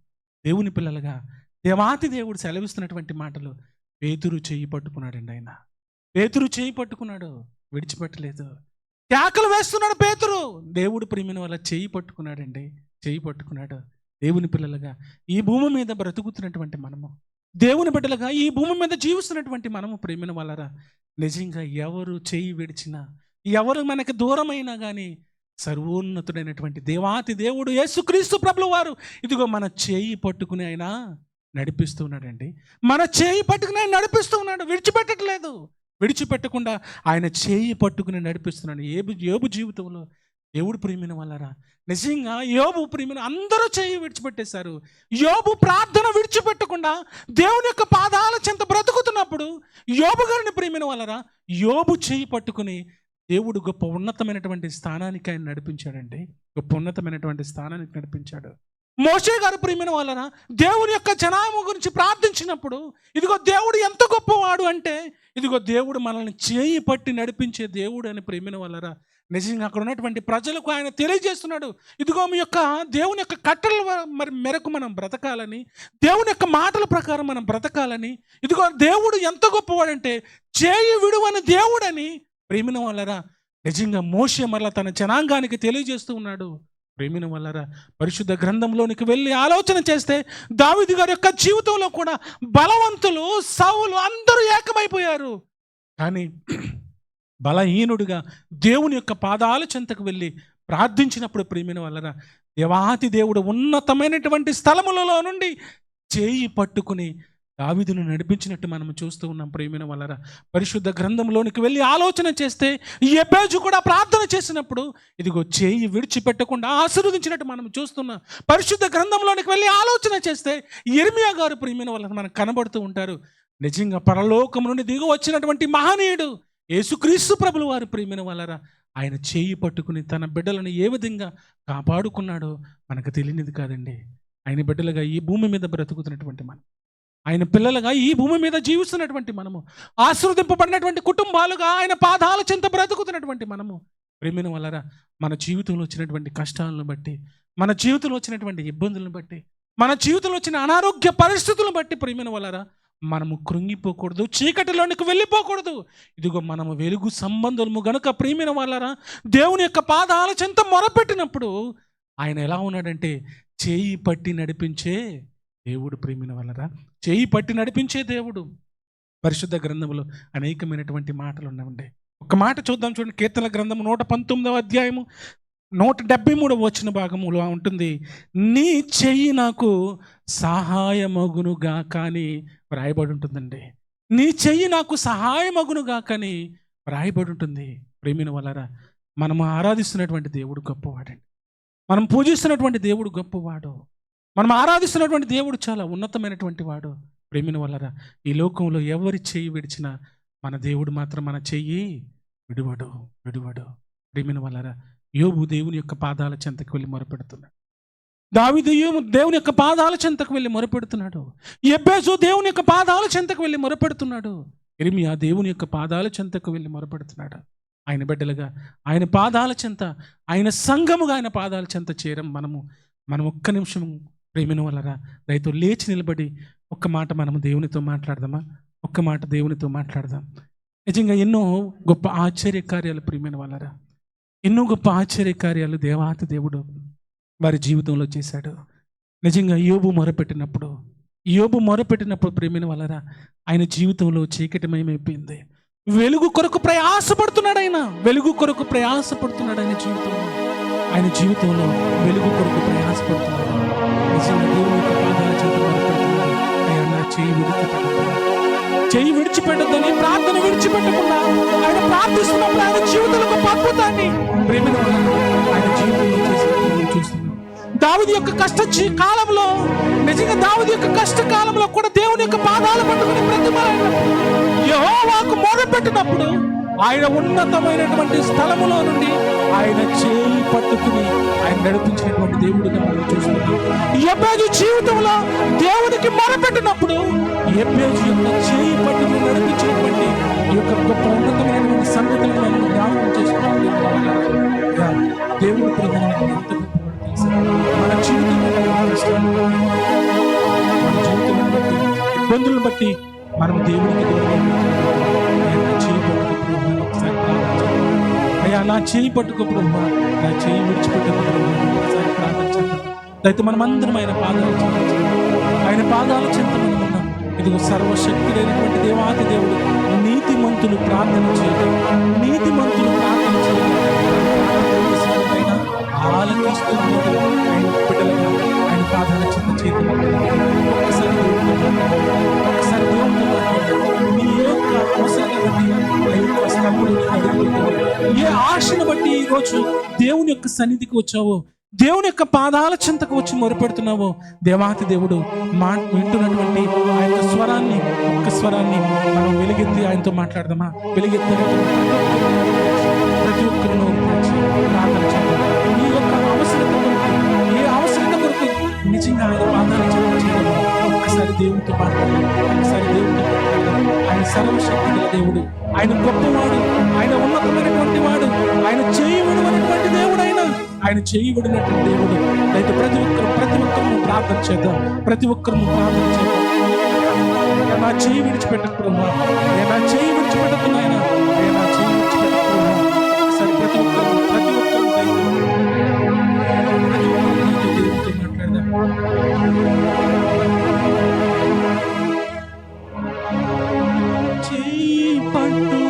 దేవుని పిల్లలుగా దేవాతి దేవుడు సెలవిస్తున్నటువంటి మాటలు, పేతురు చేయి పట్టుకున్నాడండి. ఆయన పేతురు చేయి పట్టుకున్నాడు, విడిచిపెట్టలేదు. కేకలు వేస్తున్నాడు పేతురు, దేవుడు ప్రేమిన వాళ్ళ చేయి పట్టుకున్నాడండి, చేయి పట్టుకున్నాడు. దేవుని పిల్లలుగా ఈ భూమి మీద బ్రతుకుతున్నటువంటి మనము, దేవుని బిడ్డలుగా ఈ భూమి మీద జీవిస్తున్నటువంటి మనము ప్రేమిన వాళ్ళరా నిజంగా ఎవరు చేయి విడిచినా, ఎవరు మనకి దూరమైనా కానీ సర్వోన్నతుడైనటువంటి దేవాతి దేవుడు యేసుక్రీస్తు ప్రభుల వారు ఇదిగో మన చేయి పట్టుకుని ఆయన నడిపిస్తున్నాడండి. మన చేయి పట్టుకుని ఆయన నడిపిస్తున్నాడు, విడిచిపెట్టట్లేదు. విడిచిపెట్టకుండా ఆయన చేయి పట్టుకుని నడిపిస్తున్నాడు. యోబు జీవితంలో దేవుడు ప్రేమిన వాళ్ళరా నిజంగా యోబు ప్రేమిన అందరూ చేయి విడిచిపెట్టేశారు. యోబు ప్రార్థన విడిచిపెట్టకుండా దేవుని యొక్క పాదాల చెంత బ్రతుకుతున్నప్పుడు యోబు గారిని ప్రేమిన వాళ్ళరా యోబు చేయి పట్టుకుని దేవుడు గొప్ప ఉన్నతమైనటువంటి స్థానానికి ఆయన నడిపించాడండి. గొప్ప ఉన్నతమైనటువంటి స్థానానికి నడిపించాడు. మోషే గారు ప్రియమైన వాళ్ళరా దేవుని యొక్క జనాంగం గురించి ప్రార్థించినప్పుడు ఇదిగో దేవుడు ఎంత గొప్పవాడు అంటే, ఇదిగో దేవుడు మనల్ని చేయి పట్టి నడిపించే దేవుడు అని ప్రియమైన వాళ్ళరా నిజంగా అక్కడ ఉన్నటువంటి ప్రజలకు ఆయన తెలియజేస్తున్నాడు. ఇదిగో మీ యొక్క దేవుని యొక్క కట్టల మేరకు మనం బ్రతకాలని, దేవుని యొక్క మాటల ప్రకారం మనం బ్రతకాలని, ఇదిగో దేవుడు ఎంత గొప్పవాడంటే చేయి విడువని దేవుడని ప్రేమిన వాళ్ళరా నిజంగా మోషే మరలా తన జనాంగానికి తెలియజేస్తూ ఉన్నాడు. ప్రేమిన వాళ్ళరా పరిశుద్ధ గ్రంథంలోనికి వెళ్ళి ఆలోచన చేస్తే దావీదు గారి యొక్క జీవితంలో కూడా బలవంతులు, సౌలు అందరూ ఏకమైపోయారు. కానీ బలహీనుడిగా దేవుని యొక్క పాదాల చెంతకు వెళ్ళి ప్రార్థించినప్పుడు ప్రియమైన వలన దేవాతి దేవుడు ఉన్నతమైనటువంటి స్థలములలో నుండి చేయి పట్టుకుని దావీదును నడిపించినట్టు మనం చూస్తూ ఉన్నాం. ప్రియమైన వలన పరిశుద్ధ గ్రంథంలోనికి వెళ్ళి ఆలోచన చేస్తే ఎబేజు కూడా ప్రార్థన చేసినప్పుడు ఇదిగో చేయి విడిచిపెట్టకుండా ఆశీర్వదించినట్టు మనం చూస్తున్నాం. పరిశుద్ధ గ్రంథంలోనికి వెళ్ళి ఆలోచన చేస్తే యిర్మీయా గారు ప్రియమైన వలన మనకు కనబడుతూ ఉంటారు. నిజంగా పరలోకం నుండి దిగి వచ్చినటువంటి మహనీయుడు యేసుక్రీస్తు ప్రభుల వారు ప్రియమైన వలన ఆయన చేయి పట్టుకుని తన బిడ్డలను ఏ విధంగా కాపాడుకున్నాడో మనకు తెలియనిది కాదండి. ఆయన బిడ్డలుగా ఈ భూమి మీద బ్రతుకుతున్నటువంటి మనం, ఆయన పిల్లలుగా ఈ భూమి మీద జీవిస్తున్నటువంటి మనము, ఆశీర్వదింపబడినటువంటి కుటుంబాలుగా ఆయన పాదాల చెంత బ్రతుకుతున్నటువంటి మనము ప్రేమిన వలన మన జీవితంలో వచ్చినటువంటి కష్టాలను బట్టి, మన జీవితంలో వచ్చినటువంటి ఇబ్బందులను బట్టి, మన జీవితంలో వచ్చిన అనారోగ్య పరిస్థితులను బట్టి ప్రేమిన వలన మనము కృంగిపోకూడదు, చీకటిలోనికి వెళ్ళిపోకూడదు. ఇదిగో మనము వెలుగు సంబంధము గనుక ప్రేమిన వలన దేవుని యొక్క పాదాల చెంత మొరపెట్టినప్పుడు ఆయన ఎలా ఉన్నాడంటే చేయి పట్టి నడిపించే దేవుడు. ప్రేమిన వలన చేయి పట్టి నడిపించే దేవుడు. పరిశుద్ధ గ్రంథంలో అనేకమైనటువంటి మాటలు ఉన్నాయండి. ఒక మాట చూద్దాం చూడండి. కీర్తన గ్రంథం 119వ అధ్యాయము 173వ వచన భాగములో ఉంటుంది, నీ చెయ్యి నాకు సహాయమగునుగా కానీ వ్రాయబడి ఉంటుందండి. నీ చెయ్యి నాకు సహాయమగునుగా కానీ వ్రాయబడి ఉంటుంది. ప్రేమిన వలన మనం ఆరాధిస్తున్నటువంటి దేవుడు గొప్పవాడండి. మనం పూజిస్తున్నటువంటి దేవుడు గొప్పవాడు. మనం ఆరాధిస్తున్నటువంటి దేవుడు చాలా ఉన్నతమైనటువంటి వాడు. ప్రేమిన వలన ఈ లోకంలో ఎవరి చెయ్యి విడిచినా మన దేవుడు మాత్రం మన చెయ్యి విడువడు. ప్రేమిన వలన యోబు దేవుని యొక్క పాదాల చెంతకు వెళ్ళి మొరపెడుతున్నాడు. దావీదు దేవుని యొక్క పాదాల చెంతకు వెళ్ళి మొరపెడుతున్నాడు. ఎబ్బేజు దేవుని యొక్క పాదాల చెంతకు వెళ్ళి మొరపెడుతున్నాడు. యిర్మీయా దేవుని యొక్క పాదాల చెంతకు వెళ్ళి మొరపెడుతున్నాడు. ఆయన బిడ్డలుగా ఆయన పాదాల చెంత, ఆయన సంఘముగా ఆయన పాదాల చెంత చేరం మనం ఒక్క నిమిషం ప్రేమిన వలన రైతు లేచి నిలబడి ఒక్క మాట మనము దేవునితో మాట్లాడదామా? ఒక్క మాట దేవునితో మాట్లాడదాం. నిజంగా ఎన్నో గొప్ప ఆశ్చర్య కార్యాలు ప్రేమిన వలన, ఎన్నో గొప్ప ఆశ్చర్య కార్యాలు దేవాతి దేవుడు వారి జీవితంలో చేశాడు. నిజంగా యోబు మొరపెట్టినప్పుడు ప్రేమిన వలన ఆయన జీవితంలో చీకటిమయమైపోయింది. వెలుగు కొరకు ప్రయాసపడుతున్నాడు ఆయన. ఆయన జీవితంలో వెలుగు కొరకు ప్రయాసపడుతున్నాడు. నిజంగా దేవుని యొక్క పాదాల చెంత మొరపెడుతున్నాడు. ఆయన నా చెయ్యి విడిచిపెట్టద్దని ప్రార్థన విడిచిపెట్టకుండా ఆయన ప్రార్థిస్తున్నప్పుడు ఆయన జీవితంలో ఒక అద్భుతాన్ని ప్రేమిన వలన ఆయన జీవితంలో చేసినట్టు చూస్తున్నాం. దావీదు యొక్క కాలంలో నిజంగా దావీదు యొక్క కష్ట కాలంలో కూడా దేవుని యొక్క పాదాలు పట్టుకుని ప్రతిమలైనప్పుడు యెహోవాకు మొరపెట్టినప్పుడు ఆయన ఉన్నతమైనటువంటి స్థలములో నుండి ఆయన చేయి పట్టుకుని ఆయన నడిపించినటువంటి దేవుడిగా మనం చూస్తున్నాం. ఎబ్బేజు జీవితంలో దేవునికి మొరపెట్టినప్పుడు ఎబ్బేజు యొక్క చేయి పట్టుకుని నడిపించినటువంటి ఈ యొక్క గొప్ప ఉన్నతమైనటువంటి సంగతులను మనం జ్ఞాపకం చేసుకున్నాం. దేవుడి ప్రధాన మన జీవితంలో బట్టి ఇబ్బందులను బట్టి మనం దేవుడికి అయ్యా నా చేయి పట్టుకో బ్రహ్మ, నా చేయి విడిచిపెట్టకు బ్రహ్మ, ఒకసారి ప్రార్థన చేద్దాం. అయితే మనం అందరం ఆయన పాదాల చెంత మనం ఉన్నాం. ఇదిగో సర్వశక్తుడైనటువంటి దేవాతి దేవుడు నీతిమంతులు ప్రార్థన చేయడం ఆలకిస్తున్నది ఆయన బిడ్డలుగా ఆయన పాదాల చెంత చేయడం. ఒక్కసారి నీ యొక్క అవసరాన్ని బట్టి ఏ ఆశను బట్టి ఈరోజు దేవుని యొక్క సన్నిధికి వచ్చావో, దేవుని యొక్క పాదాల చెంతకు వచ్చి మొరపెడుతున్నావో, దేవాతి దేవుడు వింటున్నటువంటి ఆ యొక్క స్వరాన్ని, ఒక్క స్వరాన్ని మనం వెలుగెత్తి ఆయనతో మాట్లాడదామా? వెలుగెత్తి ప్రతి ఒక్కరిలో ప్రార్థన చేద్దాం. ఈ యొక్క అవసరత కొరకు, ఏ అవసరత కొరకు నిజంగా ఆయన పాదాల చెంత చేయడం. ఒక్కసారి దేవునితో మాట్లాడదాం. ఆయన సర్వశక్తి గల దేవుడు, ఆయన గొప్పవాడు, ఆయన ఉన్నతమైనటువంటి వాడు, ఆయన చేయి విడువనటువంటి దేవుడు, ఆయన చేయి విడినటువంటి దేవుడు. అయితే ప్రతి ఒక్కరు ప్రార్థన చేద్దాం. నా చేయి విడిచిపెట్టకు, నా చేయి విడిచిపెట్టకున్నాయన, నా చేయి విడిచిపెట్టకు. సరే ప్రతి ఒక్కరు దేవుడితో మాట్లాడదాం. చేయి పట్టుకో,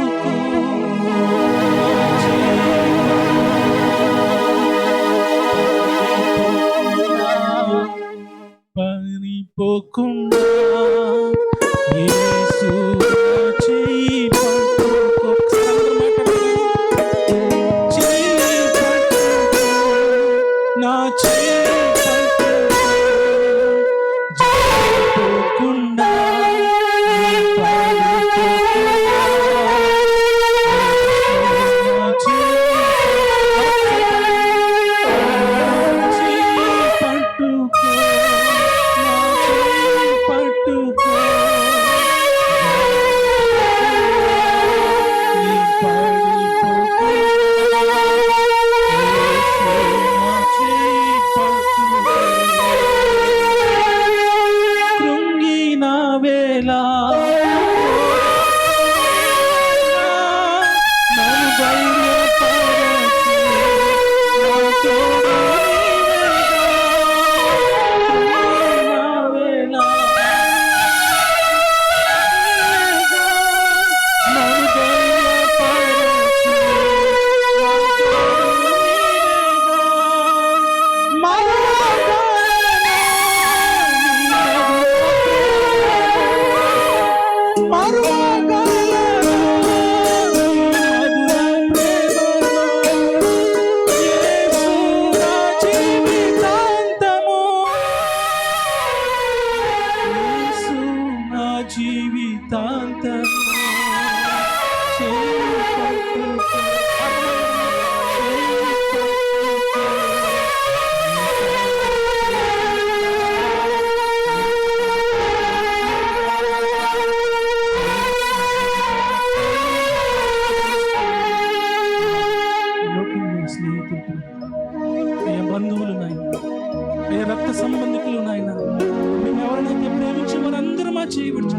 చేయి విడిచి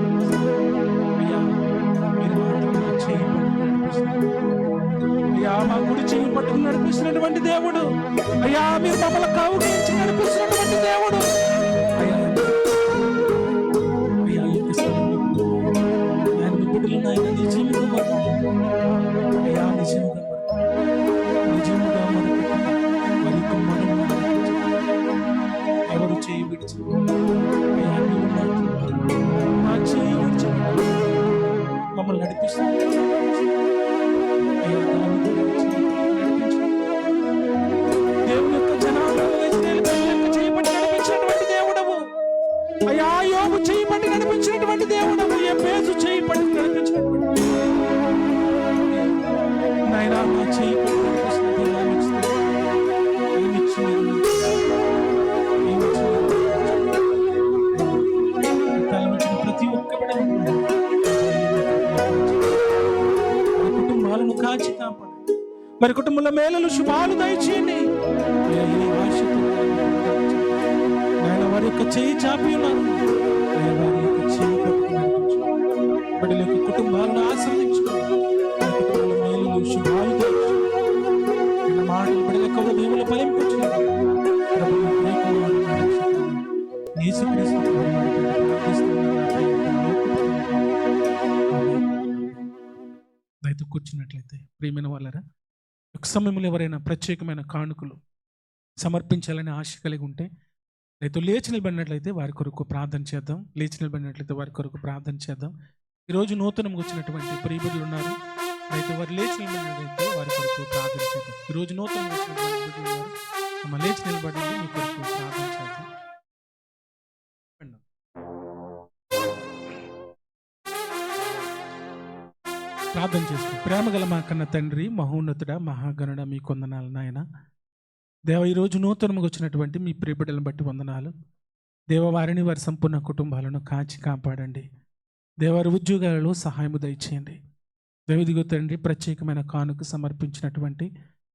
అయ్యా మీరు మాత్రం నా చేయి పట్టుకుని నడిపిస్తున్నారు. అయ్యా మా కుడి చేయి పట్టుకుని నడిపిస్తున్నటువంటి దేవుడు, అయ్యా మీరు మమ్మల్ని కౌగిలించి నడిపిస్తున్నటువంటి దేవుడు. అయ్యా అయ్యా ఈ యొక్క స్థలంలో ఆయన మీ బిడ్డలు నాయన నిజంగా అయ్యా నిజంగా నిజంగా మరి కుమ్మను ఎవరు చేయి విడిచి అయ్యా నీవు మాత్రం నా చేయి విడిచి మమ్మల్ని నడిపిస్తున్నారు. అయ్యా దావీదు దేవుని యొక్క జనాంగంలో ఇశ్రాయేలు చేయి పట్టి నడిపించినటువంటి దేవుడవు. అయ్యా యోబు చేయి పట్టి నడిపించినటువంటి దేవుడవు. ఎబేసు చేయి పట్టి నడిపించినటువంటి నాయనా నా చేయి పట్టి నడిపిస్తున్న దేవానికి స్తోత్రం. ఏమిచ్చి తలమించిన ప్రతి ఒక్క బిడ్డను కుటుంబాలను కాచి కాపాడండి. మరి కుటుంబంలో మేలులు శుభాలు దయచేయండి. అయ్యా, ఏ ఆశతో నాయన వారి యొక్క చేయి చాపి ఉన్నారు. అయ్యా, వారి యొక్క చేయి పట్టుకుని నడిపించండి. బిడ్డల యొక్క కుటుంబాలను ఆశ్రయించుకోండి. వారి కుటుంబంలో మేలులు శుభాలు దయచేయండి. నా మాటలు బిడ్డల యొక్క హృదయంలో ఫలింపచేయండి. ప్రభువు ప్రియకుమారుడు నా రక్షకుడు యేసుక్రీస్తు ప్రభువారి పేరిట ప్రార్థిస్తున్నాను నా ప్రియ ఆమేన్. దయతో కూర్చున్నట్లయితే ప్రియమైన వాళ్ళరా, ఒక సమయంలో ఎవరైనా ప్రత్యేకమైన కానుకలు సమర్పించాలని ఆశ కలిగి ఉంటే దయతో లేచి నిలబడినట్లయితే వారి కొరకు ప్రార్థన చేద్దాం. లేచి నిలబడినట్లయితే వారి కొరకు ప్రార్థన చేద్దాం. ఈరోజు నూతనంగా వచ్చినటువంటి ప్రియబిడ్డలు ఉన్నారు. అయితే వారు లేచి నిలబడినట్లయితే వారి కొరకు ప్రార్థన చేద్దాం. ఈరోజు నూతనంగా వచ్చినటువంటి బిడ్డలు ఉన్నారు. తమ లేచి నిలబడి మీ కొరకు ప్రార్థన చేద్దాం. ప్రార్థన చేస్తాం. ప్రేమగల మా కన్న తండ్రి, మహోన్నతుడ, మహాగణుడ, మీ కొందనాలు నాయన. దేవ, ఈరోజు నూతనంగా వచ్చినటువంటి మీ ప్రియబిడ్డలను బట్టి వందనాలు. దేవ, వారిని వారి సంపూర్ణ కుటుంబాలను కాచి కాపాడండి. దేవారి ఉద్యోగాలలో సహాయము దయచేయండి. దేవదిగో తండ్రి, ప్రత్యేకమైన కానుక సమర్పించినటువంటి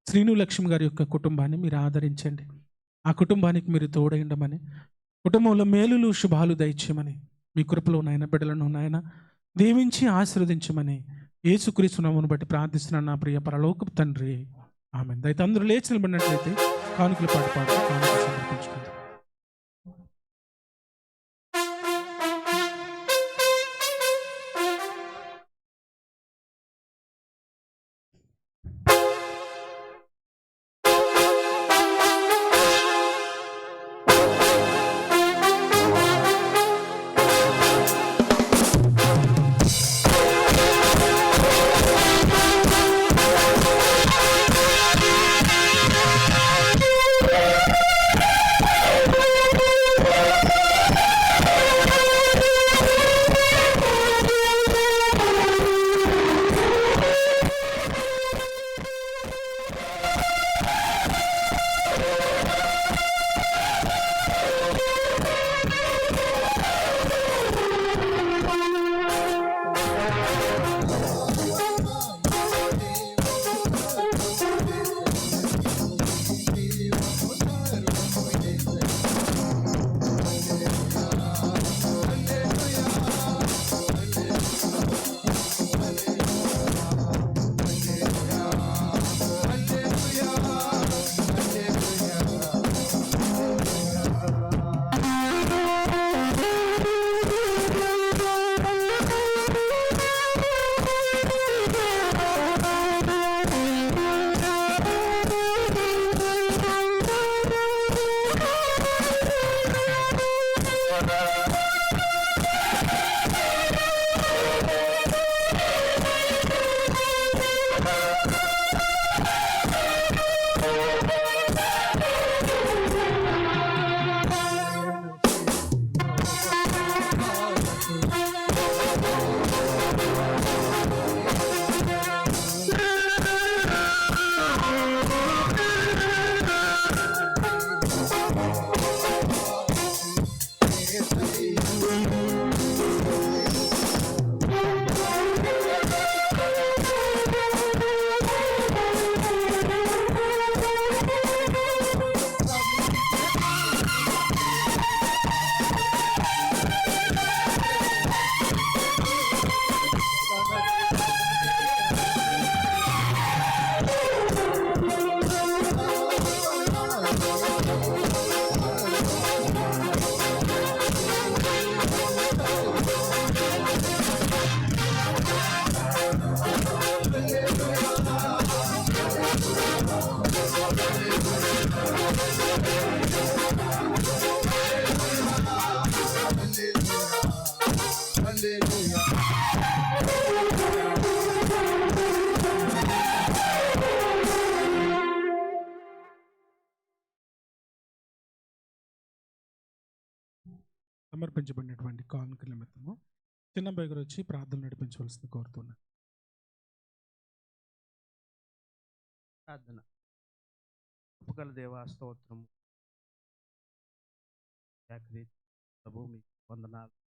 శ్రీను లక్ష్మి గారి యొక్క కుటుంబాన్ని మీరు ఆదరించండి. ఆ కుటుంబానికి మీరు తోడైండమని, కుటుంబంలో మేలులు శుభాలు దయచేయమని, మీ కృపలో నాయన బిడ్డలను నాయన దీవించి ఆశీర్వదించమని యేసుక్రీస్తు నామమును బట్టి ప్రార్థిస్తున్నాను నా ప్రియ పరలోకపు తండ్రి, ఆమేన్. అయితే అందరూ లేచి నిలబడినట్లయితే కానుకల పాటు కానుక సమర్పించుకుందాం. సమర్పించబడినటువంటి కానుకల నిమిత్తము చిన్న బైగర్ వచ్చి ప్రార్థన నడిపించవలసింది కోరుతున్నాను. ప్రార్థన. కృపగల దేవా స్తోత్రము. ప్రభు మీకు వందనాలు.